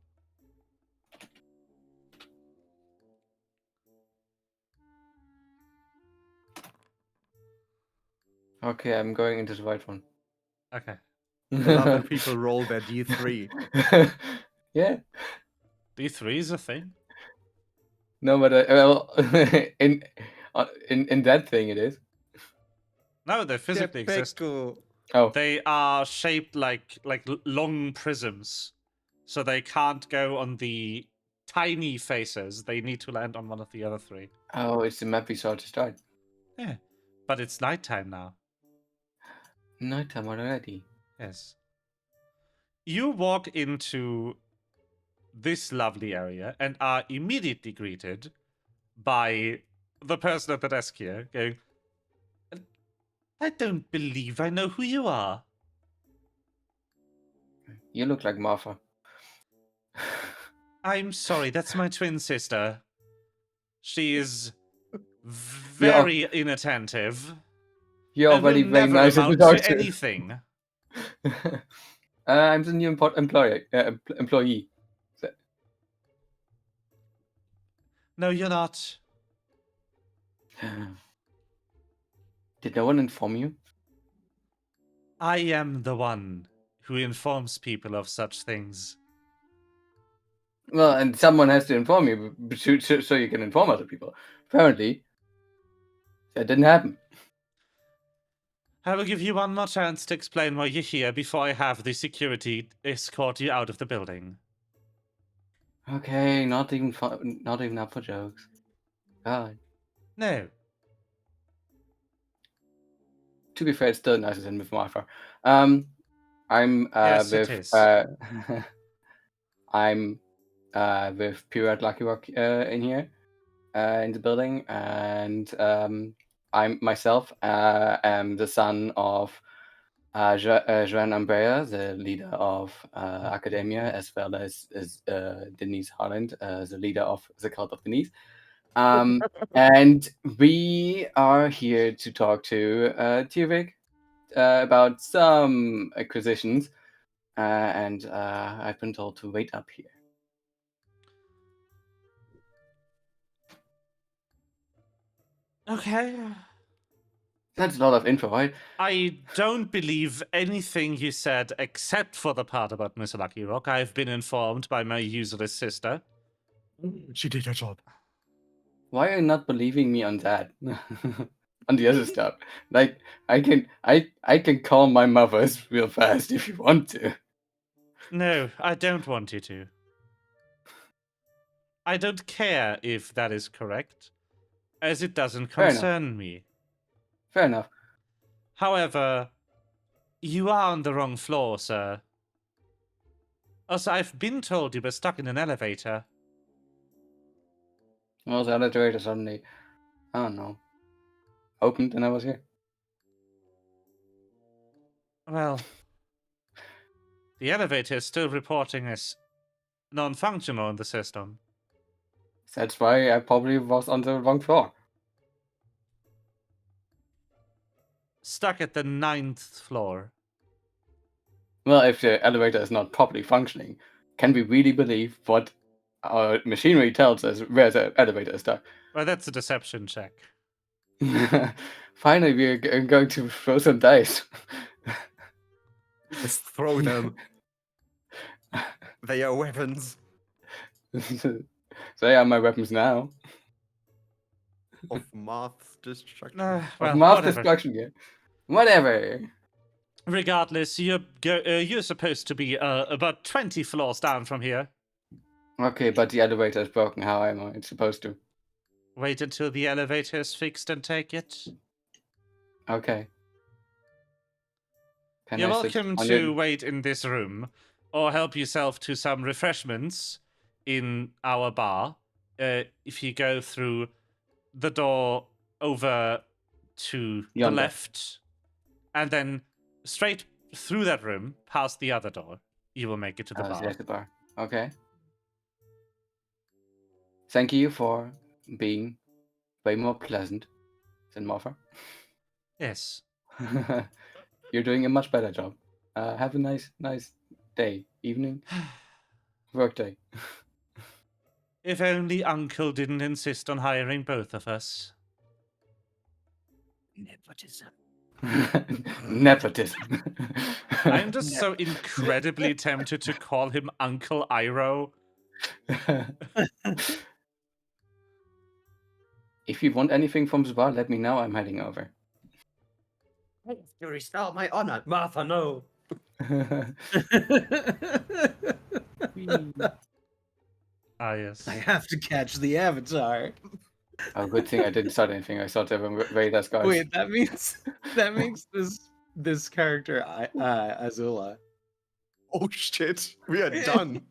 Okay, I'm going into the right one. Okay. I love when people roll their D3. Yeah. D3 is a thing. No, but well, in that thing it is. No, they physically exist. Typical. Oh, They are shaped like long prisms, so they can't go on the tiny faces. They need to land on one of the other 3. oh, it's the map we saw to start. Yeah, but it's nighttime now. Nighttime already. Yes. You walk into this lovely area and are immediately greeted by the person at the desk here going, I don't believe I know who you are. You look like Martha. I'm sorry, that's my twin sister. She is very inattentive. You're and will already very never nice amount to talk to to. anything. I'm the new employee. So- No, you're not. Did no one inform you? I am the one who informs people of such things. Well, and someone has to inform you so you can inform other people. Apparently, that didn't happen. I will give you one more chance to explain why you're here before I have the security escort you out of the building. Okay, not even up for jokes. God. No. To be fair, it's still nicer than with Martha. I'm Yes, it with is. I'm with Pure Lucky Rock in here in the building, and I'm myself am the son of Joan Umbrea, the leader of Academia, as well as Denise Holland, the leader of the Cult of Denise. And we are here to talk to Tivik about some acquisitions, and I've been told to wait up here. Okay. That's a lot of info, right? I don't believe anything you said except for the part about Miss Lucky Rock. I've been informed by my useless sister. She did her job. Why are you not believing me on that? On the other stuff, like I can call my mothers real fast if you want to. No, I don't want you to. I don't care if that is correct, as it doesn't Fair enough. concern me. Fair enough. However, you are on the wrong floor, sir. Also, I've been told you were stuck in an elevator. Well, the elevator suddenly, I don't know, opened and I was here. Well, the elevator is still reporting as non-functional in the system. That's why I probably was on the wrong floor. Stuck at the 9th floor. Well, if the elevator is not properly functioning, can we really believe what our machinery tells us where the elevator is stuck? Well, that's a deception check. Finally, we're going to throw some dice. Just throw them. They are weapons They are my weapons now. of math destruction. Well, Of mass whatever. destruction, yeah. Whatever. Regardless, you're supposed to be about 20 floors down from here. Okay, but the elevator is broken. How am I supposed to? Wait until the elevator is fixed and take it. Okay. Can You're I sit welcome on to your- wait in this room, or help yourself to some refreshments in our bar. If you go through the door over to the Yonder. left, and then straight through that room, past the other door, you will make it to the bar. There's the bar. Okay. Thank you for being way more pleasant than Martha. Yes. You're doing a much better job. Have a nice day, evening, work day. If only Uncle didn't insist on hiring both of us. Nepotism. Nepotism. I'm just so incredibly tempted to call him Uncle Iroh. If you want anything from the bar, let me know. I'm heading over. You restore my honor. Martha, no. Ah, yes. I have to catch the avatar. Oh, good thing I didn't start anything. I thought they were way less guys. Wait, that makes this character Azula. Oh shit, we are done.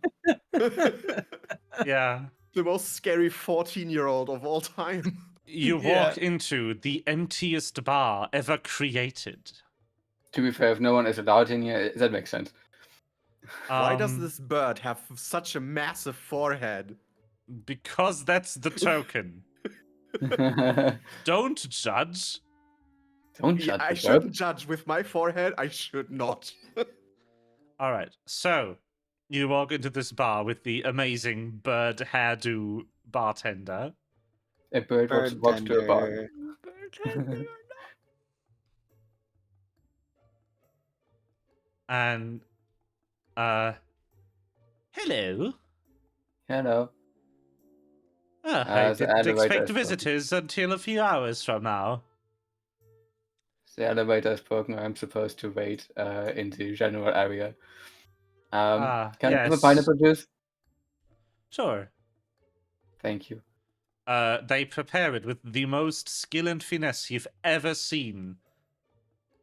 Yeah. The most scary 14-year-old of all time. You Yeah. walk into the emptiest bar ever created. To be fair, if no one is allowed in here, that makes sense. Why does Um, this bird have such a massive forehead? Because that's the token. Don't judge. Don't Yeah, judge I the shouldn't bird. judge with my forehead. I should not. All right. So you walk into this bar with the amazing bird hairdo bartender. A bird walks to a bar. Bird And hello. Hello. I the didn't elevator expect is broken. visitors until a few hours from now. The elevator is broken. I'm supposed to wait in the general area. Can I have a Yes. pineapple juice? Sure. Thank you. They prepare it with the most skill and finesse you've ever seen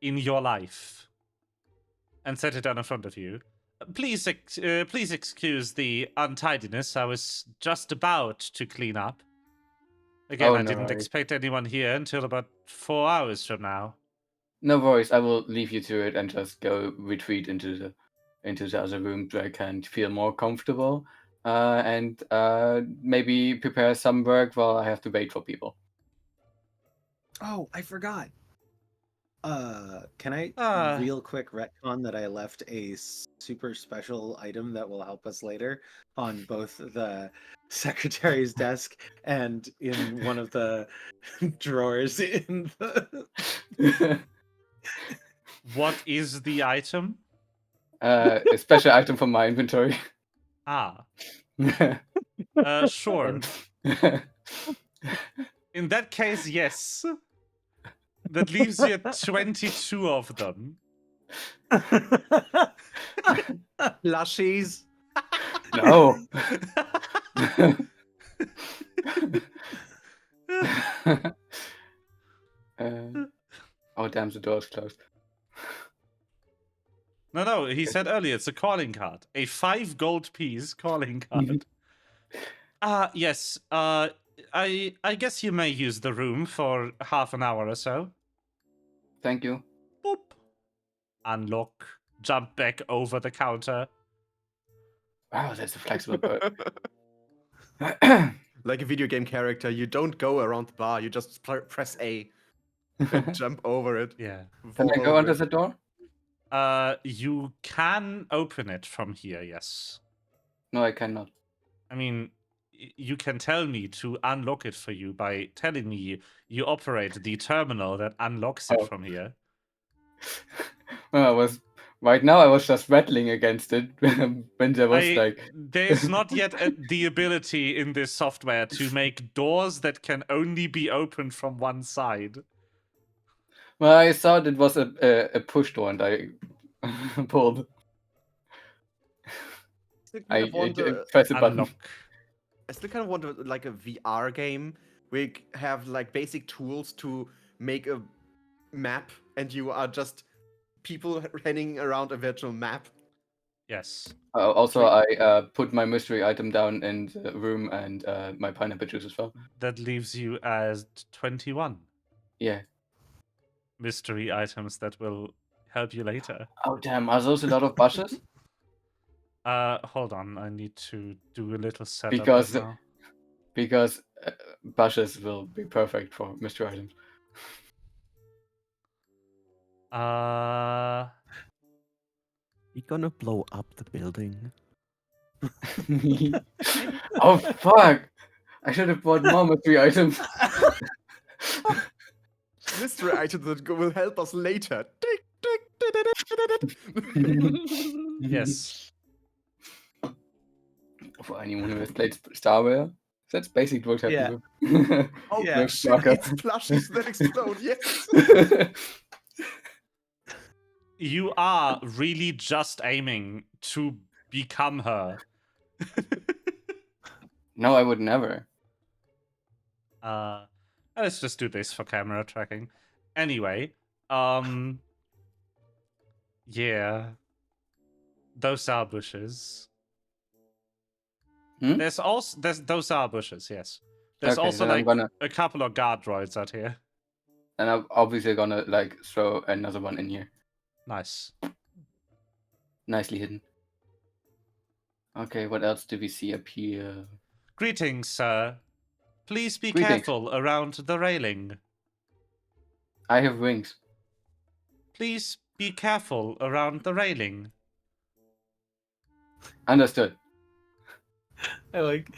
in your life, and set it down in front of you. Please excuse the untidiness. I was just about to clean up. Again, Oh, I no didn't worries. expect anyone here until about 4 hours from now. No worries. I will leave you to it and just go retreat into the other room where I can feel more comfortable, and maybe prepare some work while I have to wait for people. Oh, I forgot. Can I Uh, real quick retcon that I left a super special item that will help us later on both the secretary's desk and in one of the drawers in the... What is the item? A special item from my inventory. Ah, sure. In that case, yes. That leaves you at 22 of them. Plushies. No. Oh damn, the door's closed. No, he said earlier it's a calling card. A 5 gold piece calling card. Yes. I guess you may use the room for half an hour or so. Thank you. Boop. Unlock. Jump back over the counter. Wow, that's a flexible bird. Like a video game character, you don't go around the bar. You just press A and jump over it. Yeah. Can I fall go over under it. the door? You can open it from here, yes. No, I cannot. I mean, you can tell me to unlock it for you by telling me you operate the terminal that unlocks it Oh. from here. Well, right now I was just rattling against it when there was There's not yet the ability in this software to make doors that can only be opened from one side. Well, I thought it was a push door and I pulled. I press a button. Unlock. I still kind of want like a VR game where you have like basic tools to make a map, and you are just people running around a virtual map. Yes. Also, I put my mystery item down in the room and my pineapple juice as well. That leaves you as 21 Yeah. mystery items that will help you later. Oh damn! Are those a lot of bushes? Hold on. I need to do a little setup Because right now. because bushes will be perfect for mystery items. You gonna blow up the building? Oh fuck! I should have bought more mystery items. Mystery items that will help us later. Yes. For anyone who has played Starware, that's basically what happened. Yeah. Oh Yeah. shit! It's plushies that explode. Yes. You are really just aiming to become her. No, I would never. Let's just do this for camera tracking. Anyway, yeah. Those are bushes. Hmm? Those are bushes, yes. There's Okay, also then I'm like gonna- a couple of guard droids out here. And I'm obviously gonna like throw another one in here. Nice. Nicely hidden. Okay, what else do we see up here? Greetings, sir. Please be Greetings. careful around the railing. I have wings. Please be careful around the railing. Understood. I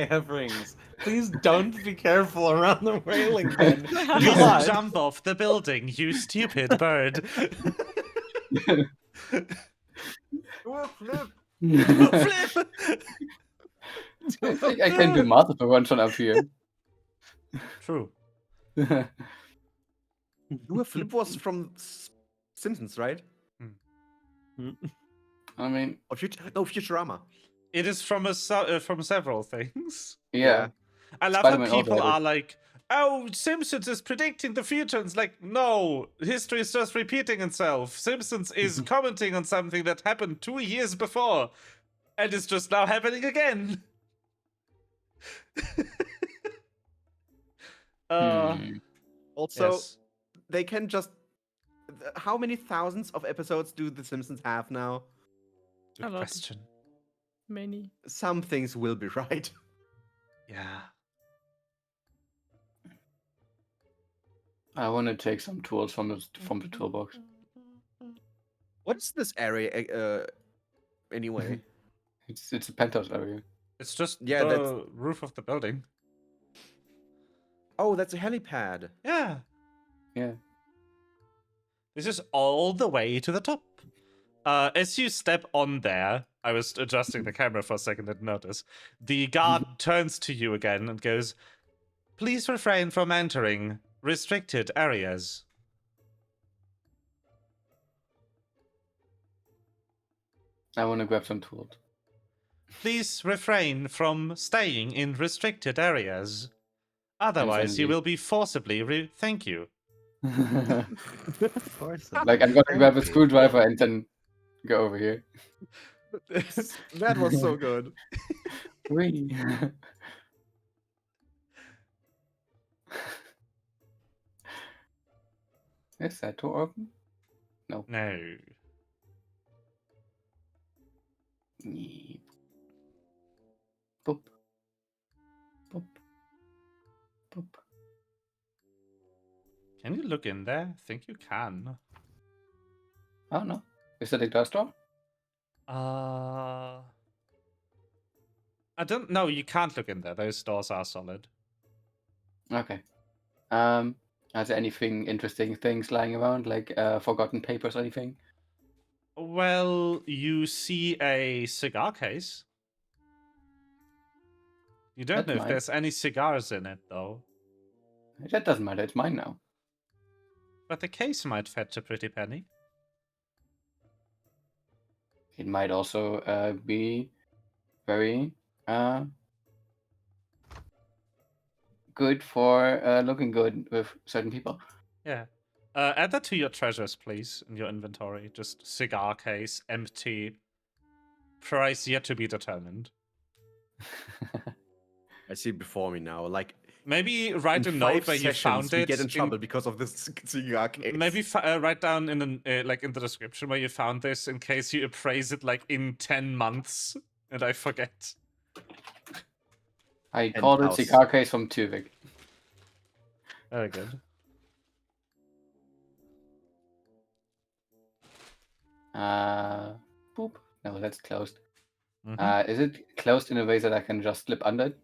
have rings. Please don't be careful around the railing, Ben. You God. jump off the building, you stupid bird. Flip. Flip! I think I can do multiple runs from up here. True. Flip was from Simpsons, right? I mean, Or Futurama. It is from several things. yeah. I love how Spider-Man also people had it. are like, "Oh, Simpsons is predicting the future." And it's like, no, history is just repeating itself. Simpsons is commenting on something that happened 2 years before, and it's just now happening again. Hmm. Also, Yes. they can just. How many thousands of episodes do The Simpsons have now? Good A lot. question. Many. Some things will be right. Yeah. I want to take some tools from the toolbox. What is this area anyway? It's a penthouse area. It's just Yeah, the roof of the building. Oh, that's a helipad. Yeah. Yeah. This is all the way to the top. As you step on there, I was adjusting the camera for a second and notice. The guard turns to you again and goes, "Please refrain from entering restricted areas." I want to grab some tools. Please refrain from staying in restricted areas. Otherwise, you Infinity. will be forcibly Thank you. Of course. Like, I'm gonna grab a Thank you. screwdriver and then go over here. That was so good. Whee. Is that door open? No. Yeep. Boop. Boop. Boop. Can you look in there? I think you can. I don't know. Is that a glass door? I don't know. You can't look in there. Those doors are solid. Okay. Are there anything interesting things lying around, like forgotten papers or anything? Well, you see a cigar case. You don't That's know if mine. there's any cigars in it, though. That doesn't matter. It's mine now. But the case might fetch a pretty penny. It might also be very good for looking good with certain people. Yeah. Add that to your treasures, please, in your inventory. Just cigar case, empty. Price yet to be determined. I see it before me now. Like Maybe write a in note 5 where you sessions, found we it. get in trouble because of this cigar case. Maybe write down in like in the description where you found this in case you appraise it like in 10 months and I forget. I called it Penthouse. cigar case from Tuvik. Very good. Boop. No, that's closed. Mhm. Is it closed in a way that I can just slip under it?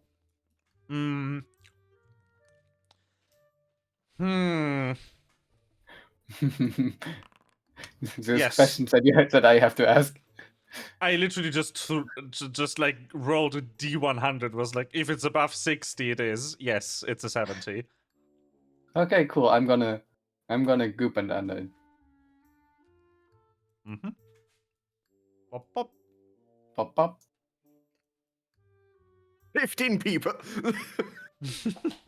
There's Yes. questions that I have to ask. I literally just like rolled a D100. Was like, if it's above 60, it is. Yes, it's a 70. Okay, cool. I'm gonna goop and under it. Mm-hmm. Pop, pop. Pop pop. 15 people.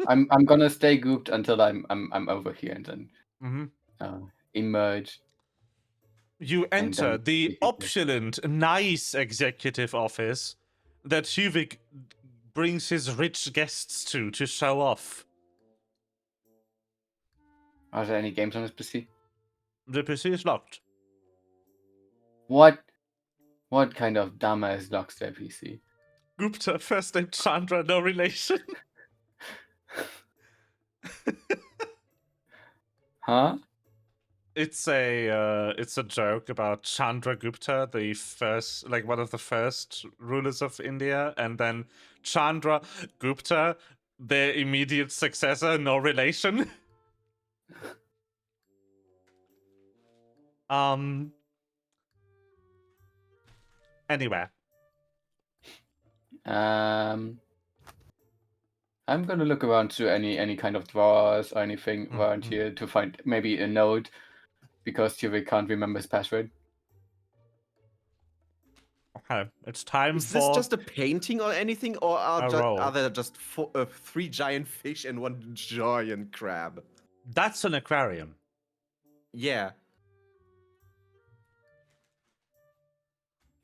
I'm gonna stay gooped until I'm over here and then Mm-hmm. emerge. You enter then the we can- opulent, nice executive office that Huvik brings his rich guests to show off. Are there any games on this PC? The PC is locked. What kind of dumbass locks their PC? Gupta, first name Chandra, no relation. Huh? It's a joke about Chandra Gupta, the first, like one of the first rulers of India, and then Chandra Gupta, their immediate successor, no relation. Anyway. I'm gonna look around to any kind of drawers or anything around here to find maybe a note, because Tuvik can't remember his password. Okay, it's time Is for this just a painting or anything, or a roll. are there just 3 giant fish and 1 giant crab? That's an aquarium. Yeah.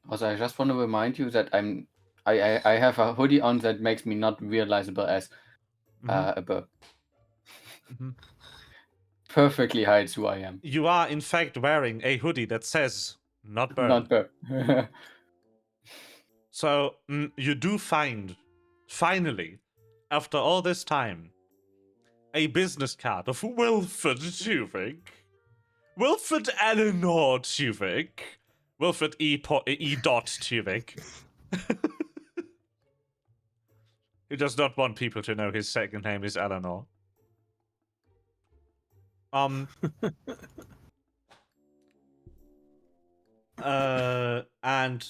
Also, I just want to remind you that I have a hoodie on that makes me not realizable as a bird. Mhm. Perfectly hides who I am. You are in fact wearing a hoodie that says "not bird." Not bird. So you do find, finally, after all this time, a business card of Wilfred Tuvik. Wilfred Eleanor Tuvik. Wilfred E. Tuvik. He does not want people to know his second name is Eleanor. And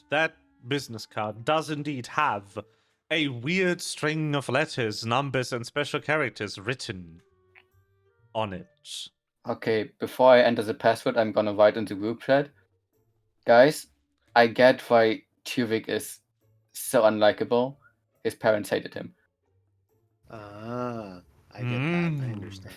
that business card does indeed have a weird string of letters, numbers, and special characters written on it. Okay, before I enter the password, I'm gonna write in the group chat. Guys, I get why Tuvik is so unlikable. His parents hated him. Ah, I get that. I understand.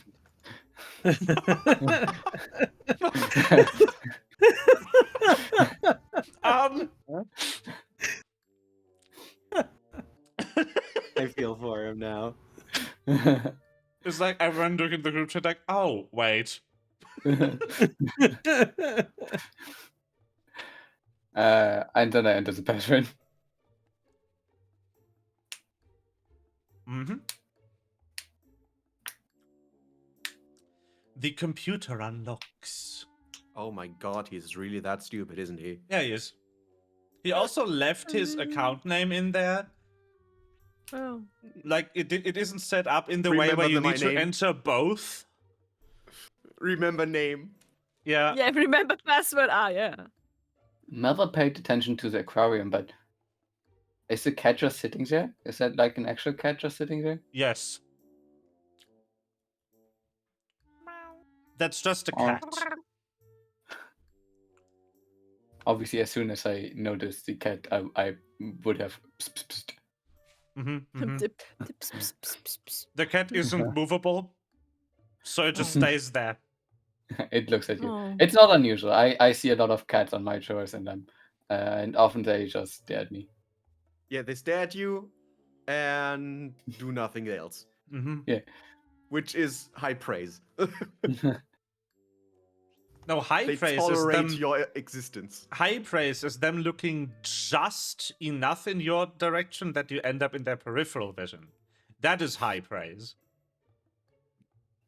I feel for him now. It's like everyone looking at the group chat like, oh, wait. And then I enter the password. The computer unlocks. Oh my god, he's really that stupid, isn't he? Yeah, he is. He also left his account name in there. Oh. Like, it isn't set up in the way Remember where you my need to name? enter both. Remember name. Yeah. Yeah, remember password. Ah, yeah. Never paid attention to the aquarium, but is the cat just sitting there? Is that like an actual cat just sitting there? Yes. That's just a cat. Obviously, as soon as I noticed the cat, I would have. Dip, dip, ps, ps, ps, ps. The cat isn't movable, so it just stays there. It looks at you. Oh. It's not unusual. I see a lot of cats on my shores, and often they just stare at me. Yeah, they stare at you and do nothing else. Yeah. Which is high praise. No, high They praise is tolerate them. your existence. High praise is them looking just enough in your direction that you end up in their peripheral vision. That is high praise.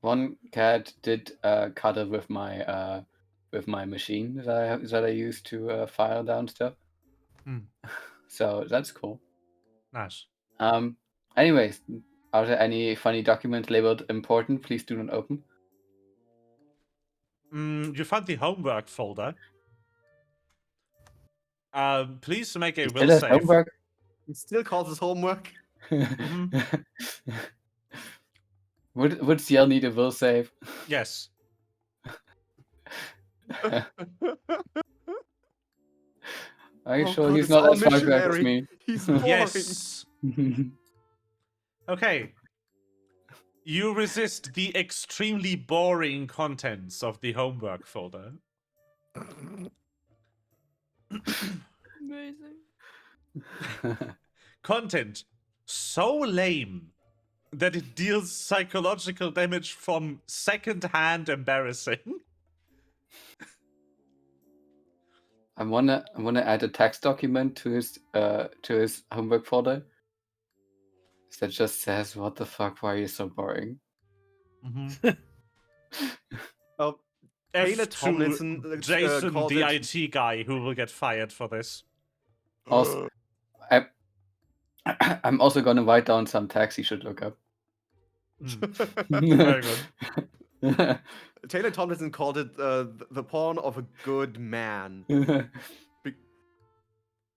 One cat did cuddle with my machine that I use to file down stuff. So that's cool. Nice. Anyways, are there any funny documents labeled important? Please do not open. You found the homework folder. Please make a will Still has save. homework. It still calls his homework. Would CL need a will save? Yes. Are you Oh sure God, he's it's not all as smart as missionary. me? He's boring. Yes. Okay. You resist the extremely boring contents of the homework folder. Amazing. Content so lame that it deals psychological damage from second-hand embarrassing. I wanna add a text document to his homework folder that just says, "What the fuck? Why are you so boring?" Oh, F Taylor to Tomlinson Jason, called the it- IT guy, who will get fired for this. Also, I'm also gonna write down some tags he should look up. Very good. Taylor Tomlinson called it the porn of a good man.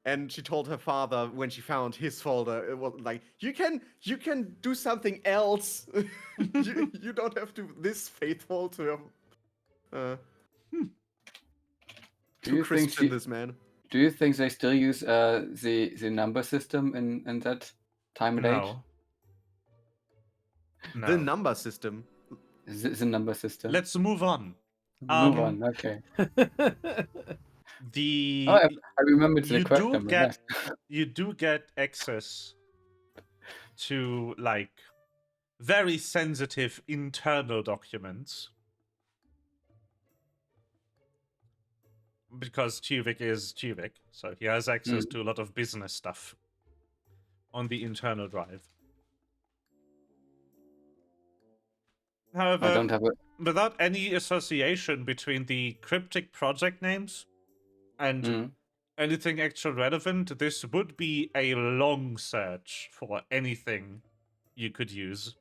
And she told her father when she found his folder, it was like, you can do something else. you don't have to this faithful to him. Do Too you think Christian, this man. Do you think they still use the number system in that time and age? No. No. The number system. The number system. Let's move on. Move on. Okay. The Oh, I remembered the you correct do number. get Nice. you do get access to like very sensitive internal documents because Tuvik is Tuvik, so he has access to a lot of business stuff on the internal drive. However, I don't have a. without any association between the cryptic project names and anything actually relevant, this would be a long search for anything you could use.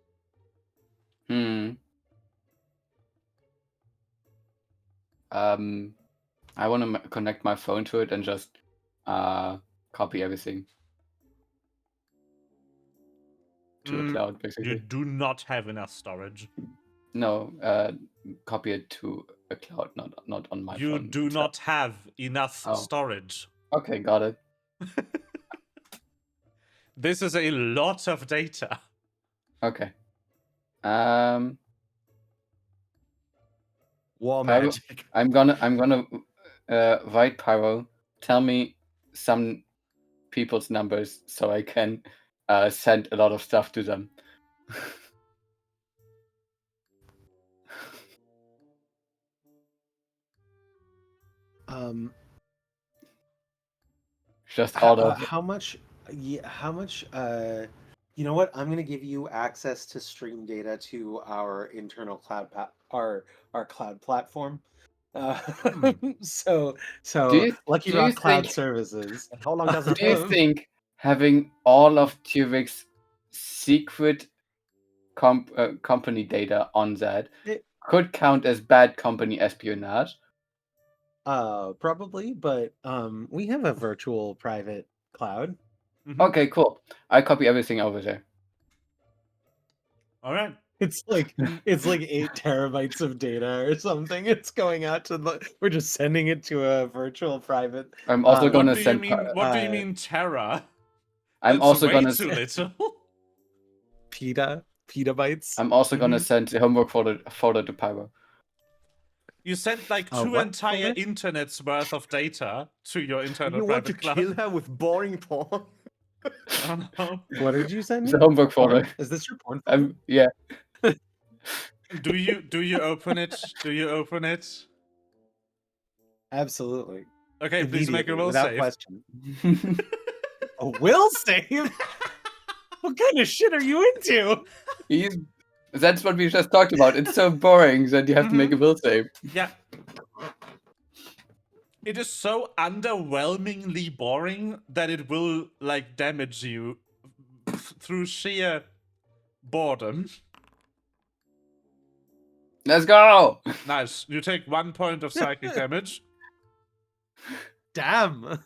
I want to connect my phone to it and just copy everything to a cloud, basically. You do not have enough storage. No, copy it to a cloud, not on my phone. You do not have enough storage. Okay, got it. This is a lot of data. Okay. War Pyro, magic. I'm gonna write Pyro. Tell me some people's numbers so I can send a lot of stuff to them. Just all of how much? Yeah, how much? You know what? I'm gonna give you access to stream data to our internal cloud, our cloud platform. So Lucky do you Rock Cloud think- Services. How long does it Do you take? think having all of Tuvik's secret company data on that could count as bad company espionage? Probably, but we have a virtual private cloud. Okay, cool. I copy everything over there. All right. It's like 8 terabytes of data or something. It's going out to we're just sending it to a virtual private. I'm also What gonna do you send. mean? What do you mean, Terra? I'm That's also way gonna. too little. Petabytes. I'm also gonna send the homework folder to Pyro. You sent like two what entire folder? internets worth of data to your internal You want to private cloud. kill her with boring porn? I don't know. What did you send me? The homework folder. Porn? Is this your porn folder? Yeah. Do you open it? Do you open it? Absolutely. Okay, please make a Immediately, will without save. question. A will save? What kind of shit are you into? That's what we just talked about. It's so boring that you have to make a will save. Yeah. It is so underwhelmingly boring that it will like damage you through sheer boredom. Let's go! Nice. You take 1 point of psychic damage. Damn.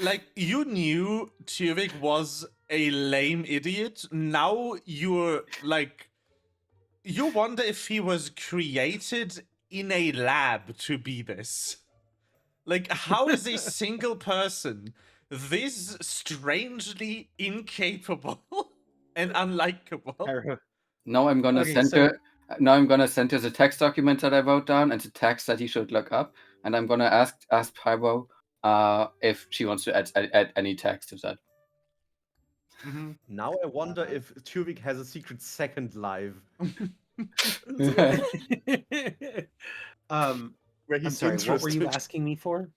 Like, you knew Tuvik was a lame idiot. Now you're like, you wonder if he was created in a lab to be this. Like, how is a single person this strangely incapable and unlikable? Now I'm gonna send her. Now I'm gonna send her the text document that I wrote down and the text that he should look up, and I'm gonna ask Pyro if she wants to add any text to that. Now I wonder if Tuvik has a secret second life. Where Where I'm he's sorry, what were you interested. asking me for?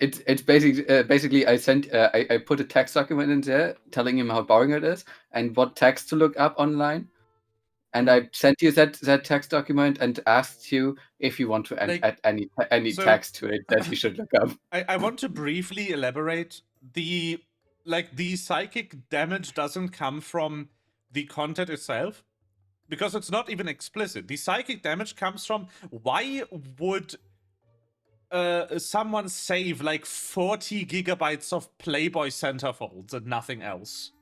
It's basically I sent I put a text document in there telling him how boring it is and what text to look up online, and I sent you that text document and asked you if you want to add any text to it that you should look up. I want to briefly elaborate. The psychic damage doesn't come from the content itself, because it's not even explicit. The psychic damage comes from, why would someone save like 40 gigabytes of Playboy centerfolds and nothing else?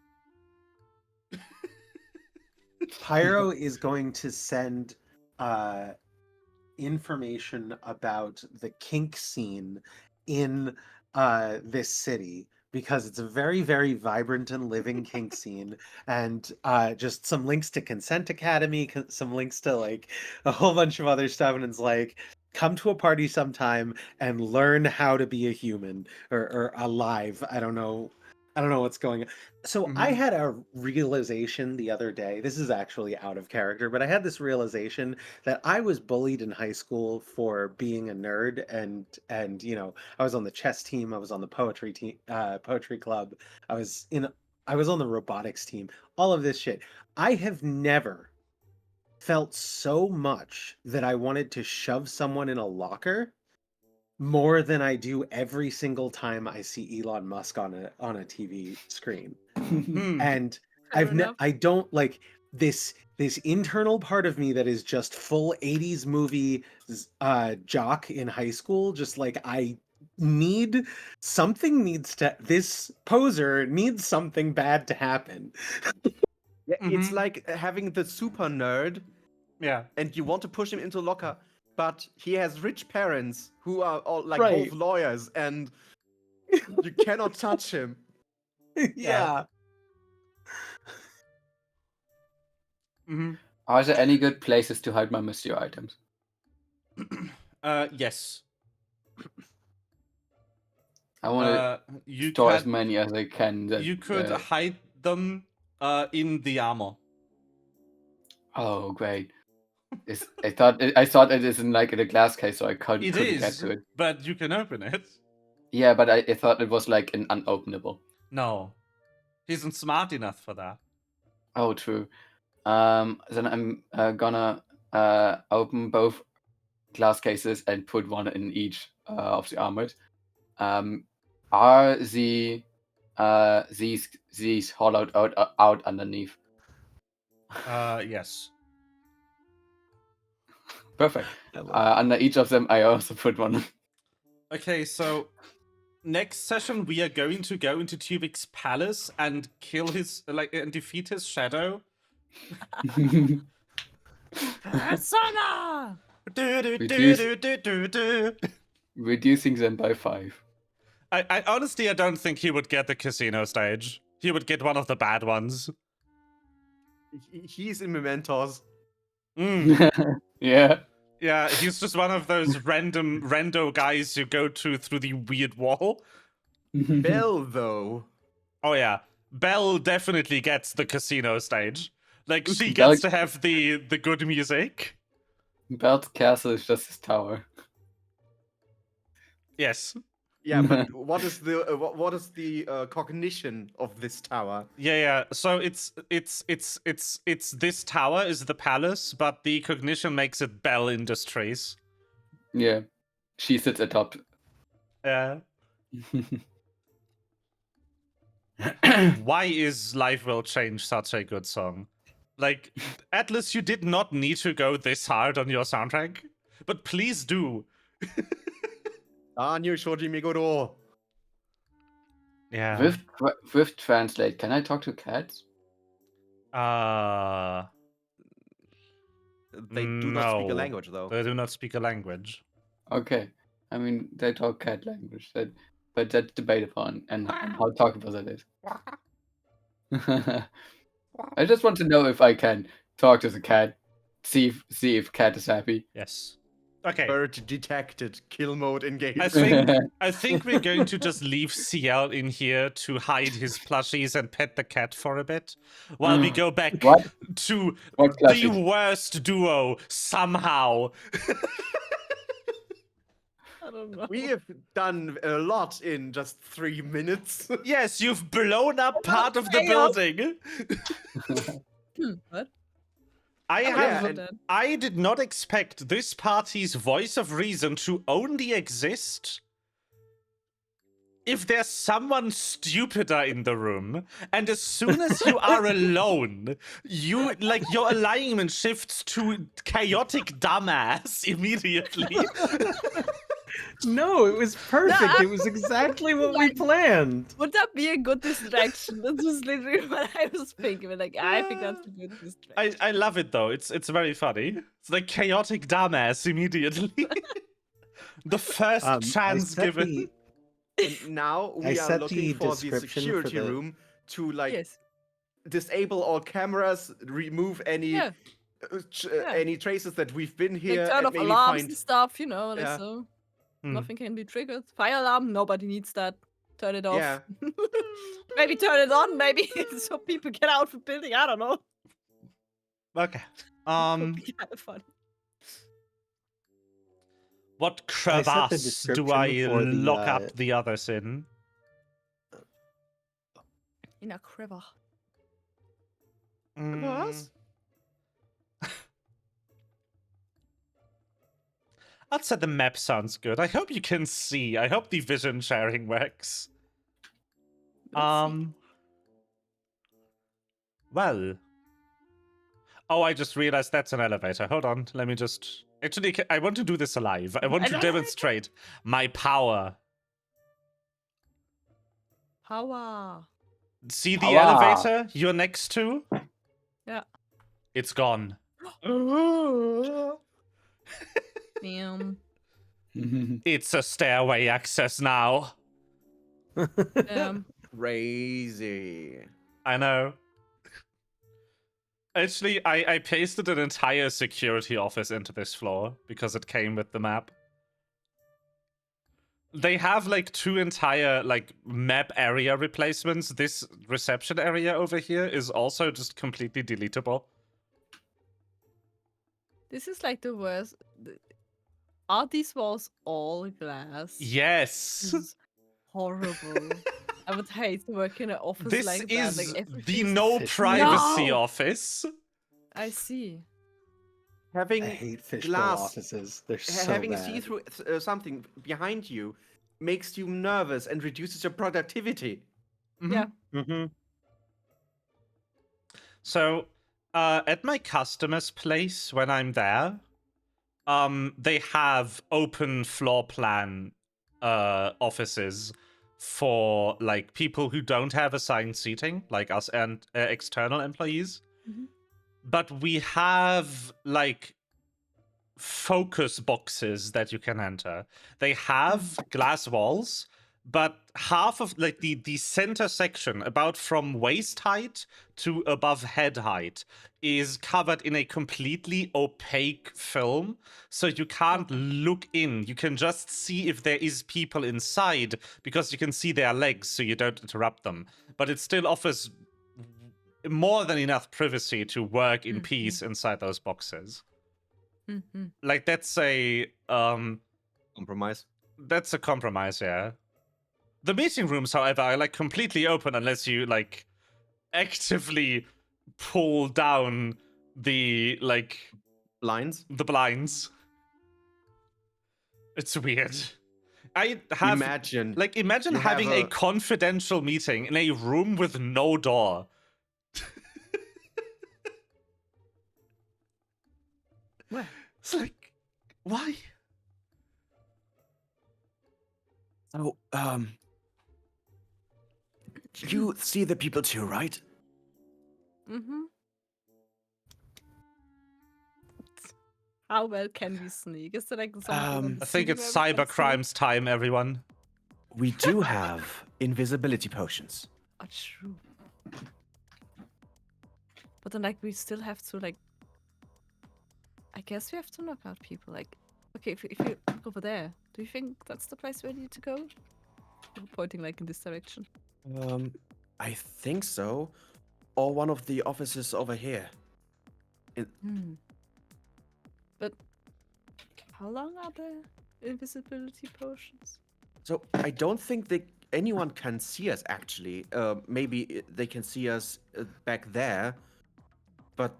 Pyro is going to send information about the kink scene in this city because it's a very, very vibrant and living kink scene, and just some links to Consent Academy, some links to like a whole bunch of other stuff, and it's like, come to a party sometime and learn how to be a human or alive. I don't know what's going on. So I had a realization the other day. This is actually out of character, but I had this realization that I was bullied in high school for being a nerd, and I was on the chess team, I was on the poetry team, poetry club, I was on the robotics team, all of this shit. I have never felt so much that I wanted to shove someone in a locker more than I do every single time I see Elon Musk on a TV screen. And Fair enough. I don't like this internal part of me that is just full 80s movie jock in high school, just like this poser needs something bad to happen. Yeah, it's like having the super nerd, Yeah. and you want to push him into a locker, but he has rich parents who are all like Right. both lawyers, and you cannot touch him. Yeah. Are there any good places to hide my mystery items? Yes. I want to You store as can, many as I can. you could hide them in the armor. Oh, great! I thought it is in like in a glass case, so I couldn't get to it. But you can open it. Yeah, but I thought it was like an unopenable. No, he isn't smart enough for that. Oh, true. Then I'm gonna open both glass cases and put one in each of the armors. Are these hollowed out underneath? Yes. Perfect. Under each of them, I also put one. Okay, so next session we are going to go into Tuvix's palace and kill his and defeat his shadow. Persona! Reducing them by 5. I honestly, I don't think he would get the casino stage. He would get one of the bad ones. He's in Mementos. Yeah. Yeah, he's just one of those rando guys you go to through the weird wall. Belle, though. Oh yeah, Belle definitely gets the casino stage. Like, she Belle- gets to have the good music. Belt's castle is just his tower. Yes. Yeah, but what is the cognition of this tower? Yeah. So it's this tower is the palace, but the cognition makes it Bell Industries. Yeah. She sits atop. Yeah. Why is Life Will Change such a good song? Like, Atlas, you did not need to go this hard on your soundtrack, but please do. Daniel Shoji Meguro. Yeah. With translate, can I talk to cats? They do not speak a language, though. They do not speak a language. Okay. I mean, they talk cat language, but that's debatable and how talkable that is. I just want to know if I can talk to the cat, see if cat is happy. Yes. Okay. Bird detected. Kill mode engaged. I think we're going to just leave CL in here to hide his plushies and pet the cat for a bit, while we go back to the worst duo somehow. I don't know. We have done a lot in just 3 minutes. Yes, you've blown up part of the building. What? I did not expect this party's voice of reason to only exist if there's someone stupider in the room, and as soon as you are alone, your alignment shifts to chaotic dumbass immediately. No, it was perfect. It was exactly what we planned. Would that be a good distraction? That was literally what I was thinking. Like, I think that's a good distraction. I love it though. It's very funny. It's like chaotic dumbass immediately. The first chance given. And now I we are set looking the for the description security for the- room to like Yes. disable all cameras, remove any Yeah. any traces that we've been here, Like turn and off maybe alarms find and stuff, you know, like Yeah. so. Hmm. Nothing can be triggered. Fire alarm, nobody needs that. Turn it off. Yeah. Maybe turn it on, maybe so people get out of the building. I don't know. Okay. Would be kind of fun. What I set the crevasse do description I for the, lock up the others in? In a crever. Crevasse? I'd say the map sounds good. I hope you can see. I hope the vision sharing works. Let's see. Well. Oh, I just realized that's an elevator. Hold on. Let me just. Actually, I want to do this live. I want to demonstrate my power. Power. See the Power. elevator you're next to? Yeah. It's gone. Damn. It's a stairway access now. Crazy. I know. Actually, I pasted an entire security office into this floor because it came with the map. They have like 2 entire like map area replacements. This reception area over here is also just completely deletable. This is like the worst. Are these walls all glass? Yes. This is horrible. I would hate to work in an office This like that. is Like the everything's- no Fish privacy No! office. I see. Having I hate fishbowl glass- offices. They're so having bad. see-through something behind you makes you nervous and reduces your productivity. Mhm. Yeah. Mm-hmm. So, at my customer's place when I'm there, they have open floor plan offices for like people who don't have assigned seating, like us and external employees. Mhm. But we have like focus boxes that you can enter. They have glass walls, but half of like the center section, about from waist height to above head height, is covered in a completely opaque film, so you can't look in. You can just see if there is people inside because you can see their legs, so you don't interrupt them. But it still offers more than enough privacy to work in peace inside those boxes. Mhm. Like that's a Compromise. that's a compromise, yeah. The meeting rooms, however, are like completely open unless you like actively pull down the like Blinds. the blinds. It's weird. I have Imagine. imagine you have having a a- confidential meeting in a room with no door. What? It's like, why? So, you see the people too, right? Mhm. How well can we sneak? Is there like something on the I think ceiling it's where we can cyber sneak? crimes time, everyone. We do have invisibility potions. Oh, true. But then, like, we still have to, like, I guess we have to knock out people. Like, okay, if you look over there, do you think that's the place where we need to go? We're pointing, like, in this direction. I think so. Or one of the offices over here. But how long are the invisibility potions? So I don't think anyone can see us actually. Maybe they can see us back there, but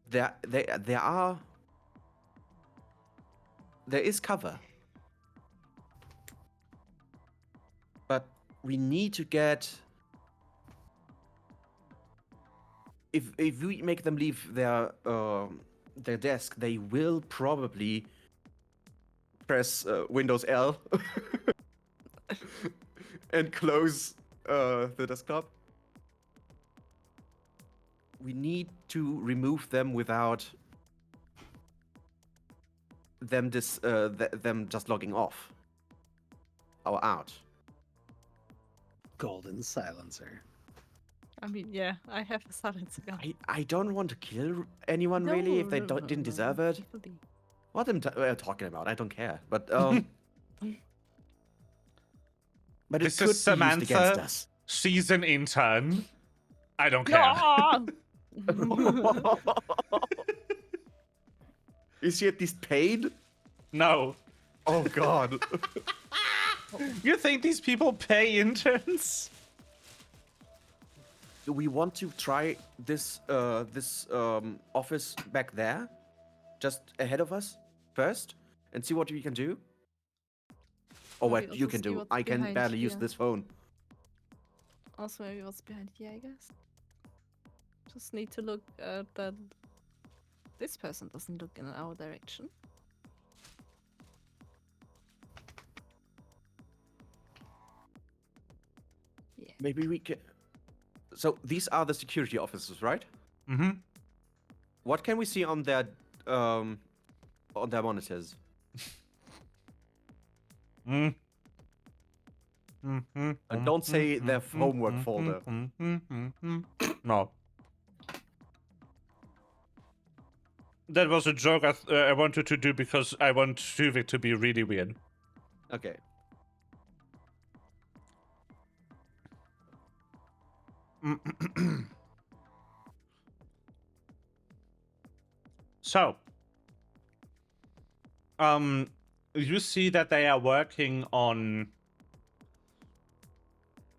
there is cover. But we need to get. If we make them leave their desk, they will probably press Windows L and close the desktop. We need to remove them without them them just logging off or out. Golden silencer. I mean, yeah, I have a silencer gun. I don't want to kill anyone really if they didn't deserve it. Definitely. What am I talking about? I don't care. But but it This could is be used against Samantha. us. She's an intern. I don't care. No! Is she at least paid? No. Oh God. You think these people pay interns? Do we want to try this office back there, just ahead of us first, and see what we can do? Or Maybe what you also can see do? what's I can behind barely use here. this phone. Also, maybe what's behind here, I guess. Just need to look that this person doesn't look in our direction. Yeah. Maybe we can. So these are the security officers, right? Mm-hmm. What can we see on their monitors? Mm. And don't say their homework folder. No. That was a joke I wanted to do because I want Tuvik to be really weird. Okay. So, you see that they are working on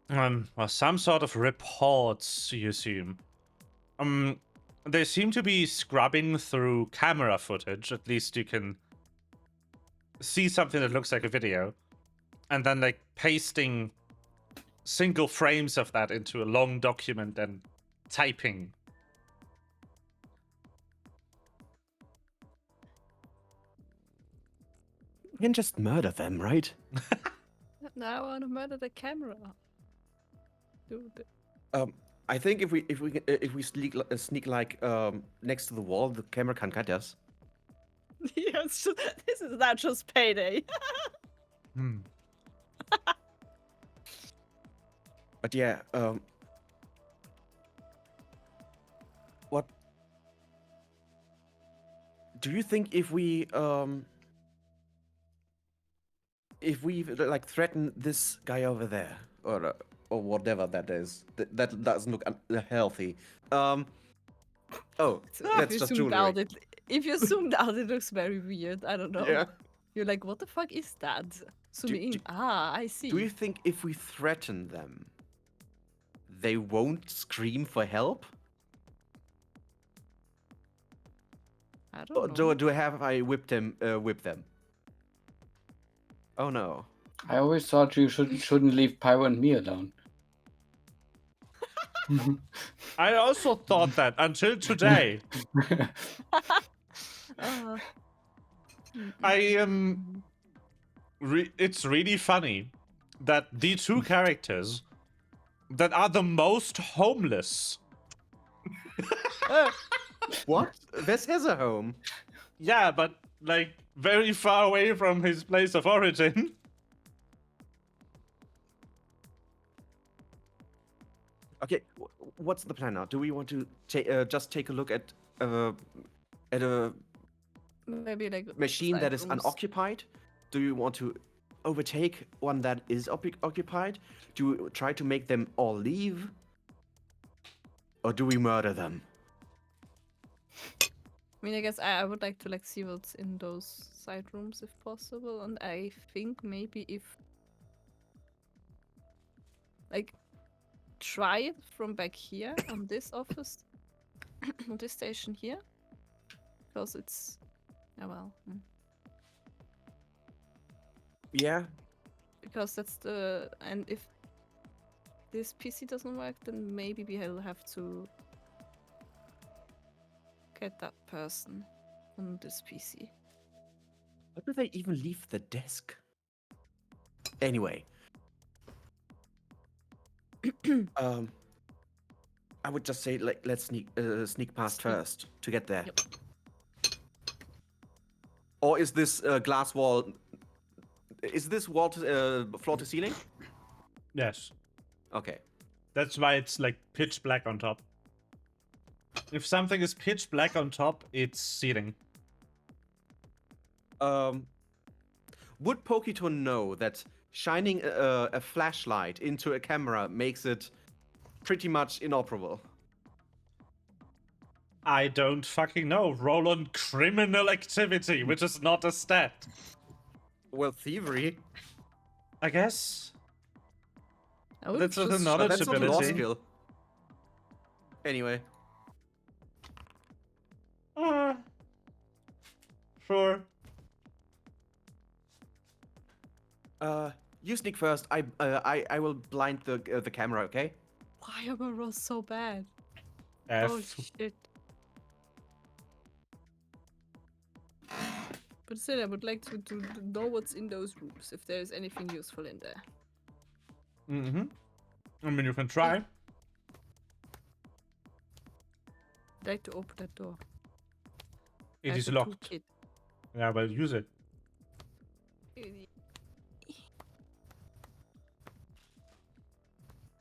well, some sort of reports, you assume. They seem to be scrubbing through camera footage. At least you can see something that looks like a video, and then like pasting single frames of that into a long document and typing. You can just murder them, right? Now I want to murder the camera. Dude. I think if we sneak like next to the wall, the camera can catch us. Yeah, it's just, this is not just payday. But yeah, what do you think if we like threaten this guy over there or whatever that is that doesn't look healthy? Oh, that's just jewelry. If you zoomed out, it looks very weird. I don't know. Yeah. You're like, what the fuck is that? Zooming in. do- I see. Do you think if we threaten them, they won't scream for help? I Or don't know. do I whip them? Oh no. I always thought you shouldn't leave Pyro and me alone. I also thought that until today. Uh, It's really funny that the two characters that are the most homeless. What? This has a home. Yeah, but like very far away from his place of origin. Okay, what's the plan now? Do we want to just take a look at a maybe like machine side that is rooms. unoccupied? Do you want to overtake one that is occupied? Do you try to make them all leave? Or do we murder them? I mean, I guess I would like to like see what's in those side rooms if possible, and I think maybe if like try it from back here on this office, on this station here, because it's Yeah. because that's the and if this PC doesn't work, then maybe we'll have to get that person on this PC. How do they even leave the desk? Anyway. I would just say, like, let's sneak past first to get there. Yep. Or is this glass wall? Is this wall floor to ceiling? Yes. Okay. That's why it's like pitch black on top. If something is pitch black on top, it's ceiling. Would Pokito know that shining a flashlight into a camera makes it pretty much inoperable? I don't fucking know. Roll on criminal activity, which is not a stat. Well, thievery. I guess. I would That's not a just- knowledge That's not a law ability. skill. Anyway. Sure. You sneak first. I will blind the camera. Okay. Why are my rolls so bad? F. Oh shit. But still, I would like to know what's in those rooms, if there's anything useful in there. Mm-hmm. I mean, you can try. I'd like to open that door. It I is have a locked. toolkit. Yeah, well, use it.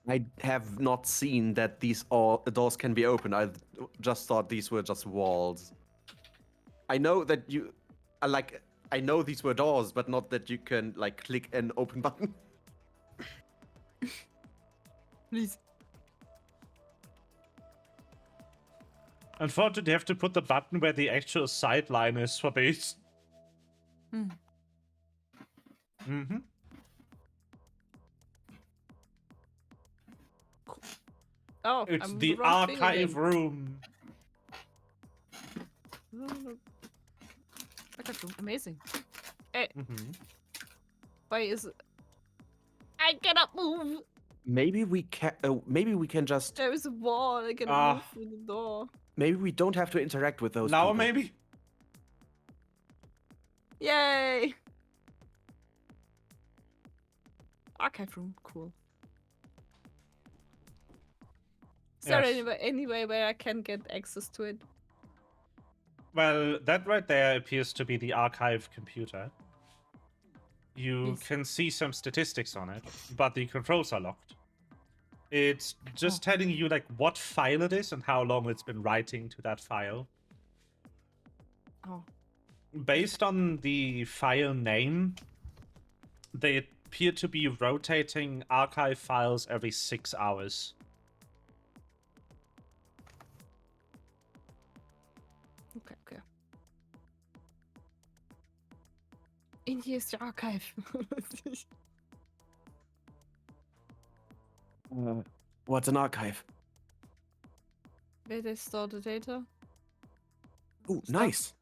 I have not seen that these doors can be opened. I just thought these were just walls. I know that you, I know these were doors, but not that you can like click an open button. Please. Unfortunately, you have to put the button where the actual sideline is for base. Hmm. Mm-hmm. Oh, It's I'm the wrong thing archive again. room. Archive room, amazing. Hey, Mm-hmm. why is it? I cannot move. Maybe we can. Maybe we can just. There is a wall. I cannot Ah. move through the door. Maybe we don't have to interact with those Now people. maybe. Yay! Archive room, cool. Is there Yes. any way where I can get access to it? Well, that right there appears to be the archive computer. You Yes. can see some statistics on it, but the controls are locked. It's just telling you like what file it is and how long it's been writing to that file. Oh. Based on the file name, they appear to be rotating archive files every 6 hours. Okay, okay. In here is the archive. What's an archive? Where they store the data. Ooh, Stuff. nice.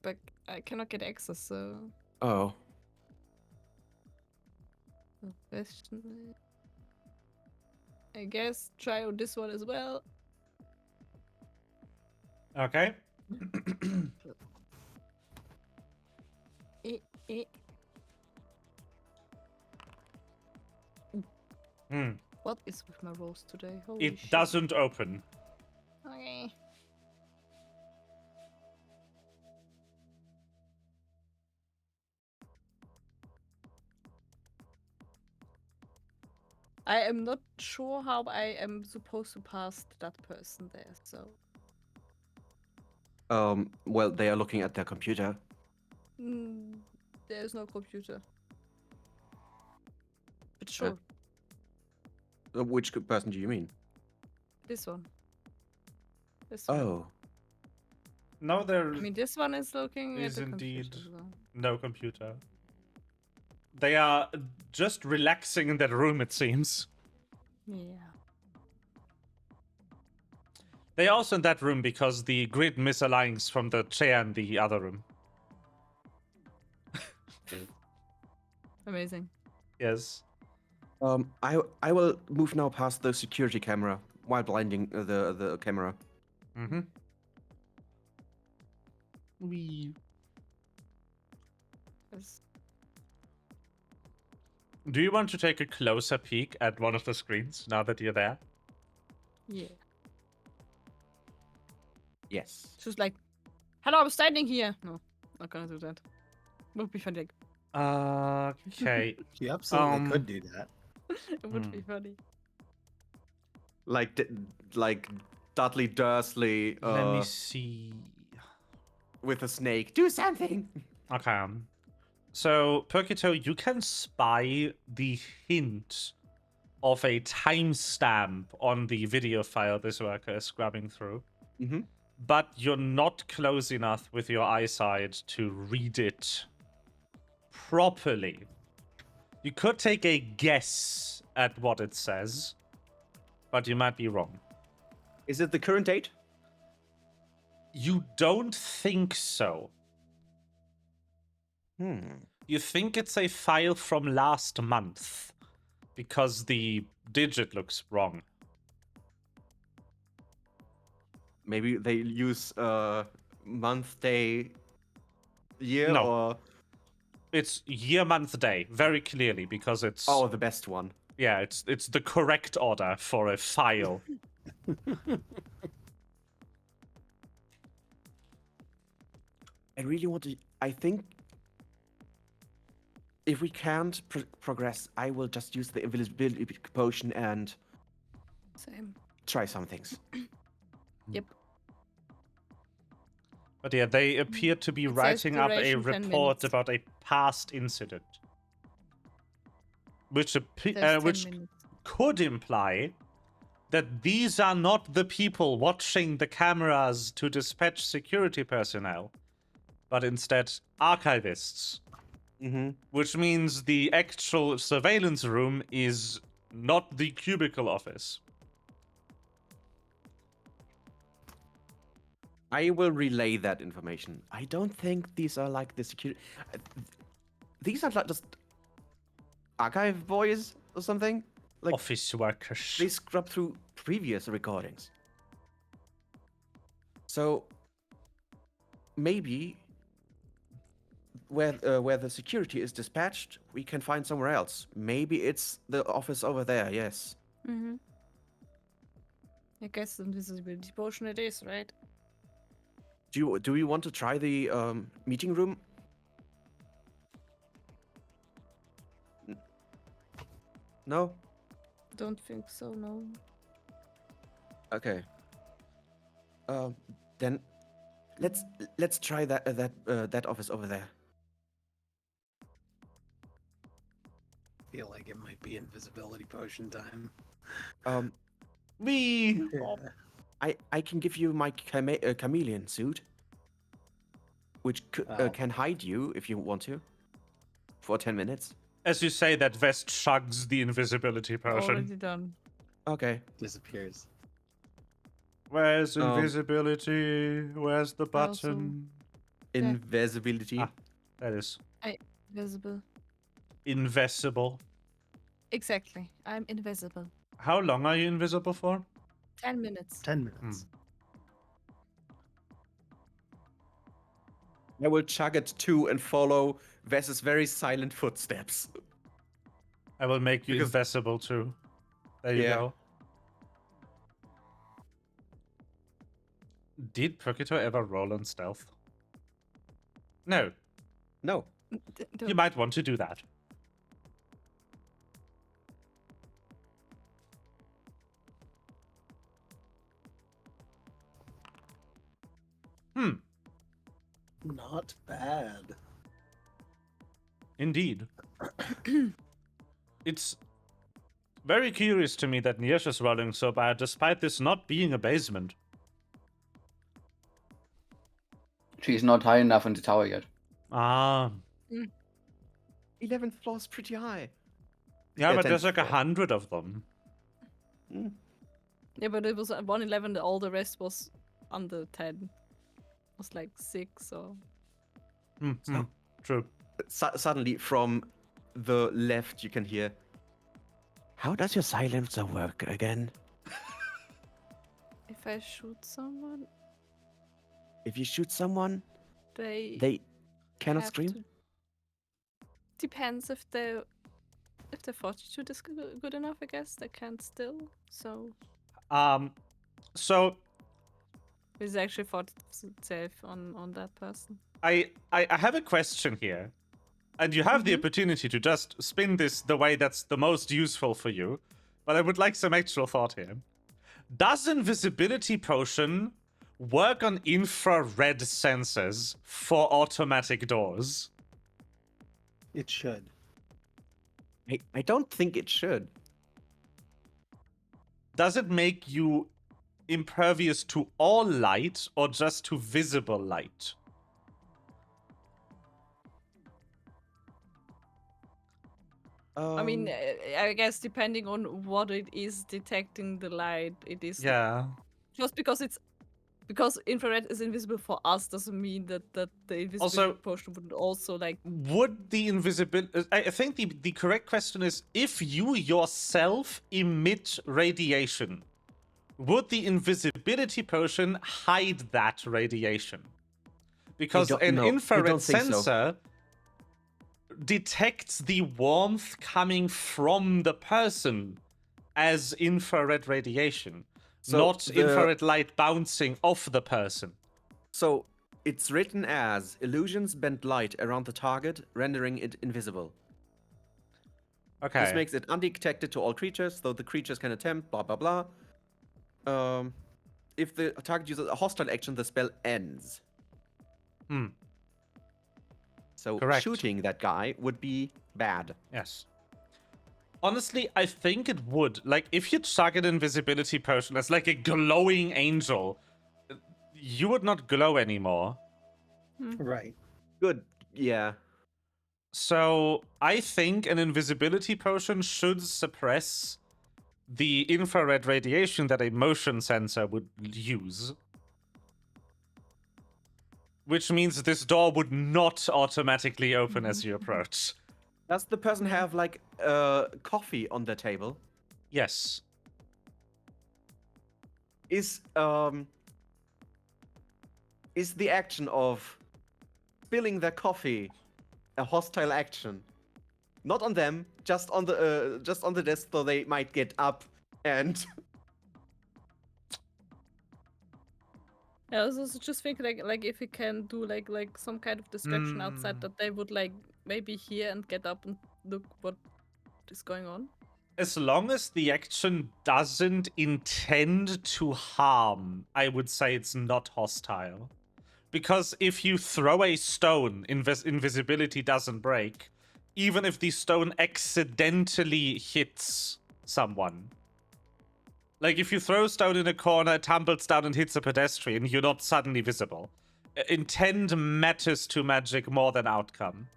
But I cannot get access, so Oh. the question is... I guess try on this one as well. Okay. Eh. Hmm. What is with my rolls today? Holy It shit. doesn't open. Okay. I am not sure how I am supposed to pass that person there, so... Well, they are looking at their computer. There's no computer. But sure, Which person do you mean? this one. This one. Oh. No, there I mean, this one is looking at is the indeed computer as well. no computer. They are just relaxing in that room, it seems. Yeah. They are also in that room because the grid misaligns from the chair in the other room. Amazing. Yes. I will move now past the security camera while blinding the camera. Mm-hmm. We Yes. Do you want to take a closer peek at one of the screens now that you're there? Yeah. Yes. Just like, hello, I'm standing here. No, not gonna do that. Would be funny. Okay. You absolutely Um, could do that. It would be funny. Like Dudley Dursley Let me see. with a snake. Do something. Okay. So, Perkito, you can spy the hint of a timestamp on the video file this worker is scrubbing through. Mm-hmm. But you're not close enough with your eyesight to read it properly. You could take a guess at what it says, but you might be wrong. Is it the current date? You don't think so. You think it's a file from last month because the digit looks wrong. Maybe they use month, day, year, No. or It's year, month, day, very clearly, because it's the best one. yeah, it's the correct order for a file. I really want to. I think if we can't progress, I will just use the invisibility potion and Same. try some things. Yep. But yeah, they appear to be It says writing up a duration 10 report minutes. about a past incident, which There's 10 which minutes. could imply that these are not the people watching the cameras to dispatch security personnel, but instead archivists. Mm-hmm. Which means the actual surveillance room is not the cubicle office. I will relay that information. I don't think these are like the security. These are like just archive boys or something. Like Office workers. they scrub through previous recordings. So maybe where the security is dispatched, we can find somewhere else. Maybe it's the office over there. Yes. Mm-hmm. I guess the invisibility potion it is, right? Do we want to try the meeting room? No. Don't think so, no. Okay. Then let's try that office over there. Feel like it might be invisibility potion time. We I can give you my chameleon suit, which can hide you if you want to, for 10 minutes. As you say, that vest chugs the invisibility potion. Already done. Okay. Disappears. Where's invisibility? Where's the Also- button? Invisibility. Ah. That is Visible. invisible. Exactly. I'm invisible. How long are you invisible for? 10 minutes. 10 minutes. I will chug it too and follow Ves's very silent footsteps. I will make you Because- invisible too. There you Yeah. go. Did Perkito ever roll on stealth? No. No. You might want to do that. Not bad. Indeed. It's very curious to me that Nyersha's rolling so bad, despite this not being a basement. She's not high enough in the tower yet. Ah. 11th floor is pretty high. Yeah, Yeah, but there's 10th like floor. 100 of them. Yeah, but it was 111, all the rest was under 10. It was like 6 or... True. Suddenly, from the left, you can hear. How does your silencer work again? If I shoot someone, If you shoot someone, they they cannot have scream. to depends if the fortitude is good enough. I guess they can still. So So it's actually fortitude save on that person. I have a question here, and you have the opportunity to just spin this the way that's the most useful for you, but I would like some actual thought here. Does invisibility potion work on infrared sensors for automatic doors? It should. I don't think it should. Does it make you impervious to all light or just to visible light? I mean, I guess depending on what it is detecting the light, it is Yeah. just because infrared is invisible for us doesn't mean that the invisibility potion would also like. Would the invisibility? I think the correct question is, if you yourself emit radiation, would the invisibility potion hide that radiation? Because an infrared sensor detects the warmth coming from the person as infrared radiation, not infrared light bouncing off the person. So it's written as illusions bend light around the target, rendering it invisible. Okay. This makes it undetected to all creatures, though the creatures can attempt, blah, blah, blah. If the target uses a hostile action, the spell ends. So shooting that guy would be bad. Yes. Honestly, I think it would. Like, if you target invisibility potion as like a glowing angel, you would not glow anymore. Right. Good. Yeah. So I think an invisibility potion should suppress the infrared radiation that a motion sensor would use. Which means this door would not automatically open as you approach. Does the person have like coffee on the table? Yes. Is the action of spilling their coffee a hostile action? Not on them, just on the desk, so they might get up and. Yeah, I was also just thinking like if we can do like some kind of distraction outside that they would like maybe hear and get up and look what is going on. As long as the action doesn't intend to harm, I would say it's not hostile. Because if you throw a stone, invisibility doesn't break, even if the stone accidentally hits someone. Like, if you throw a stone in a corner, it tumbles down and hits a pedestrian, you're not suddenly visible. Intent matters to magic more than outcome.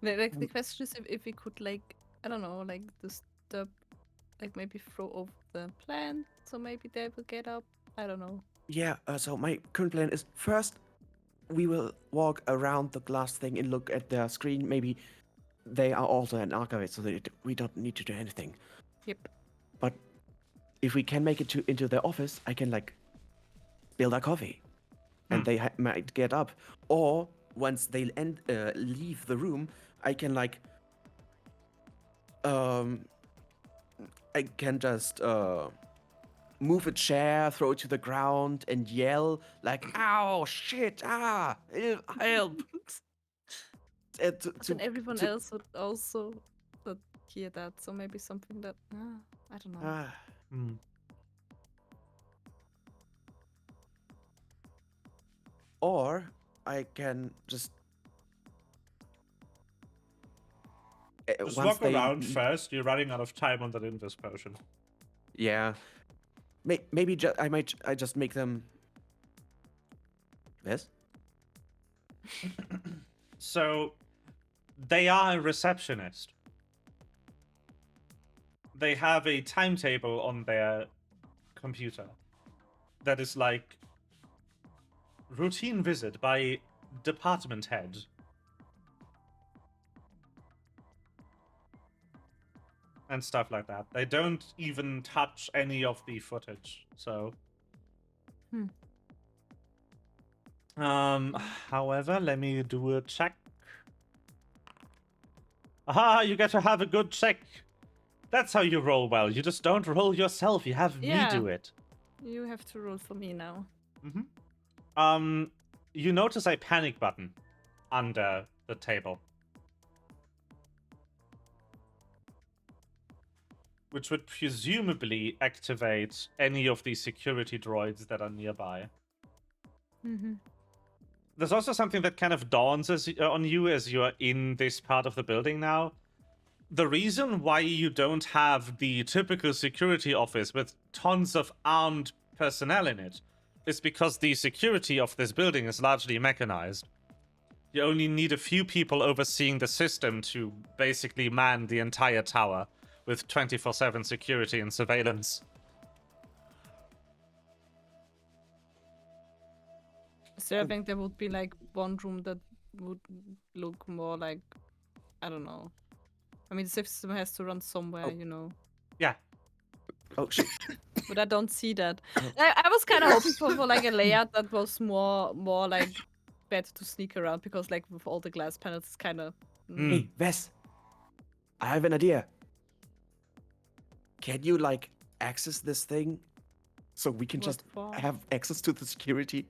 Like the question is if we could like, I don't know, like disturb, like maybe throw over the plant, so maybe they will get up. I don't know. Yeah, so my current plan is first we will walk around the glass thing and look at their screen. Maybe they are also an archivist, so that we don't need to do anything. Yep. But if we can make it into their office, I can like build a coffee, and they might get up. Or once they leave the room, I can like I can just move a chair, throw it to the ground, and yell like, "Ow, shit, help!" And everyone else would also hear that, so maybe something that I don't know. Or I can just walk around first. You're running out of time on that invis potion. Yeah. Maybe I just make them. Yes. So, they are a receptionist. They have a timetable on their computer that is like routine visit by department head. And stuff like that. They don't even touch any of the footage, so. However, let me do a check. Aha, you get to have a good check. That's how you roll well. You just don't roll yourself. You have me do it. You have to roll for me now. You notice a panic button under the table, which would presumably activate any of the security droids that are nearby. There's also something that kind of dawns on you as you're in this part of the building now. The reason why you don't have the typical security office with tons of armed personnel in it is because the security of this building is largely mechanized. You only need a few people overseeing the system to basically man the entire tower with 24/7 security and surveillance. So I think there would be like one room that would look more like, I don't know. I mean, the system has to run somewhere, you know. Yeah. Oh shit. But I don't see that. I was kind of hoping for like a layout that was more like better to sneak around, because like with all the glass panels, it's kind of. Hey, Wes. I have an idea. Can you like access this thing so we can What just for? have access to the security?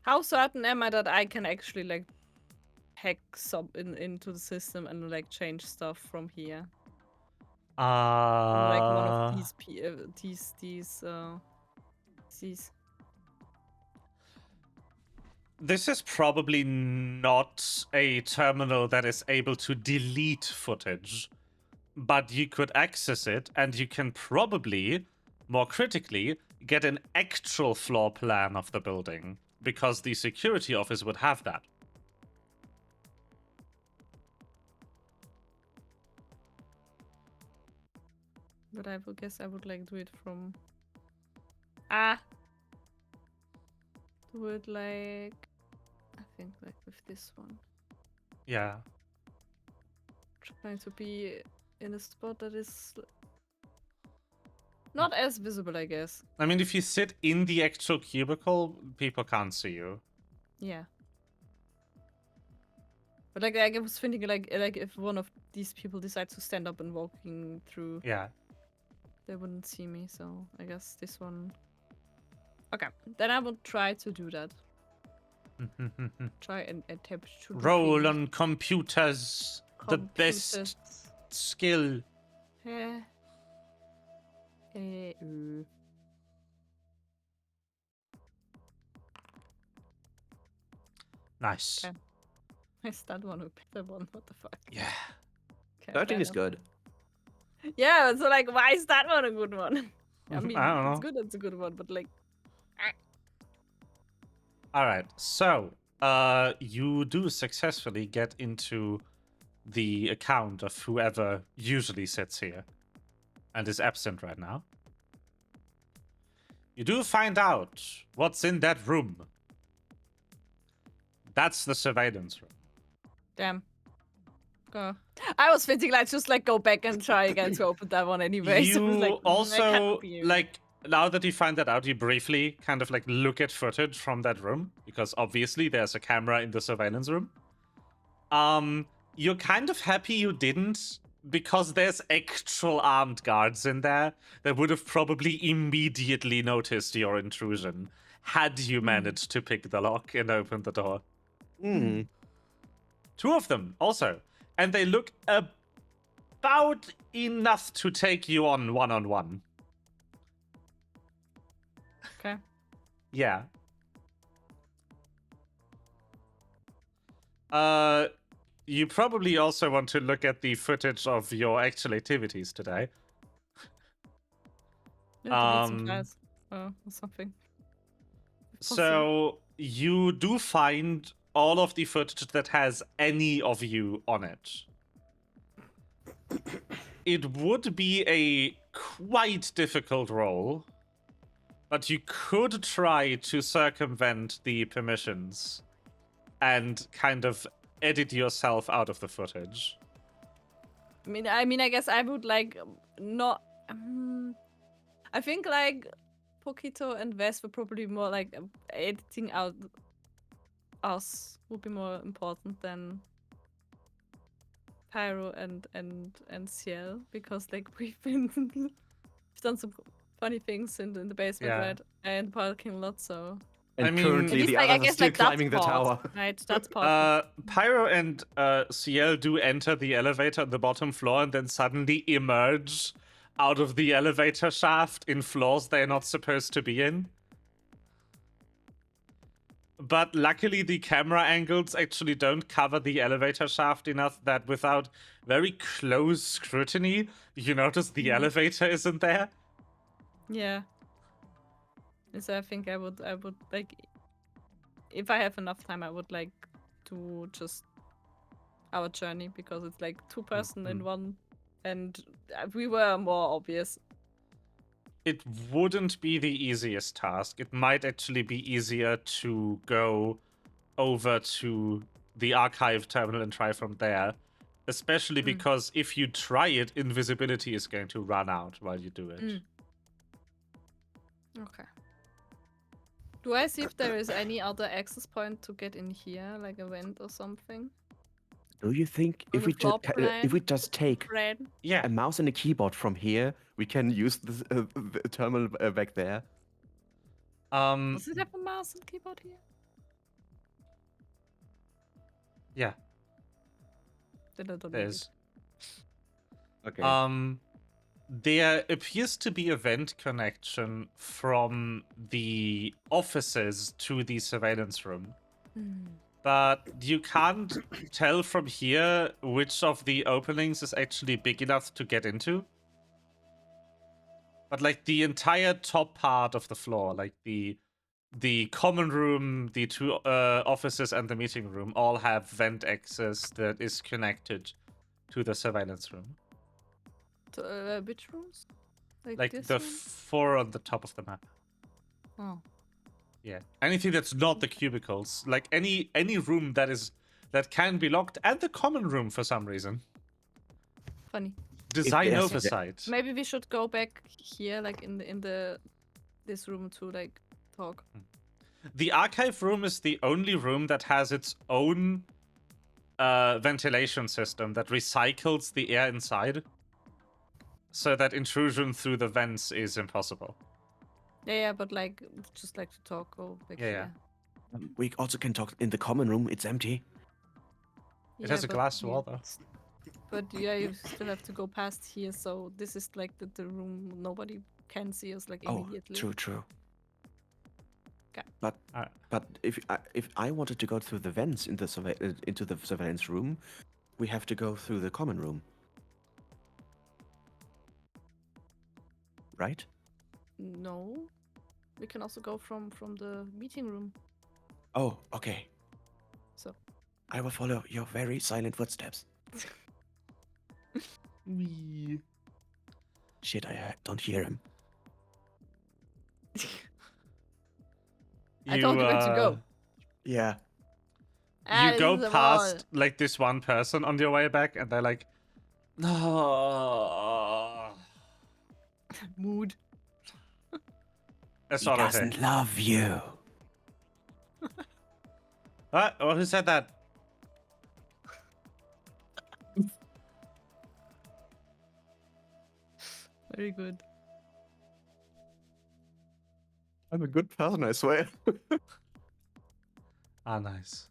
How certain am I that I can actually like hack into the system and like change stuff from here? From, like one of these. This is probably not a terminal that is able to delete footage, but you could access it, and you can probably, more critically, get an actual floor plan of the building, because the security office would have that. But I would guess I would like do it from. Do it like. I think like with this one. Yeah. Trying to be in a spot that is not as visible, I guess. I mean, if you sit in the actual cubicle, people can't see you. Yeah. But like I was thinking like if one of these people decides to stand up and walking through, Yeah. they wouldn't see me, so I guess this one. Okay, then I will try to do that. Try and attempt to do Roll things. on computers. The best Computers. skill. Yeah. Nice. Okay. Is that one who picked that one? What the fuck? Yeah. Okay, 13 is fair good. enough. Yeah, so like, why is that one a good one? I mean, I don't know. it's good. It's a good one, but like. All right. So, you do successfully get into the account of whoever usually sits here and is absent right now. You do find out what's in that room. That's the surveillance room. Damn. Go. I was thinking like just like go back and try again to open that one anyway. You So it was like, also, like, now that you find that out, you briefly kind of like look at footage from that room, because obviously there's a camera in the surveillance room. You're kind of happy you didn't, because there's actual armed guards in there that would have probably immediately noticed your intrusion had you managed to pick the lock and open the door. Hmm. Two of them also. And they look about enough to take you on one-on-one. Okay. Yeah. You probably also want to look at the footage of your actual activities today. Yeah, delete some files, or something. So you do find all of the footage that has any of you on it. It would be a quite difficult role, but you could try to circumvent the permissions and kind of edit yourself out of the footage. I mean, I guess I would like not. I think like Pokito and Wes were probably more like editing out us would be more important than Pyro and Ciel, because like we've done some funny things in the basement, Yeah. right? And parking lot, so And I mean- currently At least, the like, I others are guess, still like, that's climbing the part. tower. right? That's part. Pyro and Ciel do enter the elevator on the bottom floor and then suddenly emerge out of the elevator shaft in floors they're not supposed to be in. But luckily, the camera angles actually don't cover the elevator shaft enough that without very close scrutiny, you notice the elevator isn't there. Yeah. And so I think I would like, if I have enough time, I would like to just our journey, because it's like 2-person in one, and we were more obvious. It wouldn't be the easiest task. It might actually be easier to go over to the archive terminal and try from there. Especially because if you try it, invisibility is going to run out while you do it. Okay. Do I see if there is any other access point to get in here, like a vent or something? Do you think On if the we floor just plan? if we just take Red. Yeah. a mouse and a keyboard from here, we can use the terminal back there? Does it have a mouse and keyboard here? Yeah, Then I don't there need is. Okay. There appears to be a vent connection from the offices to the surveillance room. But you can't tell from here which of the openings is actually big enough to get into. But like the entire top part of the floor, like the common room, the two offices, and the meeting room all have vent access that is connected to the surveillance room. To, which rooms? Like this the room? 4 on the top of the map. Oh. Yeah. Anything that's not the cubicles. Like any room that can be locked, and the common room for some reason. Funny. Design there's- oversight. Maybe we should go back here, like in this room to like talk. The archive room is the only room that has its own ventilation system that recycles the air inside, so that intrusion through the vents is impossible. Yeah, but like just like to talk or back Yeah, here. We also can talk in the common room. It's empty. It has a but glass you- wall, though. But yeah, you still have to go past here, so this is like the room nobody can see us like immediately. Oh, true. Okay. But if I wanted to go through the vents in the into the surveillance room, we have to go through the common room. Right? No. We can also go from the meeting room. Oh, okay. So I will follow your very silent footsteps. Shit, I don't hear him. I told you where to go. Yeah. Ah, You this go is a past like this one person on your way back, and they're like, "No." mood. That's He all I say. doesn't love you. What? Oh, who said that? Very good. I'm a good person, I swear. Ah, nice.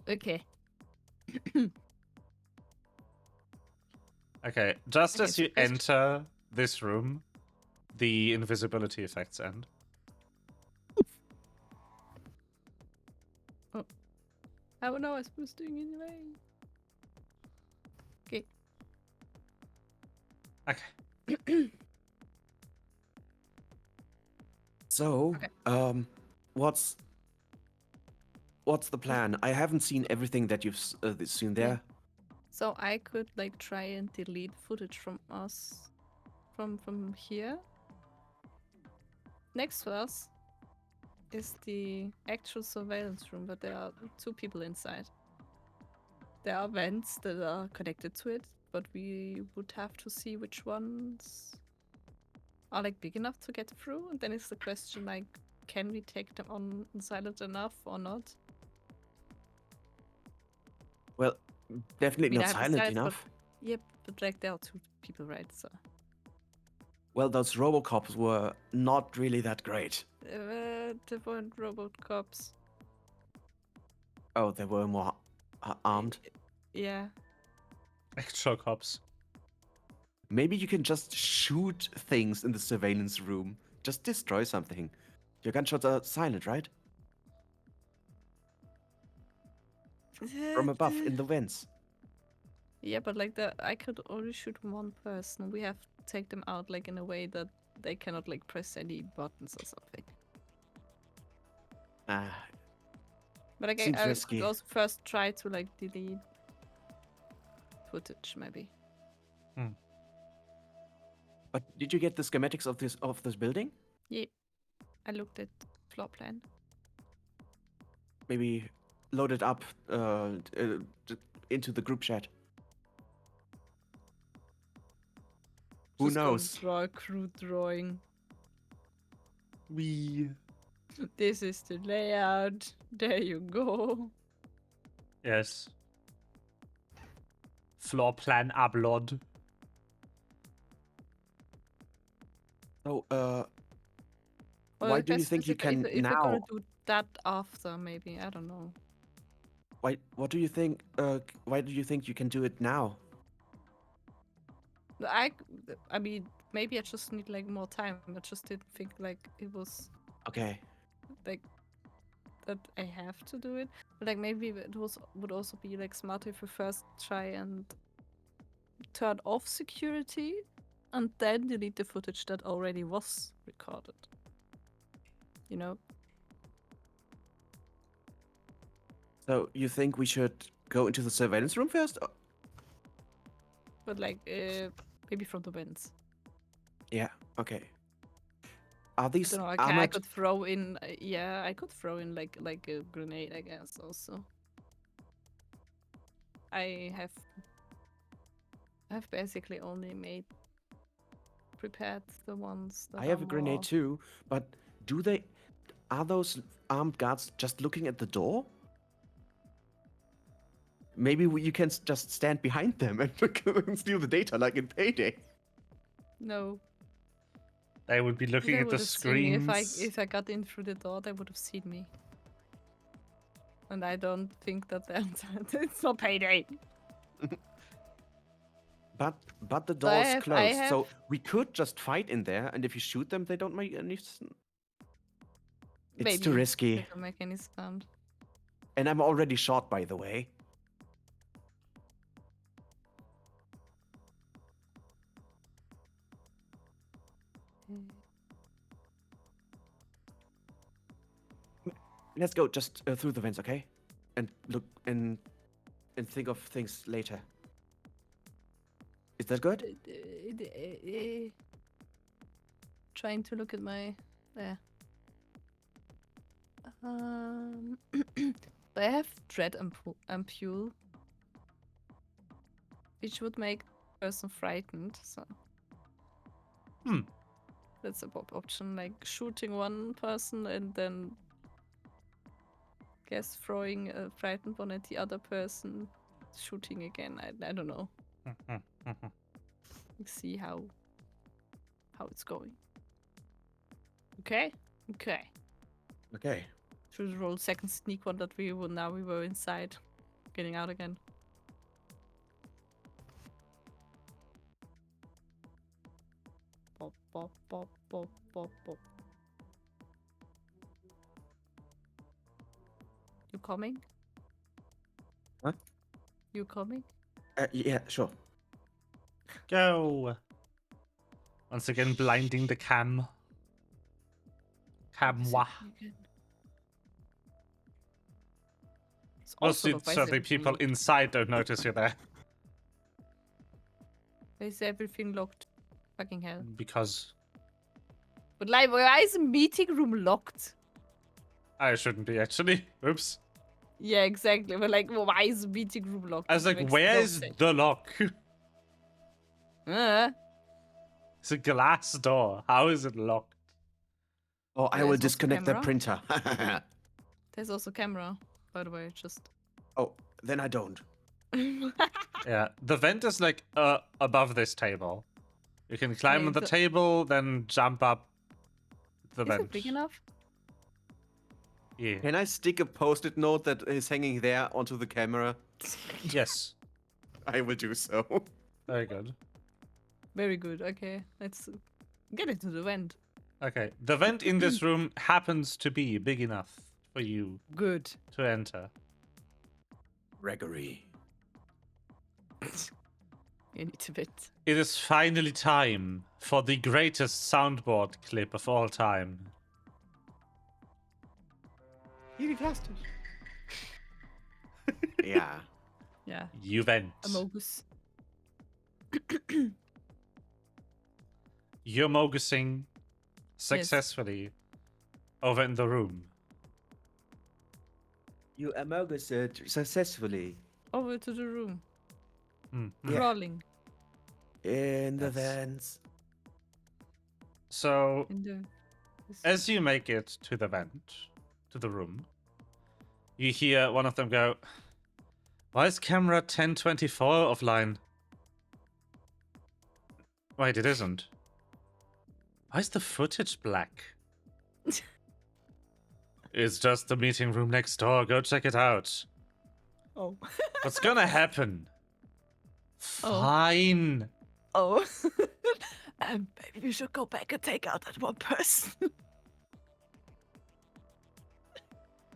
Okay. Okay, just Okay, as so you first- enter this room, the invisibility effects end. How know I was doing anyway? Okay. Okay. So, Okay. what's the plan? I haven't seen everything that you've seen there. So I could like try and delete footage from us from here. Next to us is the actual surveillance room, but there are 2 people inside. There are vents that are connected to it, but we would have to see which ones are like big enough to get through. And then it's the question like, can we take them on silent enough or not? Well, definitely I not have silent decided, but- enough. Yep, but like there are 2 people, right? So Well, those Robocops were not really that great. they weren't robot cops. Oh, they were more armed. Yeah. Extra cops. Maybe you can just shoot things in the surveillance room. Just destroy something. Your gunshots are silent, right? From above, in the vents. Yeah, but like I could only shoot one person. We have to take them out like in a way that they cannot like press any buttons or something. Ah, But like Seems I risky. could also first try to like delete footage maybe. but did you get the schematics of this building? Yeah. I looked at floor plan. Maybe load it up into the group chat. Who Just gonna knows? draw a crude drawing. We. This is the layout. There you go. Yes. Floor plan upload. So, Well, why I do you guess think you can if we're now? gonna do that after, maybe I don't know. Why? What do you think? Why do you think you can do it now? I mean, maybe I just need like more time. I just didn't think like it was Okay. like that I have to do it. But like maybe would also be like smarter if we first try and turn off security and then delete the footage that already was recorded. You know? So you think we should go into the surveillance room first? But like maybe from the vents. Yeah. Okay. Are I these don't know. I armored? could throw in. Yeah, I could throw in like a grenade. I guess also. I've basically only prepared the ones that I have are a grenade more- too, but are those armed guards just looking at the door? Maybe you can just stand behind them and steal the data like in Payday. No. They would be looking They at the would have seen me screens. if I got in through the door. They would have seen me. And I don't think that it's not Payday. But the I door's have- I closed, so have- we could just fight in there, and if you shoot them, they don't make any. It's Maybe. too risky, They don't make any sound. and I'm already shot, by the way. Let's go just through the vents, okay? And look and think of things later. Is that good? Trying to look at my there. But I have dread ampule, which would make the person frightened. So that's a option, like shooting one person and then guess throwing a frightened one at the other person, shooting again. I don't know. See how it's going. Okay. Okay. Should we roll second sneak one that we were inside, getting out again. Bop, bop, bop, bop, bop, bop. You coming? What? You coming? Yeah, sure. Go. Once again, blinding the cam. Camwa. It's Also, not so the people locked. inside don't notice you're there. Is everything locked? Fucking hell. Because But like, why is the meeting room locked? I shouldn't be, actually. Oops. Yeah, exactly. But like, why is the meeting room locked? I was It like, makes where no is sense. the lock? Uh, It's a glass door. How is it locked? Oh, I There's will also disconnect the camera. printer. There's also camera, by the way. Just. Oh, then I don't. Yeah, the vent is like above this table. You can climb Okay, on the table, then jump up the Is vent. it big enough? Yeah. Can I stick a post-it note that is hanging there onto the camera? Yes. I will do so. Very good. Very good. Okay, let's get into the vent. Okay. The vent in this room happens to be big enough for you Good. to enter. Gregory. You need to bit. It is finally time for the greatest soundboard clip of all time. Fantastic. Yeah. Yeah. You vent. Amogus. You're mogusing successfully over in the room. You amogus it successfully Over to the room. Mhm. Yeah. Crawling in the Yes. vents. So, in the. as you make it to the vent, to the room, you hear one of them go, "Why is camera 1024 offline?" Wait, it isn't. Why is the footage black? It's just the meeting room next door. Go check it out. Oh. What's gonna happen? Oh. Fine. Oh. Maybe we should go back and take out that one person.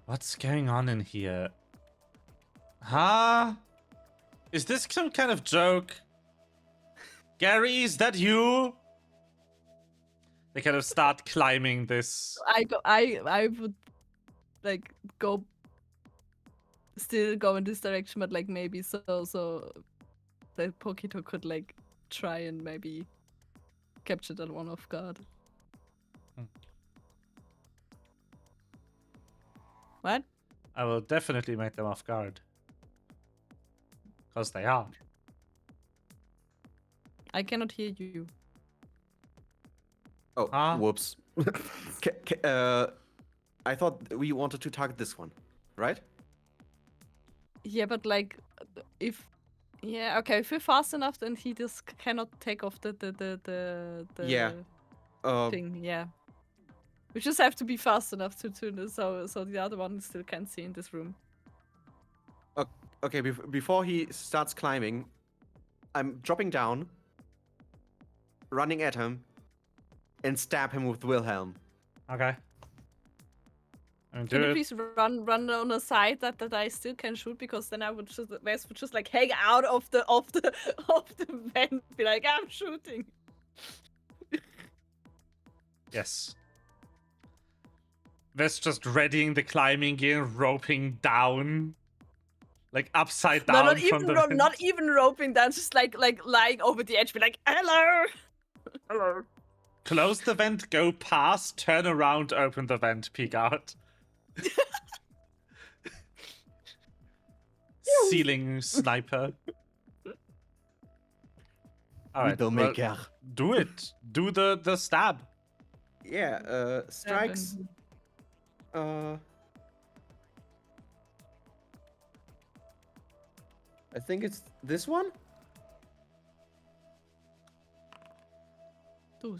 What's going on in here? Huh? Is this some kind of joke? Gary, is that you? They kind of start climbing this. I would like go still go in this direction, but like maybe so that Pokito could like try and maybe capture that one off guard. Hmm. What? I will definitely make them off guard. Because they are. I cannot hear you. Oh, Huh? whoops. I thought we wanted to target this one, right? Yeah, but like if okay, if we're fast enough then he just cannot take off the Yeah. thing, yeah. We just have to be fast enough to so the other one still can't see in this room. Okay, before he starts climbing, I'm dropping down, running at him, and stab him with Wilhelm. Okay. And Can do you it. please run on a side that I still can shoot, because then I would just Wes would just like hang out of the vent, be like, I'm shooting. Yes. Wes just readying the climbing gear, roping down. Like upside down No, from the vent. not even roping down, just like lying over the edge, be like, hello. Hello. Close the vent, go past, turn around, open the vent, peek out. Ceiling sniper. Alright, well, Widowmaker. do it. Do the stab. Yeah, strikes. I think it's this one?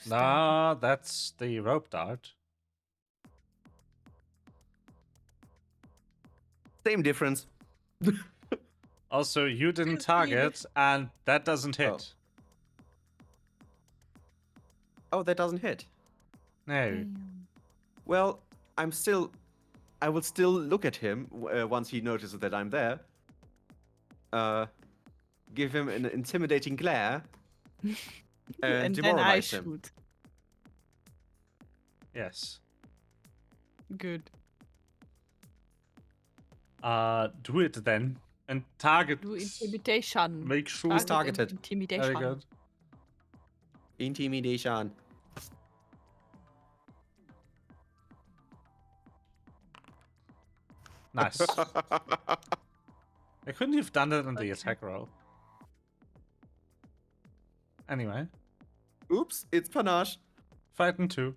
Nah, that's the rope dart. Same difference. Also, you didn't Feels weird. target, and that doesn't hit. Oh, that doesn't hit. No. Well, I will still look at him once he notices that I'm there. Give him an intimidating glare. And then I demoralize him. shoot. Yes. Good. Do it then. And target. Do intimidation. Make sure. Who's targeted? Intimidation. Very good. Intimidation. Nice. I couldn't have done it in the attack roll. Anyway, Oops, it's panache. fighting 2.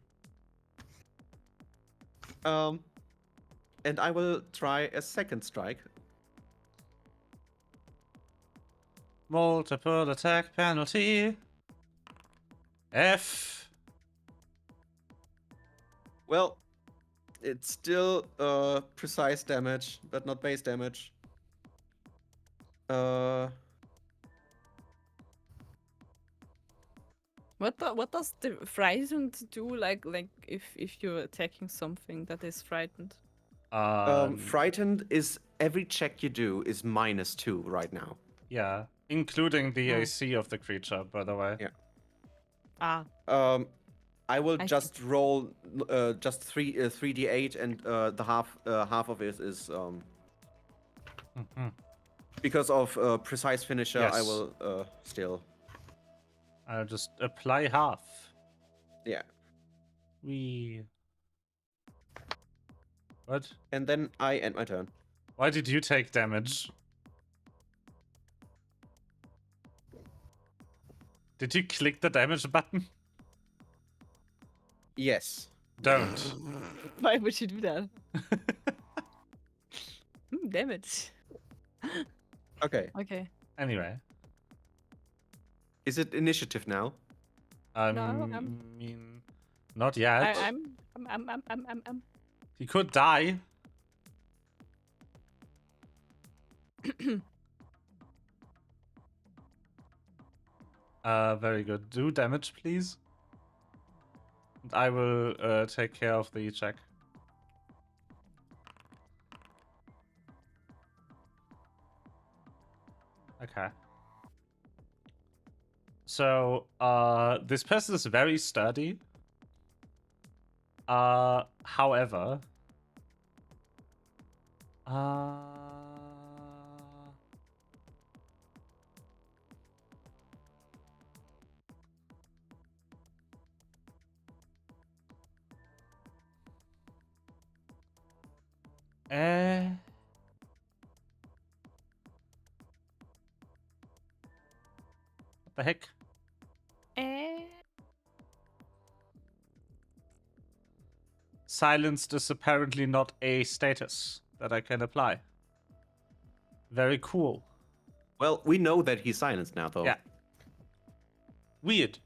And I will try a second strike. Multiple attack penalty. F. Well, it's still precise damage, but not base damage. What does the frightened do? Like if you're attacking something that is frightened. Frightened is every check you do is -2 right now. Yeah, including the Oh. AC of the creature, by the way. Yeah. Ah, I will I see. just roll just 3d8, and the half of it is Mhm. because of precise finisher. I Yes. will still. I'll just apply half. Yeah. What? And then I end my turn. Why did you take damage? Did you click the damage button? Yes. Don't. why would you do that? Damage. Okay. Okay. Anyway. Is it initiative now? I No, mean, not yet. I'm. He could die. Very good. Do damage, please. And I will take care of the check. Okay. So, this person is very sturdy. However, what the heck? Silenced is apparently not a status that I can apply. Very cool. Well, we know that he's silenced now, though. Yeah. Weird.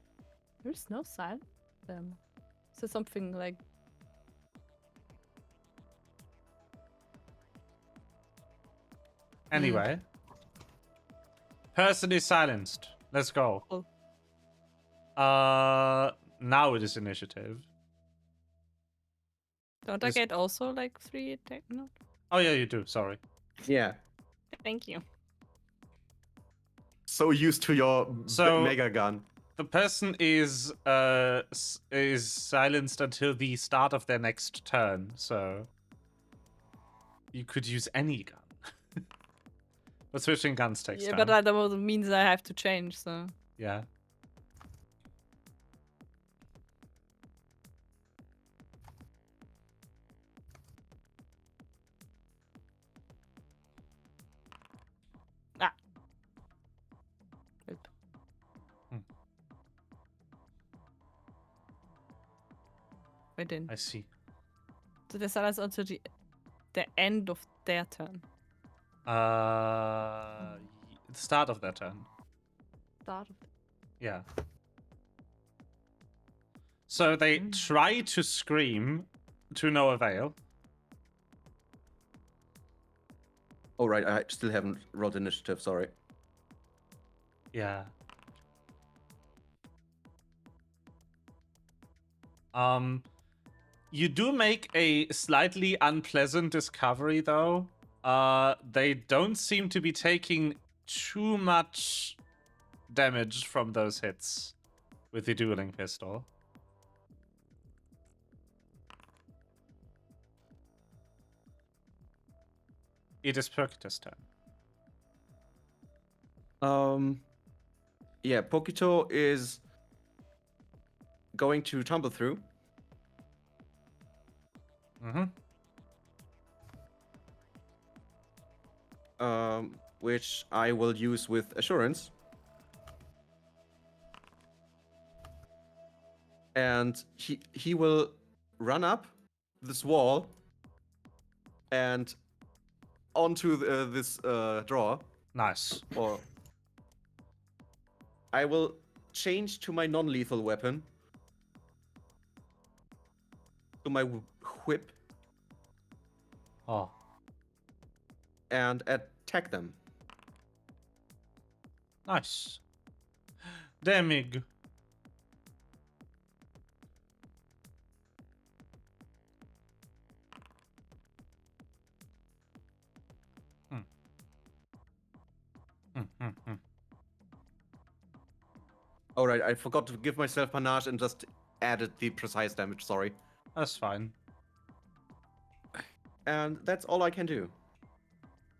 There's no sign. So something like Anyway. Person is silenced. Let's go. Cool. Now it is initiative. don't I This- get also like 3 attack? No. Oh yeah, you do. Sorry. Yeah. Thank you. So used to your So- mega gun. The person is silenced until the start of their next turn, so you could use any gun. But switching guns takes Yeah, time. but that also means I have to change. So Yeah. Help. I didn't. I see. So the silence until the end of their turn. The start of their turn. Start of Yeah. So they try to scream to no avail. Oh, right. I still haven't rolled initiative. Sorry. Yeah. You do make a slightly unpleasant discovery, though. They don't seem to be taking too much damage from those hits with the dueling pistol. It is Perkitus' turn. Yeah, Pokito is going to tumble through. Mm-hmm. Which I will use with assurance. And he will run up this wall and onto this drawer. Nice. Or I will change to my non-lethal weapon. To my whip. Oh. And attack them. Nice. Demig. Alright, I forgot to give myself panache and just added the precise damage, sorry. That's fine. And that's all I can do.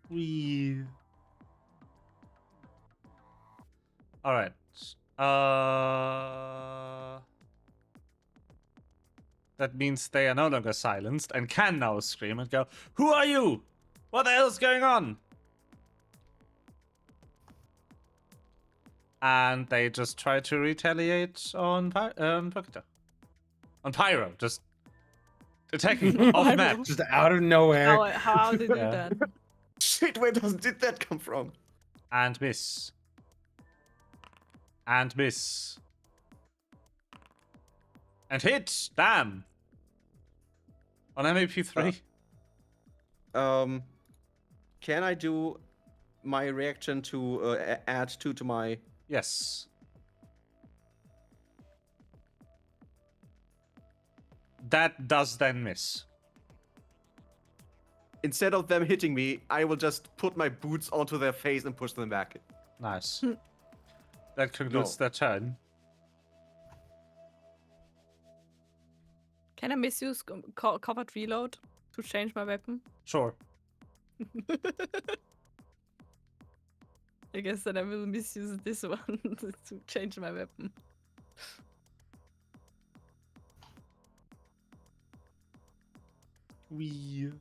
We. All right. That means they are no longer silenced and can now scream and go, "Who are you? What the hell's going on?" And they just try to retaliate on Pokita. On Pyro, just attacking off map. Just out of nowhere. How did you do Yeah. that? Shit, where did that come from? And miss. And miss. And hit! Damn! On MVP3? Can I do my reaction to add 2 to my... Yes. That does then miss. Instead of them hitting me, I will just put my boots onto their face and push them back. Nice. That concludes No. their turn. Can I misuse covered reload to change my weapon? Sure. I guess that I will misuse this one to change my weapon. We.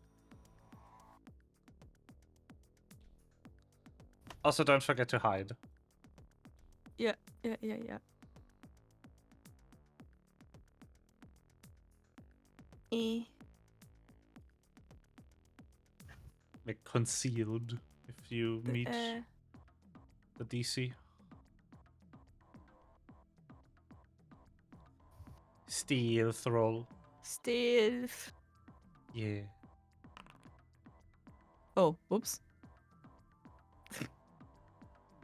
Also, don't forget to hide. Yeah. Like concealed if you meet the DC. Stealth roll. Stealth. Yeah. Oh, whoops.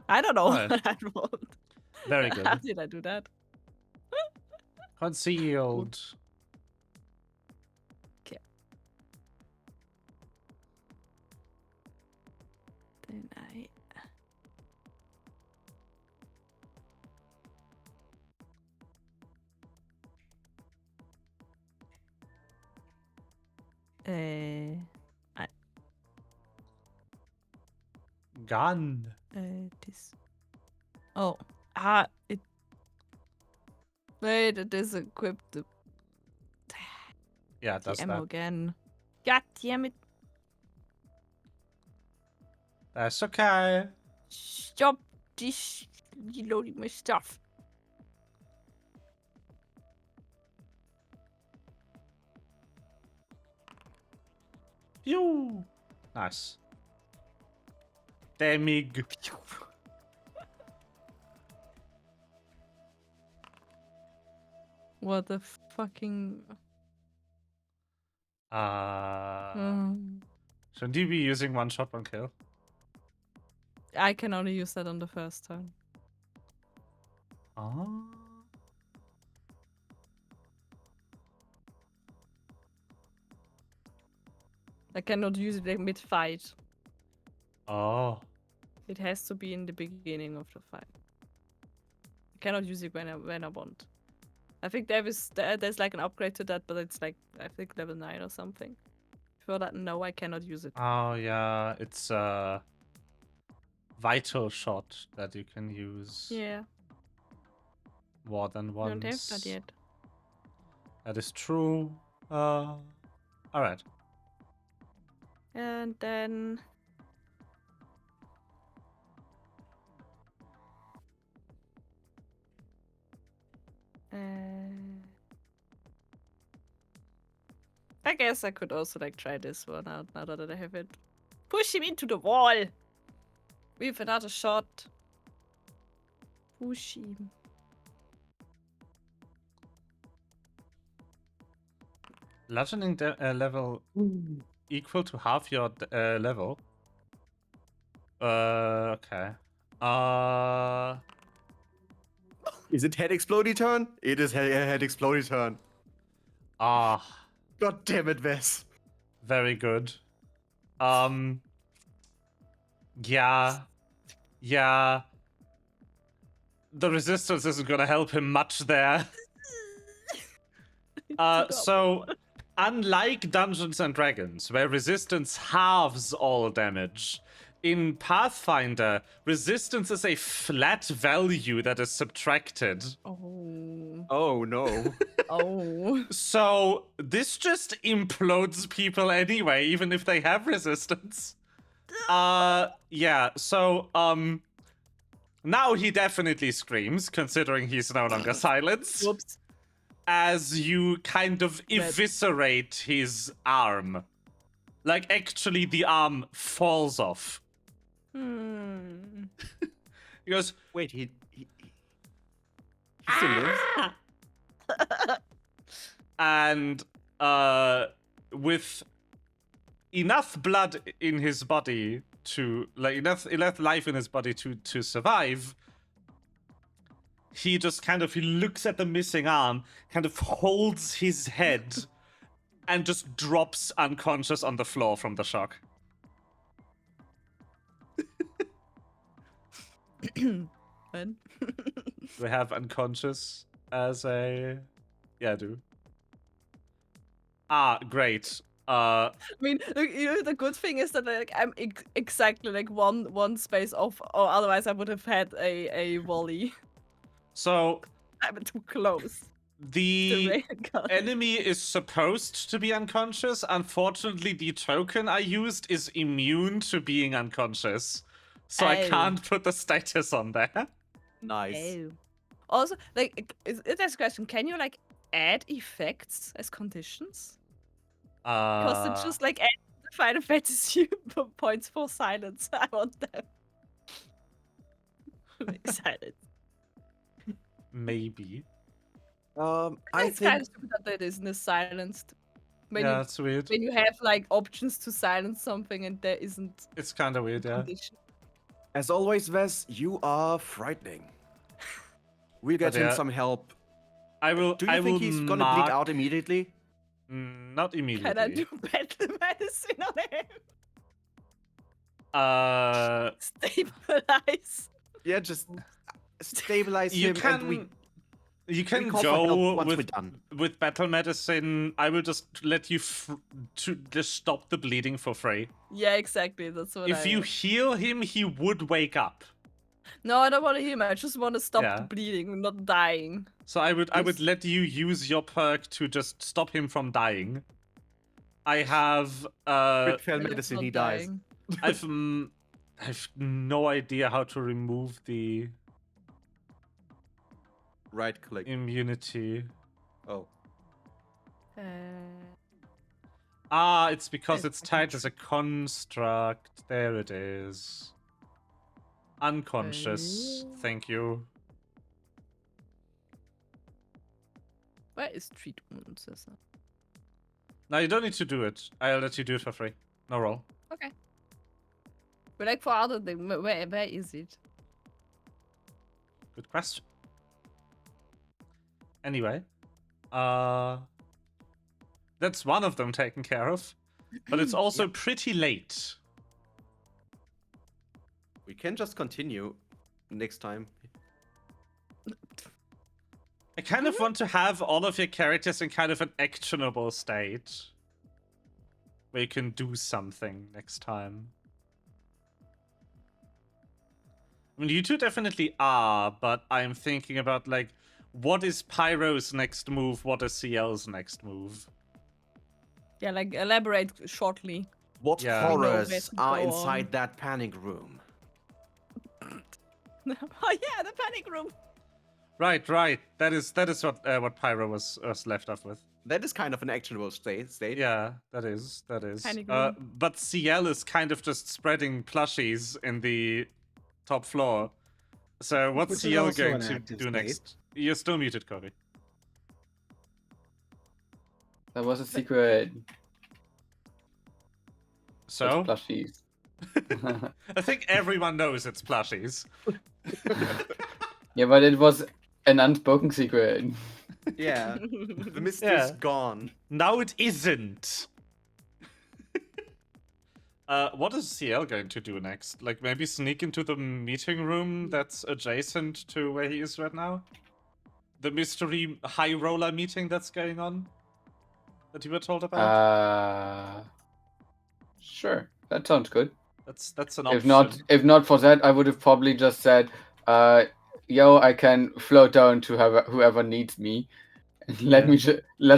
I don't know Alright. what I rolled. Very good. How did I do that? Concealed. Okay. Then I... Gun. This. Oh, it. Wait, it is equipped. The Yeah, that's ammo that. again. God damn it! That's okay. Stop this reloading my stuff. Phew. Nice. Demig. What the fucking. Shouldn't you be using one shot, one kill? I can only use that on the first turn. Oh. I cannot use it mid fight. Oh. It has to be in the beginning of the fight. I cannot use it when I want. I think there's like an upgrade to that, but it's like I think level 9 or something. Before that, no, I cannot use it. Oh yeah, it's a vital shot that you can use Yeah, more than I once. don't have that yet. That is true. All right. And then I guess I could also like try this one out now that I have it. Push him into the wall. With another shot. Push him. Bludgeoning level equal to half your level. Okay. Is it head explodey turn? It is head explodey turn. Ah, God damn it, Wes. very good. Yeah. The resistance isn't gonna help him much there. So, unlike Dungeons and Dragons, where resistance halves all damage, in Pathfinder, resistance is a flat value that is subtracted. Oh. Oh no. Oh. So, this just implodes people anyway, even if they have resistance. Yeah, so, now he definitely screams, considering he's no longer silenced. Whoops. As you kind of eviscerate his arm. Like, actually, the arm falls off. He goes, Wait, he still lives? and with enough blood in his body to, like, enough life in his body to survive, he just kind of, he looks at the missing arm, kind of holds his head, and just drops unconscious on the floor from the shock. When? We have unconscious as a... Yeah, I do. Ah, great. I mean, look, you know, the good thing is that like I'm exactly like one space off, or otherwise I would have had a volley. So, I'm too close. the rain gun. enemy is supposed to be unconscious. Unfortunately, the token I used is immune to being unconscious. So I Oh. can't put the status on there. Nice. Oh. Also, like, there's a question: can you like add effects as conditions? Because it's just like add the Final Fantasy points for silence. I want them. Silence. Maybe. I It's kind think of stupid that it isn't silenced. When Yeah, you it's weird. when you have like options to silence something and there isn't It's kind of weird, a yeah. condition. as always, Wes, you are frightening. We'll get But him yeah, some help. I will. Do you I think will he's gonna mark... bleed out immediately? Not immediately. Can I do battle medicine on him? Uh, Stabilize. Yeah, just stabilize you him can. and we You can call for help go once we're with done. battle medicine. I will just let you to just stop the bleeding for free. Yeah, exactly. That's what If you heal him, he would wake up. No, I don't want to heal him. I just want to stop Yeah. the bleeding, not dying. So I would Yes. let you use your perk to just stop him from dying. I have With failed Not medicine, he dies. dying. I've no idea how to remove the Right click. immunity. Oh. Ah, it's because Yes, it's I can tied as a construct. There it is. Unconscious. Oh. Thank you. Where is treat wounds? Is that? No, you don't need to do it. I'll let you do it for free. No roll. Okay. But like for other things, where is it? Good question. Anyway, that's one of them taken care of, but it's also pretty late. We can just continue next time. I kind of want to have all of your characters in kind of an actionable state, where you can do something next time. I mean, you two definitely are, but I'm thinking about, like, what is Pyro's next move? What is CL's next move? Yeah, like elaborate shortly. What Yeah. We know where horrors to are go inside on. that panic room? Oh yeah, the panic room. Right. That is what Pyro was left off with. That is kind of an actionable state. Yeah, that is. Kinda agree. But CL is kind of just spreading plushies in the top floor. So what's Which is CL also going an to active do state. next? You're still muted, Kobe. That was a secret. So Plushies. I think everyone knows it's plushies. Yeah, but it was an unspoken secret. Yeah, the mist Yeah. is gone. Now it isn't. What is CL going to do next? Like maybe sneak into the meeting room that's adjacent to where he is right now? The mystery high roller meeting that's going on? That you were told about? Sure, that sounds good. That's an option. If not for that, I would have probably just said, "Yo, I can float down to whoever needs me. Let's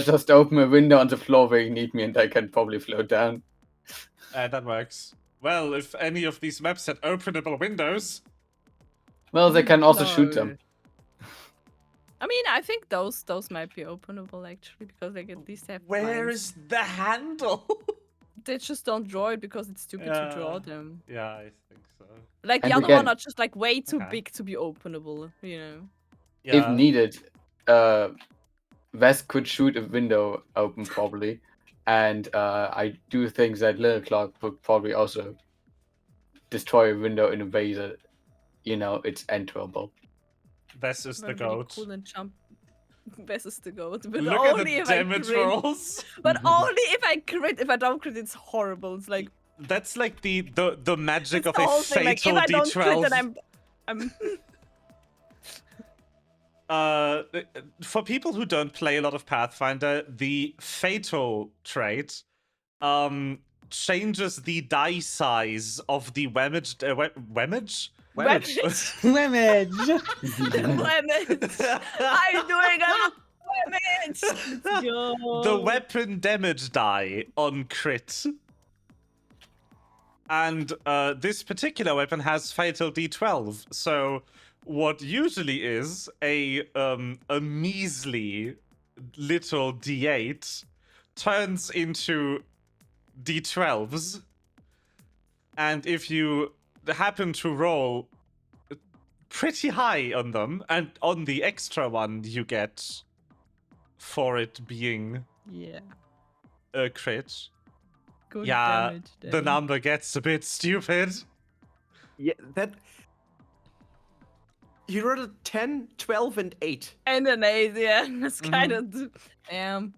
just open a window on the floor where you need me, and I can probably float down." That works. Well, if any of these maps had openable windows, Well, they can also shoot No. them. I mean, I think those might be openable actually because like at least have. where blinds. is the handle? They just don't draw it because it's stupid to draw Yeah. them. Yeah, I think so. Like the And other again- one are just like way too Okay. big to be openable. You know. Yeah. If needed, Wes could shoot a window open probably, and I do think that Little Clock would probably also destroy a window in a way that, it's enterable. This is the But really goat. cool and jump. Best is the goat. But Look at only the if I damage crit. rolls. But only if I crit. If I don't crit, it's horrible. It's like That's like the magic it's of the a whole thing. Like if fatal I don't crit, D12. then I'm. For people who don't play a lot of Pathfinder, the fatal trait changes the die size of the wemage. Wemage? Wemage. Wemage. Wemage. I'm doing a wemage. Let's go. The weapon damage die on crit. And this particular weapon has fatal D12. So what usually is a measly little D8 turns into D12s. And if you happen to roll pretty high on them, and on the extra one you get for it being Yeah. a crit, Good yeah, damage. the then. number gets a bit stupid. Yeah, that. You rolled a 10, 12, and 8. And an 8, yeah. That's Mhm. kind of. Damn.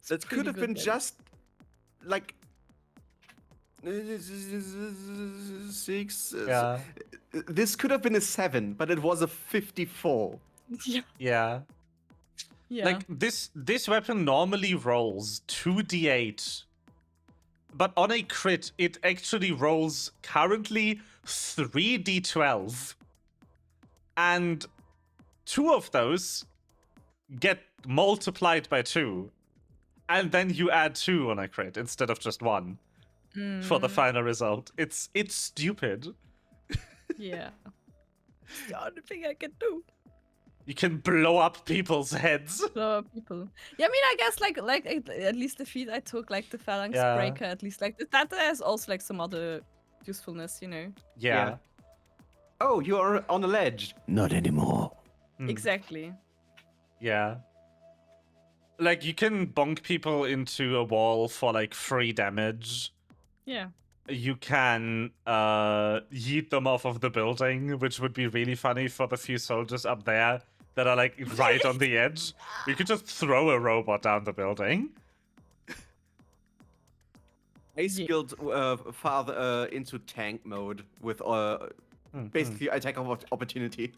It's That could pretty have good been damage. just like 6. Yeah, This could have been a 7, but it was a 54. Yeah. yeah. Yeah. Like this weapon normally rolls 2d8, but on a crit it actually rolls currently 3d12, and 2 of those get multiplied by 2, and then you add 2 on a crit instead of just 1 for the Mm, final result. It's stupid. Yeah. It's the only thing I can do. You can blow up people's heads. Blow up people. Yeah, I mean, I guess like at least the feat I took, like the phalanx Yeah. breaker, at least like that has also like some other usefulness, you know. Yeah. Oh, you are on a ledge. Not anymore. Hmm. Exactly. Yeah. Like, you can bonk people into a wall for, like, 3 damage. Yeah. You can yeet them off of the building, which would be really funny for the few soldiers up there that are, like, right on the edge. You could just throw a robot down the building. I skilled farther into tank mode with basically attack of opportunity.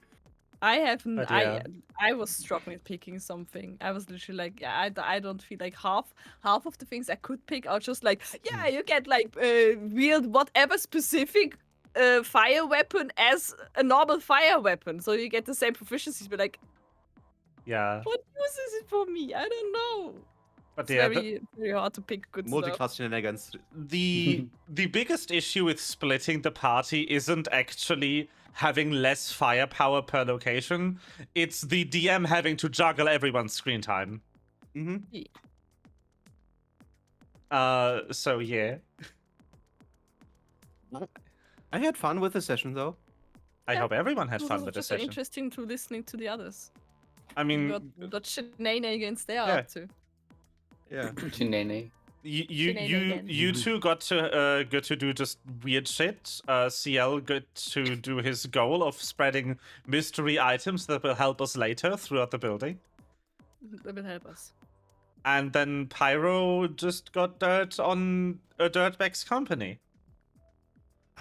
I haven't. But yeah. I was struggling picking something. I was literally like, yeah, I don't feel like half of the things I could pick are just like, yeah, you get like wield whatever specific fire weapon as a normal fire weapon, so you get the same proficiencies. But like, Yeah. what use is it for me? I don't know. But It's yeah, very hard to pick good stuff. Multi-class shenanigans. the biggest issue with splitting the party isn't actually having less firepower per location. It's the DM having to juggle everyone's screen time. Mm-hmm. So yeah. I had fun with the session though. I Yeah, hope everyone had It fun was with the just session. interesting to listening to the others. I mean, What shenanigans they are Yeah. up to. Yeah. Chinene. you two got to do just weird shit. CL got to do his goal of spreading mystery items that will help us later throughout the building. That will help us. And then Pyro just got dirt on a dirtbag's company.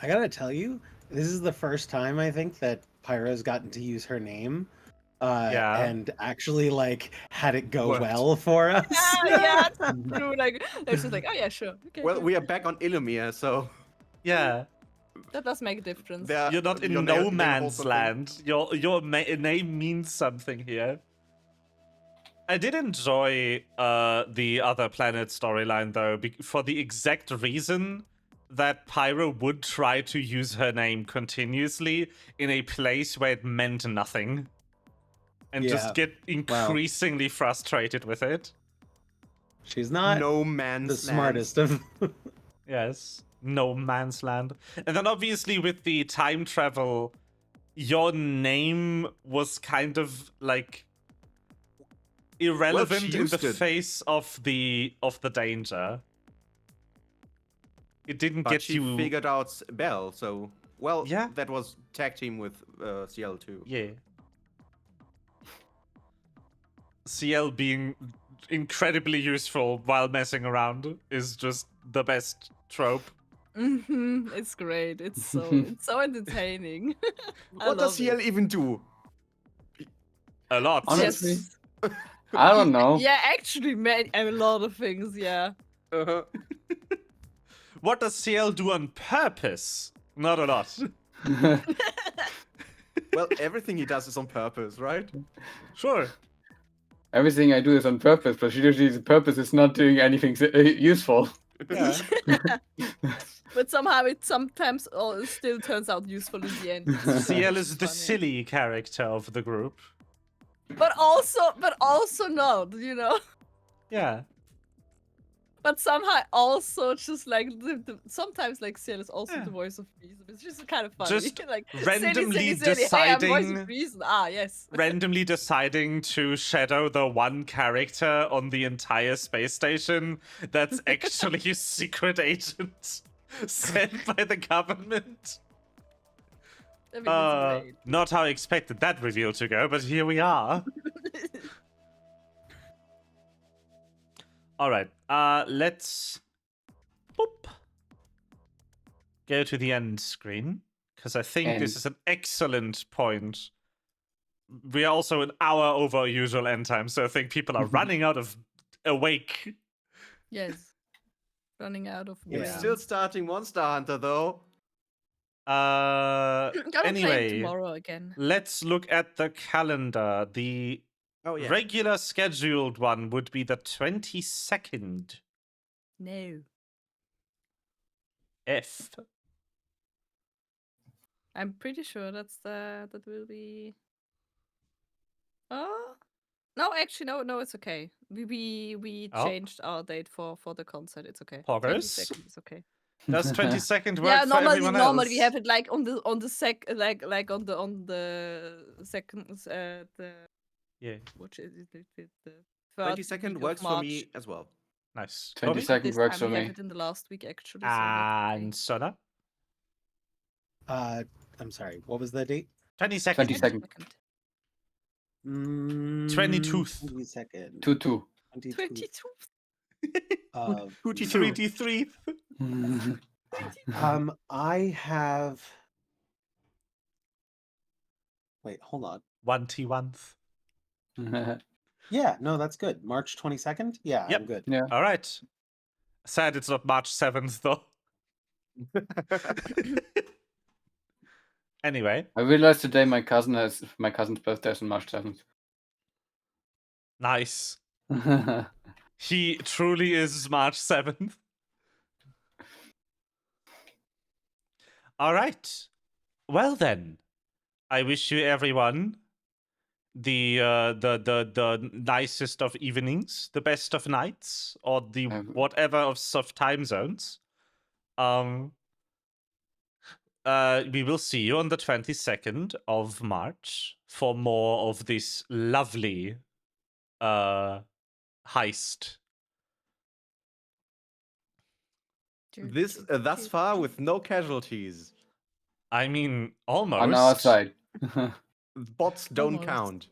I gotta tell you, this is the first time I think that Pyro's gotten to use her name. Yeah. And actually like had it go Worked. well for us. Yeah, that's true. Like, it's just like, oh yeah, sure. Okay, Well, sure. we are back on Illumhyr, so Yeah, That does make a difference. there- you're not in your no name man's also thing. land. Your name means something here. I did enjoy the other planet storyline though, for the exact reason that Pyro would try to use her name continuously in a place where it meant nothing. And just Yeah, get increasingly frustrated with it. She's not No man's the land. smartest of. Yes. No man's land. And then obviously with the time travel, your name was kind of like irrelevant in the used it. face of the danger. It didn't But get she you. figured out Bell, so well, Yeah. that was tag team with CL too. Yeah. CL being incredibly useful while messing around is just the best trope. It's great. It's so entertaining. I What does love CL it. even do? A lot. Honestly, Yes. I don't know. Yeah, actually, a lot of things. Yeah. Uh-huh. What does CL do on purpose? Not a lot. Well, everything he does is on purpose, right? Sure. Everything I do is on purpose, but usually the purpose is not doing anything useful. Yeah. But somehow it sometimes still turns out useful in the end. CL is It's the funny. silly character of the group. But also not, you know. Yeah. But somehow also just like sometimes like CL is also Yeah. the voice of reason. It's just kind of funny. Just like randomly silly. Hey, I'm voice deciding- of reason. Ah, yes. Randomly deciding to shadow the one character on the entire space station that's actually a secret agent sent by the government. I mean, it's great. Not how I expected that reveal to go, but here we are. All right. Let's boop, go to the end screen because I think this End. is an excellent point. We are also an hour over our usual end time, so I think people are running out of awake. Yes. Running out of Yeah. brains. Still starting Monster Hunter though. Gotta play it Anyway, tomorrow again. let's look at the calendar. The Oh yeah. regular scheduled one would be the 22nd. No. F. I'm pretty sure that will be. Oh no, actually no, it's okay. We Oh. changed our date for the concert. It's okay. Poggers? 22nd is okay. Does 22nd work Yeah, for normally everyone normally we else? have it like on the like on the second the Yeah, which is it the third 22nd week of works for March. me as well. nice. 22nd This works time for we have me. it in the last week actually. So that's okay. And Sona? I'm sorry. What was the date? 22nd. 22nd. 22th. 22nd. 2-2. 22. Of 23. I have. Wait, hold on. 1T1th. Yeah, no, that's good. March 22nd. Yeah, Yep. I'm good. Yeah. All right. Sad it's not March 7th, though. Anyway, I realized today my cousin's birthday is on March 7th. nice. He truly is March 7th. All right. Well then, I wish you everyone the nicest of evenings, the best of nights, or the whatever of time zones. We will see you on the 22nd of March for more of this lovely heist. This thus far with no casualties. I mean, almost. On our side. Bots don't Almost. count.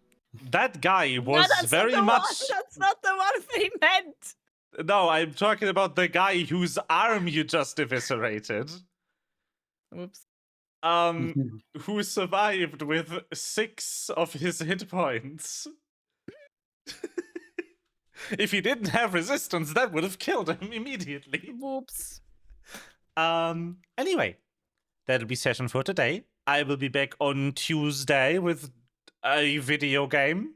That guy No, was that's very not the much. One. That's not the one he meant. No, I'm talking about the guy whose arm you just eviscerated. Whoops. Who survived with 6 of his hit points. If he didn't have resistance, that would have killed him immediately. Whoops. Anyway, that'll be session for today. I will be back on Tuesday with a video game.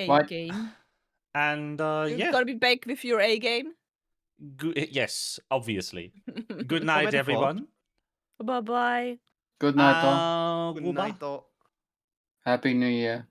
What? Game. And You're yeah, gonna be back with your A game. yes, obviously. Good Or night, metaphor. everyone. Bye bye. Good night, all. Good Goodbye. night, though. Happy New Year.